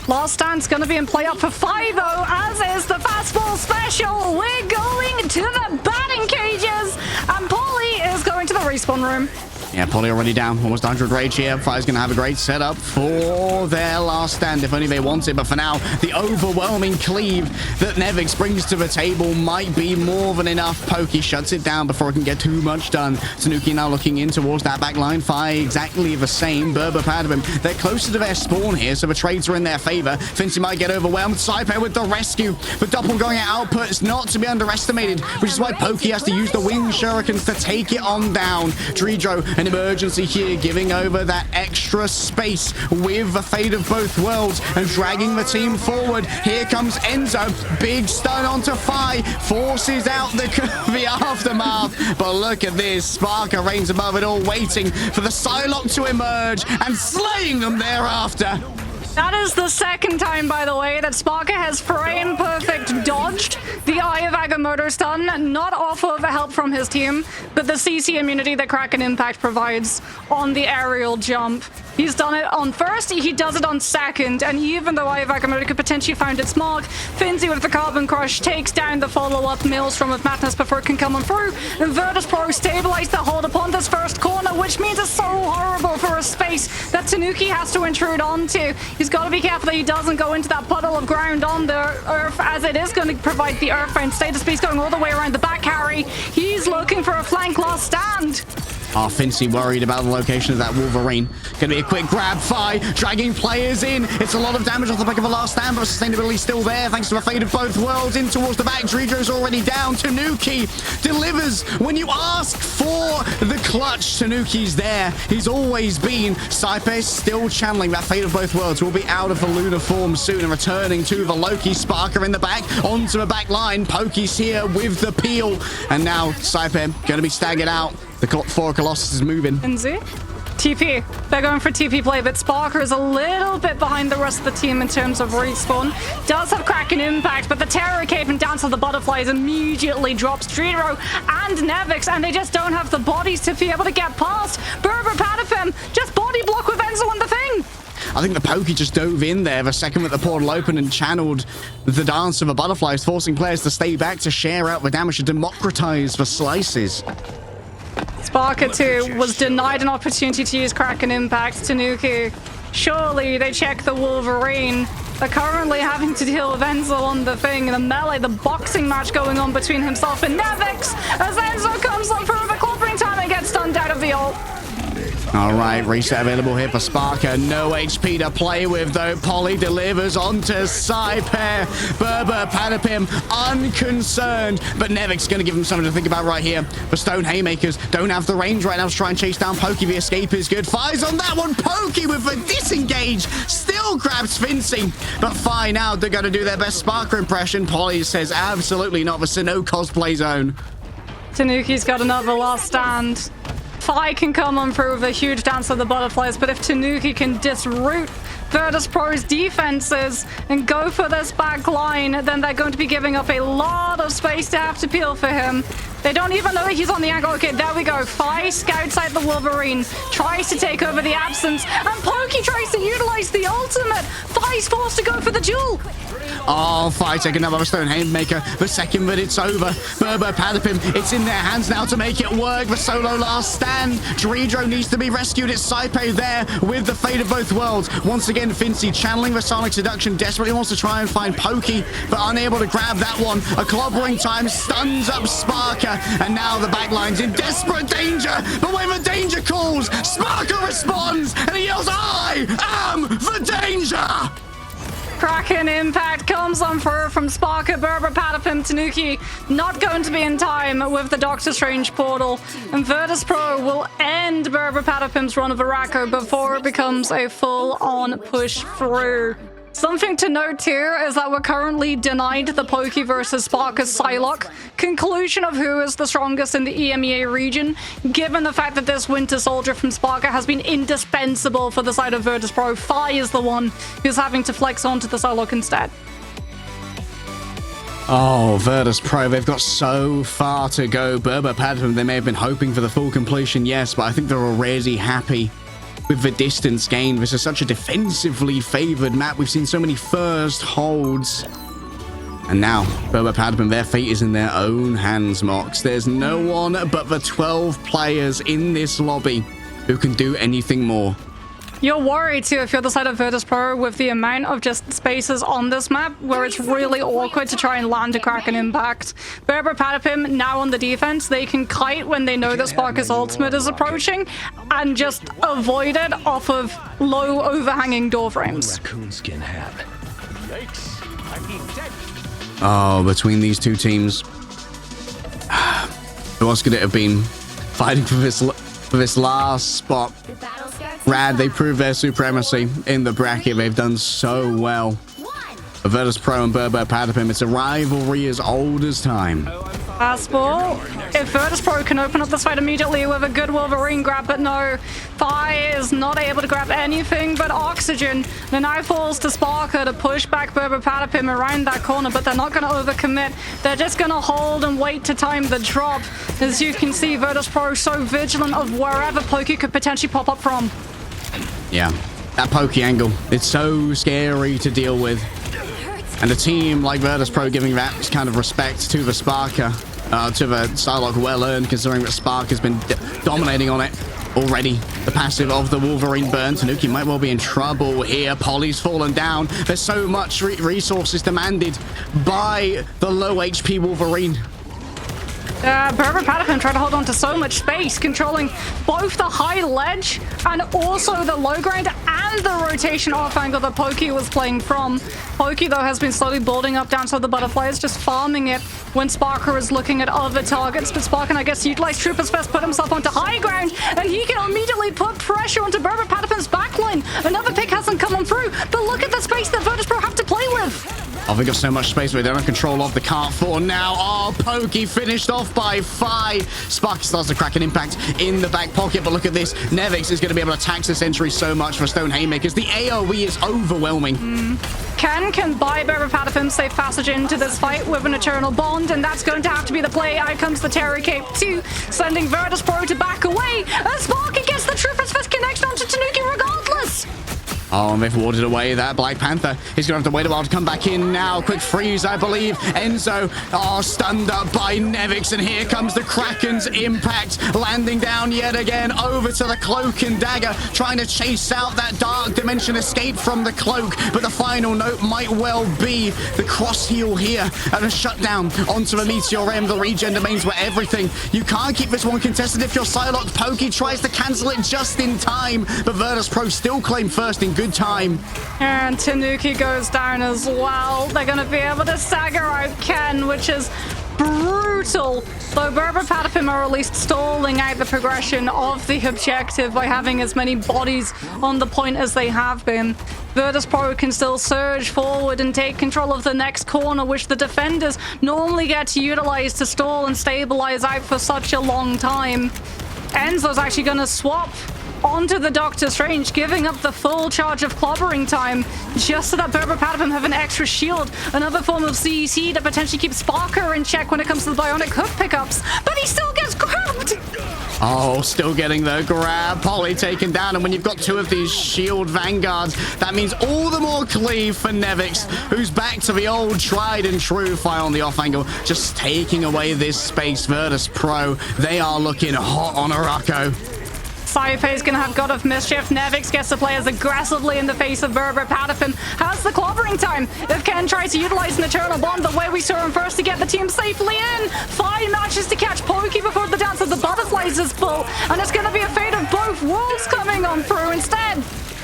Last Stand's going to be in play up for 5, though, as is the fastball special. We're going to the batting cages, and Polly is going to the respawn room. Yeah, Polly already down. Almost 100 rage here. Fire's going to have a great setup for their last stand, if only they want it. But for now, the overwhelming cleave that Nevix brings to the table might be more than enough. Pokey shuts it down before it can get too much done. Tanuki now looking in towards that back line. Fire exactly the same. BRR Patapim, they're closer to their spawn here, so the trades are in their favor. Fincy might get overwhelmed. Saipe with the rescue. The doppelganger output is not to be underestimated, which is why Pokey has to use the wing shurikens to take it on down. Dredro, an emergency here, giving over that extra space with the fate of both worlds and dragging the team forward. Here comes Enzo. Big stun onto Fi. Forces out the aftermath. But look at this. Sparker reigns above it all, waiting for the Psylocke to emerge and slaying them thereafter. That is the second time, by the way, that Sparker has frame perfect dodged the Eye of Agamotto stun, not off of help from his team, but the CC immunity that Kraken Impact provides on the aerial jump. He's done it on first, he does it on second, and even though Eye of Agamotto could potentially find its mark, Finzy with the Carbon Crush takes down the follow-up Maelstrom of Madness before it can come on through, and Virtus Pro stabilize the hold upon this first corner, which means it's so horrible for a space that Tanuki has to intrude onto. He's got to be careful that he doesn't go into that puddle of ground on the earth, as it is going to provide the earthbound status piece going all the way around the back carry. He's looking for a flank last stand. Oh, Fincy worried about the location of that Wolverine. Gonna be a quick grab. Fi dragging players in. It's a lot of damage off the back of a last stand, but sustainability still there thanks to the fate of both worlds. In towards the back. Dredro's already down. Tanuki delivers when you ask for the clutch. Tanuki's there. He's always been. Saipe still channeling that fate of both worlds. Will be out of the lunar form soon and returning to the Loki. Sparker in the back onto the back line. Pokey's here with the peel, and now Saipe gonna be staggered out. The Four Colossus is moving. Finzy. TP. They're going for TP play, but Sparker is a little bit behind the rest of the team in terms of respawn. Does have Kraken Impact, but the Terror Cape and Dance of the Butterflies immediately drops Dredro and Nevix, and they just don't have the bodies to be able to get past. BRR Patapim just body block with Enzo on the thing. I think the Pokey just dove in there the second that the portal opened and channeled the Dance of the Butterflies, forcing players to stay back to share out the damage, to democratize the slices. Sparker, too, was denied an opportunity to use Kraken Impact. Tanuki, surely they check the Wolverine. They're currently having to deal with Enzo on the thing, and the melee, the boxing match going on between himself and Nevix, as Enzo comes on through the clobbering time and gets stunned out of the ult. All right, reset available here for Sparker. No HP to play with, though. Polly delivers onto Saipe. BRR Patapim unconcerned, but Nevix going to give him something to think about right here. The Stone Haymakers don't have the range right now to try and chase down Pokey. The escape is good. Fires on that one. Pokey with a disengage. Still grabs Fincy, but Fi now they're going to do their best Sparker impression. Polly says absolutely not. The Sinnoh cosplay zone. Tanuki's got another last stand. Fi can come on through with a huge dance of the butterflies, but if Tanuki can disroot Virtus Pro's defenses and go for this back line, then they're going to be giving up a lot of space to have to peel for him. They don't even know that he's on the angle. Okay, there we go. Fi scouts out the Wolverine, tries to take over the absence, and Pokey tries to utilize the ultimate. Fi's forced to go for the duel. Oh, Fi taking another Stone Haymaker. The second, but it's over. BRR Patapim, it's in their hands now to make it work. The solo last stand. Dredro needs to be rescued. It's Saipe there with the fate of both worlds. Once again, Fincy channeling the Sonic Seduction, desperately wants to try and find Pokey, but unable to grab that one. A clobbering time stuns up Sparker, and now the backline's in desperate danger. But when the danger calls, Sparker responds, and he yells, "I am the danger!" Kraken impact comes on through from Sparker, BRR Patapim, Tanuki. Not going to be in time with the Doctor Strange portal. And Virtus Pro will end BRR Patapim's run of Arako before it becomes a full-on push through. Something to note here is that we're currently denied the Poke versus Sparker Psylocke conclusion of who is the strongest in the EMEA region, given the fact that this Winter Soldier from Sparker has been indispensable for the side of Virtus Pro. Fi is the one who's having to flex onto the Psylocke instead. Oh, Virtus Pro, they've got so far to go. BRR Patapim, they may have been hoping for the full completion, yes, but I think they're already happy with the distance gained. This is such a defensively favored map. We've seen so many first holds. And now, BRR Patapim, their fate is in their own hands, Mox. There's no one but the 12 players in this lobby who can do anything more. You're worried too if you're the side of Virtus Pro with the amount of just spaces on this map where it's really awkward to try and land a Kraken impact. BRR Patapim now on the defense, they can kite when they know that Sparker's ultimate is approaching and just avoid it off of low overhanging door frames. Raccoonskin hat. Yikes. I'm being dead. Oh, between these two teams, who else could it have been fighting for this last spot? Rad, they proved their supremacy in the bracket. They've done so well. Virtus Pro and BRR Patapim, it's a rivalry as old as time. Fastball. If Virtus Pro can open up this fight immediately with a good Wolverine grab, but no, Fi is not able to grab anything but oxygen. The now falls to Sparker to push back BRR Patapim around that corner, but they're not going to overcommit. They're just going to hold and wait to time the drop. As you can see, Virtus Pro so vigilant of wherever Pokey could potentially pop up from. Yeah, that Pokey angle, it's so scary to deal with. And a team like Virtus Pro giving that kind of respect to the Sparker, to the Psylocke, well earned, considering that Spark has been dominating on it already. The passive of the Wolverine burn. Tanuki might well be in trouble here. Polly's fallen down. There's so much resources demanded by the low HP Wolverine. BRR Patapim trying to hold on to so much space, controlling both the high ledge and also the low ground and the rotation off angle that Pokey was playing from. Pokey, though, has been slowly building up down to the butterflies, just farming it when Sparker is looking at other targets. But Sparker, I guess, utilized Trooper's Fest, put himself onto high ground, and he can immediately put pressure onto BRR Patapim's backline. Another pick hasn't come on through, but look at the space that Virtus Pro have to play with. Oh, they got so much space, but they don't have control of the cart for now. Oh, Pokey finished off by Fi. Sparky starts to crack an impact in the back pocket, but look at this. Nevix is going to be able to tax the Sentry so much for Stone Haymakers. The AoE is overwhelming. Can buy BRR Patapim safe passage into this fight with an Eternal Bond, and that's going to have to be the play. Out comes the Terror Cape 2, sending Virtus Pro to back away, and Sparky gets the Trooper's Fist connection onto Tanuki regardless. Oh, and they've warded away that Black Panther. He's going to have to wait a while to come back in now. Quick freeze, I believe. Enzo, stunned up by Nevix, and here comes the Kraken's impact, landing down yet again over to the Cloak and Dagger, trying to chase out that Dark Dimension escape from the Cloak, but the final note might well be the cross heel here, and a shutdown onto the Meteor M. The regen domains were everything. You can't keep this one contested if you're Psylocke. Pokey tries to cancel it just in time, but Virtus Pro still claim first in good time. And Tanuki goes down as well. They're going to be able to stagger out Ken, which is brutal. Though BRR Patapim are at least stalling out the progression of the objective by having as many bodies on the point as they have been. Virtus Pro can still surge forward and take control of the next corner, which the defenders normally get to utilize to stall and stabilize out for such a long time. Enzo's actually going to swap onto the Doctor Strange, giving up the full charge of clobbering time just so that BRR Patapim have an extra shield. Another form of CEC to potentially keep Sparker in check when it comes to the bionic hook pickups, but he still gets grabbed! Oh, still getting the grab. Polly taken down, and when you've got two of these shield vanguards, that means all the more cleave for Nevix, who's back to the old tried and true fire on the off angle, just taking away this space. Virtus Pro, they are looking hot on Araco. Saipe's gonna have God of Mischief. Nevix gets to play as aggressively in the face of BRR Patapim. Has the clobbering time. If Ken tries to utilize an Eternal Bond the way we saw him first to get the team safely in, Fi manages to catch Pokey before the Dance of the Butterflies is full, and it's gonna be a fate of both worlds coming on through instead.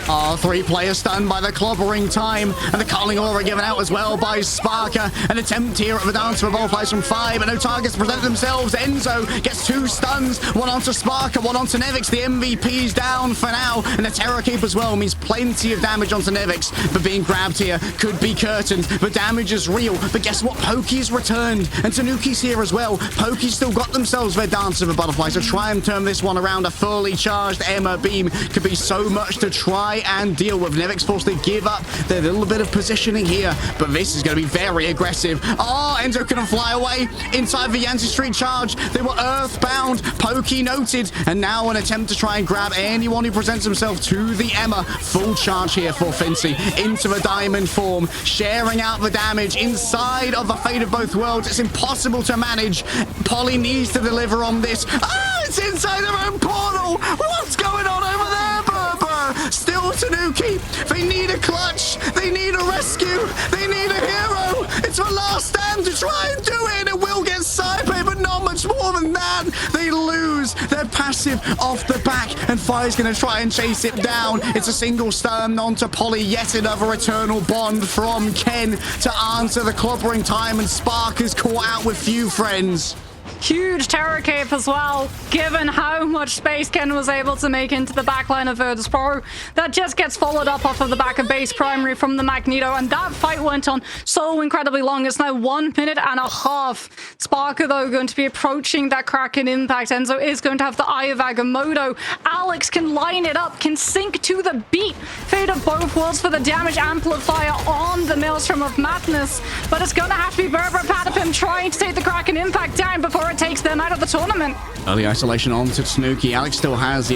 Oh, three players stunned by the clobbering time, and the Culling Aura given out as well by Sparker. An attempt here at the Dance of the Butterflies from 5, and no targets present themselves. Enzo gets 2 stuns, one onto Sparker, one onto Nevix. The MVP's down for now, and the Terror Cape as well means plenty of damage onto Nevix, but being grabbed here could be curtained. The damage is real, but guess what? Pokey's returned, and Tanuki's here as well. Pokey's still got themselves their Dance of the Butterflies to try and turn this one around. A fully charged EMEA beam could be so much to try and deal with. Nevix forced to give up their little bit of positioning here, but this is going to be very aggressive. Oh, Enzo couldn't fly away inside the Yancy Street charge. They were earthbound. Pokey noted, and now an attempt to try and grab anyone who presents himself to the EMEA. Full charge here for Fincy into the diamond form, sharing out the damage inside of the Fate of Both Worlds. It's impossible to manage. Polly needs to deliver on this. Oh, it's inside their own portal. What's going on over there, BRR? Still Tanuki. They need a clutch. They need a rescue. They need a hero. It's the last stand to try and do it. It will get Saipe, but not much more than that. They lose their passive off the back, and Fire's going to try and chase it down. It's a single stun onto Polly. Yet another Eternal Bond from Ken to answer the clobbering time, and Spark is caught out with few friends. Huge Terror Cape as well, given how much space Ken was able to make into the backline of Virtus Pro. That just gets followed up off of the back of base primary from the Magneto, and that fight went on so incredibly long. It's now 1 minute and a half. Sparker, though, going to be approaching that Kraken impact. Enzo is going to have the Eye of Agamotto. Alex can line it up, can sync to the beat. Fate of Both Worlds for the damage amplifier on the Maelstrom of Madness, but it's going to have to be BRR Patapim trying to take the Kraken impact down before it takes them out of the tournament. Early isolation on to Tanuki. Alex still has,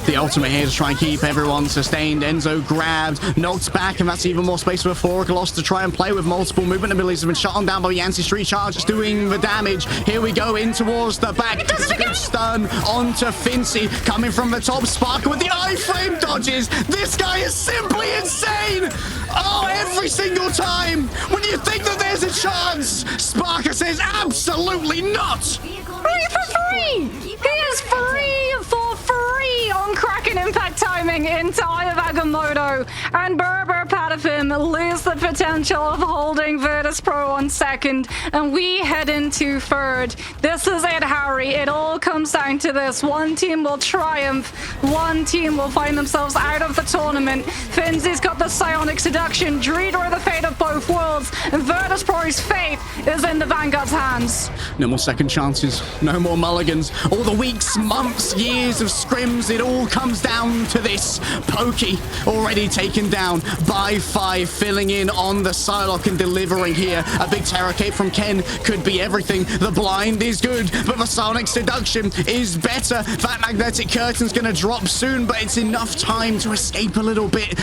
the ultimate here to try and keep everyone sustained. Enzo grabbed, knocked back, and that's even more space for Foracolos to try and play with. Multiple movement abilities have been shot on down by Yancy Street Charge. It's doing the damage. Here we go in towards the back. It's a good stun onto Fincy coming from the top. Sparker with the iframe dodges. This guy is simply insane. Oh, every single time when you think that there's a chance, Sparker says absolutely not. Free for free! He is free for free on Kraken impact timing into Eye of Agamotto, and BRR Patapim lose the potential of holding Virtus Pro on second, and we head into third. This is it, Harry. It all comes down to this. One team will triumph, one team will find themselves out of the tournament. Finzy's got the Psionic Seduction, Dreeder the Fate of Both Worlds, and Virtus Pro's fate is in the Vanguard's hands. No more second chances, no more mulligans. All the weeks, months, years of scrims, it all comes down to this. Pokey already taken down by 5, filling in on the Psylocke and delivering here. A big Terror Cape from Ken could be everything. The blind is good, but the Sonic Seduction is better. That magnetic curtain's gonna drop soon, but it's enough time to escape a little bit.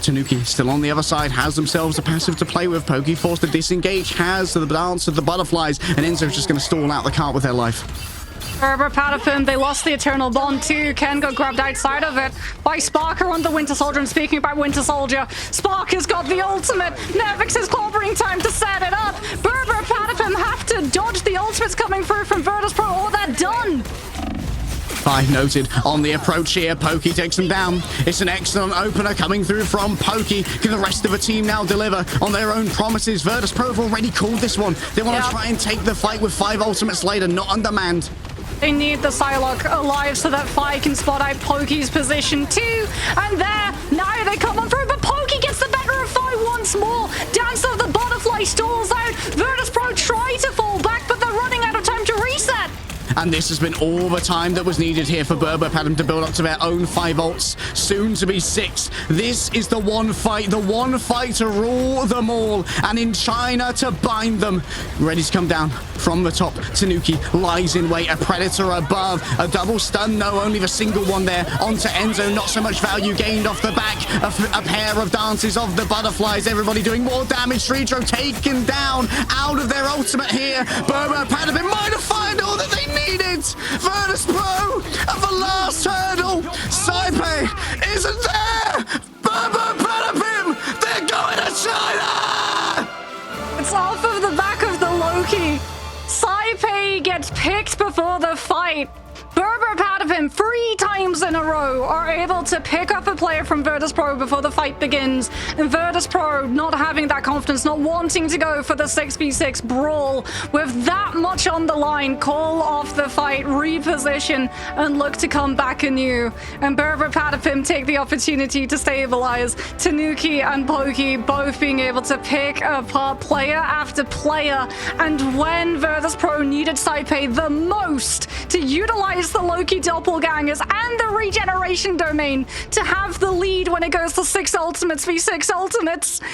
Tanuki still on the other side, has themselves a passive to play with. Pokey forced to disengage, has the Dance of the Butterflies, and Enzo's just gonna stall out the cart with their life. BRR Patapim, they lost the Eternal Bond too. Ken got grabbed outside of it by Sparker on the Winter Soldier. And speaking about Winter Soldier, Sparker's got the ultimate. Nevix is clobbering time to set it up. BRR Patapim have to dodge the ultimates coming through from Virtus Pro, or they're done. 5 noted on the approach here. Pokey takes them down. It's an excellent opener coming through from Pokey. Can the rest of the team now deliver on their own promises? Virtus Pro have already called this one. They want to try and take the fight with 5 ultimates later, not undermanned. They need the Psylocke alive so that Fi can spot out Pokey's position too. And there, now they come on through, but Pokey gets the better of Fi once more. Dance of the Butterfly stalls out. Virtus Pro try to fall back, but they're running out of time to reset. And this has been all the time that was needed here for BRR BRR PATAPIM to build up to their own 5 ults, soon to be 6. This is the one fight to rule them all, and in China to bind them. Ready to come down from the top. Tanuki lies in wait, a Predator above, a double stun, no, only the single one there. Onto Enzo, not so much value gained off the back. A pair of dances of the butterflies, everybody doing more damage. Streetro taken down out of their ultimate here. BRR BRR PATAPIM might have found all that they needed. Virtus Pro at the last hurdle. Saipe isn't there. BRR BRR PATAPIM, they're going to China. It's off of the back of the Loki. Saipe gets picked before the fight. BRR BRR PATAPIM 3 times in a row are able to pick up a player from Virtus Pro before the fight begins. And Virtus Pro not having that confidence, not wanting to go for the 6v6 brawl. With that much on the line, call off the fight, reposition, and look to come back anew. And BRR BRR PATAPIM take the opportunity to stabilize. Tanuki and Pokey both being able to pick apart player after player. And when Virtus Pro needed Saipe the most to utilize the Loki doppelgangers and the regeneration domain to have the lead when it goes to 6 ultimates v 6 ultimates. The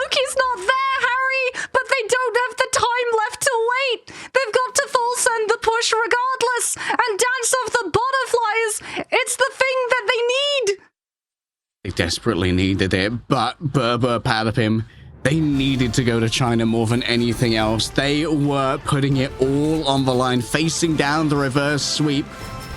Loki's not there, Harry, but they don't have the time left to wait. They've got to full send the push regardless, and dance of the butterflies, it's the thing that they need. They desperately needed it, but BRR BRR PATAPIM, they needed to go to China more than anything else. They were putting it all on the line, facing down the reverse sweep,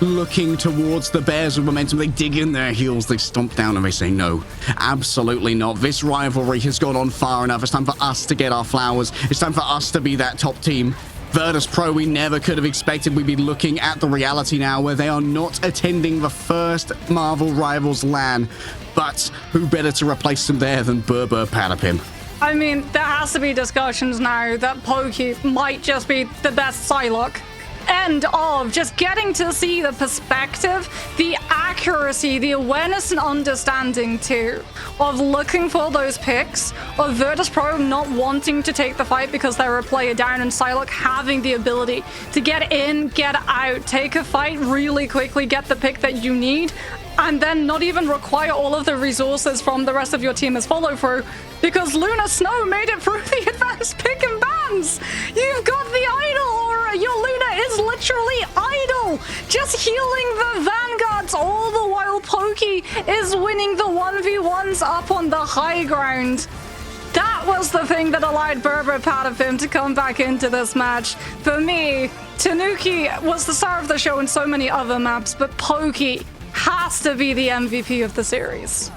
looking towards the Bears with momentum. They dig in their heels, they stomp down, and they say, no, absolutely not. This rivalry has gone on far enough. It's time for us to get our flowers. It's time for us to be that top team. Virtus Pro, we never could have expected we'd be looking at the reality now where they are not attending the first Marvel Rivals LAN. But who better to replace them there than BRR BRR PATAPIM? I mean, there has to be discussions now that Pokey might just be the best Psylocke. And of just getting to see the perspective, the accuracy, the awareness and understanding too of looking for those picks, of Virtus Pro not wanting to take the fight because they're a player down, and Psylocke having the ability to get in, get out, take a fight really quickly, get the pick that you need, and then not even require all of the resources from the rest of your team as follow through, because Luna Snow made it through the advanced pick and bans. You've got the idle aura. Your Luna is literally idle, just healing the vanguards, all the while Pokey is winning the 1v1s up on the high ground. That was the thing that allowed BRR BRR PATAPIM to come back into this match. For me, Tanuki was the star of the show in so many other maps, but Pokey has to be the MVP of the series.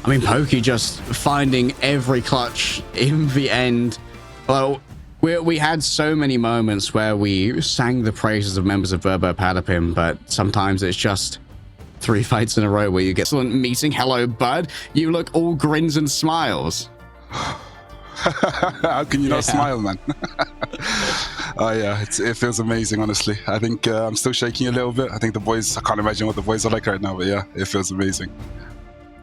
I mean, Pokey just finding every clutch in the end. Well, we had so many moments where we sang the praises of members of BRR BRR PATAPIM, but sometimes it's just 3 fights in a row where you get excellent meeting. Hello, bud. You look all grins and smiles. How can you not smile, man? Oh yeah, it feels amazing, honestly. I think I'm still shaking a little bit. I think the boys, I can't imagine what the boys are like right now, but yeah, it feels amazing.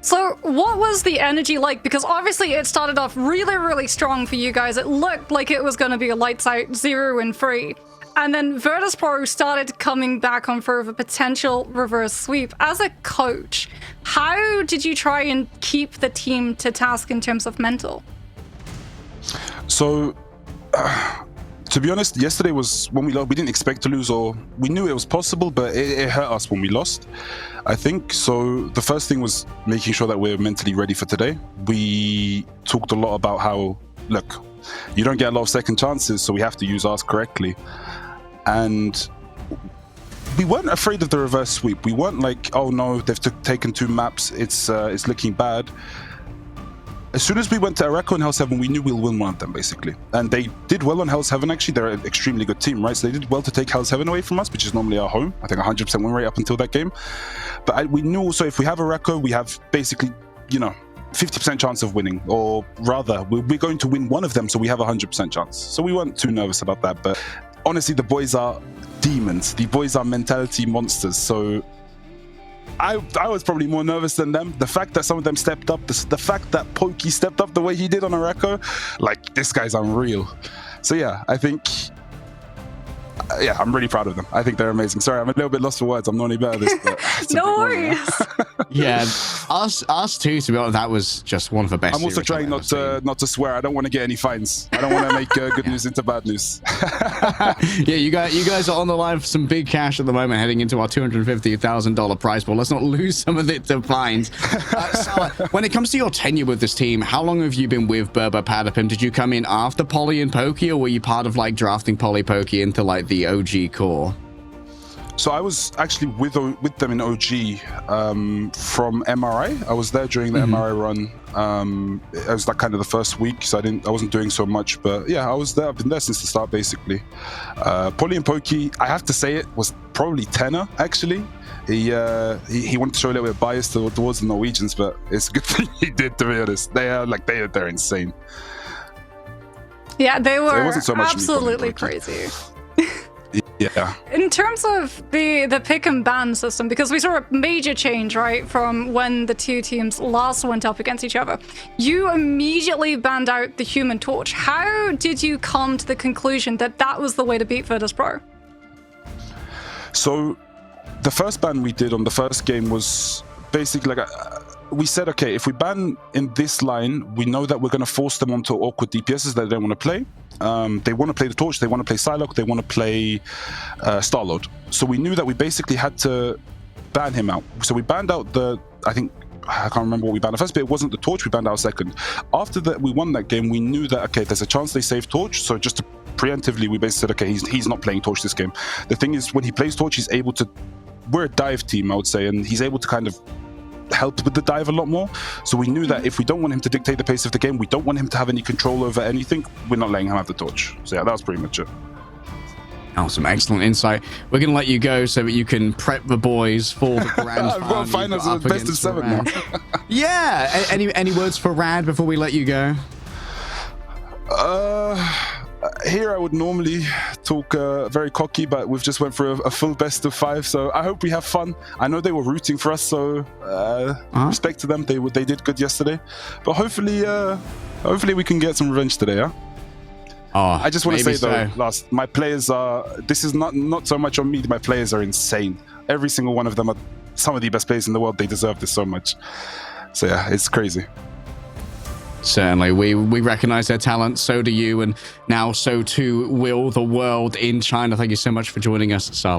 So what was the energy like? Because obviously it started off really, really strong for you guys. It looked like it was going to be a lights out 0-3. And then Virtus Pro started coming back on for a potential reverse sweep. As a coach, how did you try and keep the team to task in terms of mental? So, to be honest, yesterday was when we lost. We didn't expect to lose, or we knew it was possible, but it hurt us when we lost, I think. So the first thing was making sure that we're mentally ready for today. We talked a lot about how, look, you don't get a lot of second chances, so we have to use ours correctly. And we weren't afraid of the reverse sweep. We weren't like, oh no, they've taken 2 maps, it's looking bad. As soon as we went to Araco and Hell's Heaven, we knew we'll win one of them, basically. And they did well on Hell's Heaven, actually. They're an extremely good team, right? So they did well to take Hell's Heaven away from us, which is normally our home. I think 100% win rate up until that game. But we knew also if we have Araco, we have basically, 50% chance of winning. Or rather, we're going to win one of them, so we have a 100% chance. So we weren't too nervous about that. But honestly, the boys are demons. The boys are mentality monsters. So I was probably more nervous than them. The fact that some of them stepped up, the fact that Pokey stepped up the way he did on Araco, like, this guy's unreal. So yeah, I think yeah, I'm really proud of them. I think they're amazing. Sorry, I'm a little bit lost for words. I'm not any better at this. But it's a No big one, worries. Yeah, us too. To be honest, that was just one of the best. I'm also trying not to swear. I don't want to get any fines. I don't want to make good news into bad news. Yeah, you guys are on the line for some big cash at the moment, heading into our $250,000 prize pool. Let's not lose some of it to fines. Salah, when it comes to your tenure with this team, how long have you been with BRR PATAPIM? Did you come in after Poly and Pokey, or were you part of like drafting Poly Pokey into like the OG core? So I was actually with them in OG from MRI. I was there during the MRI run. It was like kind of the first week, so I wasn't doing so much. But yeah, I was there. I've been there since the start, basically. Poly and Pokey, I have to say, it was probably tenor actually. He wanted to show a little bit of bias towards the Norwegians, but it's a good thing he did, to be honest. They're insane. Yeah, they were it wasn't so much absolutely crazy. Yeah. In terms of the pick and ban system, because we saw a major change, right, from when the two teams last went up against each other, you immediately banned out the Human Torch. How did you come to the conclusion that that was the way to beat Virtus Pro? So the first ban we did on the first game was basically like we said, okay, if we ban in this line, we know that we're going to force them onto awkward DPSs that they don't want to play. They want to play the Torch, they want to play Psylocke, they want to play Starlord. So we knew that we basically had to ban him out. So we banned out I can't remember what we banned at first, but it wasn't the Torch, we banned out second. After that, we won that game, we knew that, okay, there's a chance they save Torch, so just to preemptively, we basically said, okay, he's not playing Torch this game. The thing is, when he plays Torch, he's able to, we're a dive team, I would say, and he's able to kind of help with the dive a lot more. So we knew that if we don't want him to dictate the pace of the game, we don't want him to have any control over anything, we're not letting him have the Torch. So yeah, that was pretty much it. Awesome, excellent insight. We're going to let you go so that you can prep the boys for the grand I've got finals of best of 7 now. Yeah, any words for Rad before we let you go? Here I would normally talk very cocky, but we've just went through a full best of 5, so I hope we have fun. I know they were rooting for us, so respect to them. They did good yesterday, but hopefully we can get some revenge today. Yeah. Oh, I just want to say so. though, my players are. This is not so much on me. My players are insane. Every single one of them are some of the best players in the world. They deserve this so much. So yeah, it's crazy. Certainly, we recognize their talent, so do you, and now so too will the world in China. Thank you so much for joining us, Salah.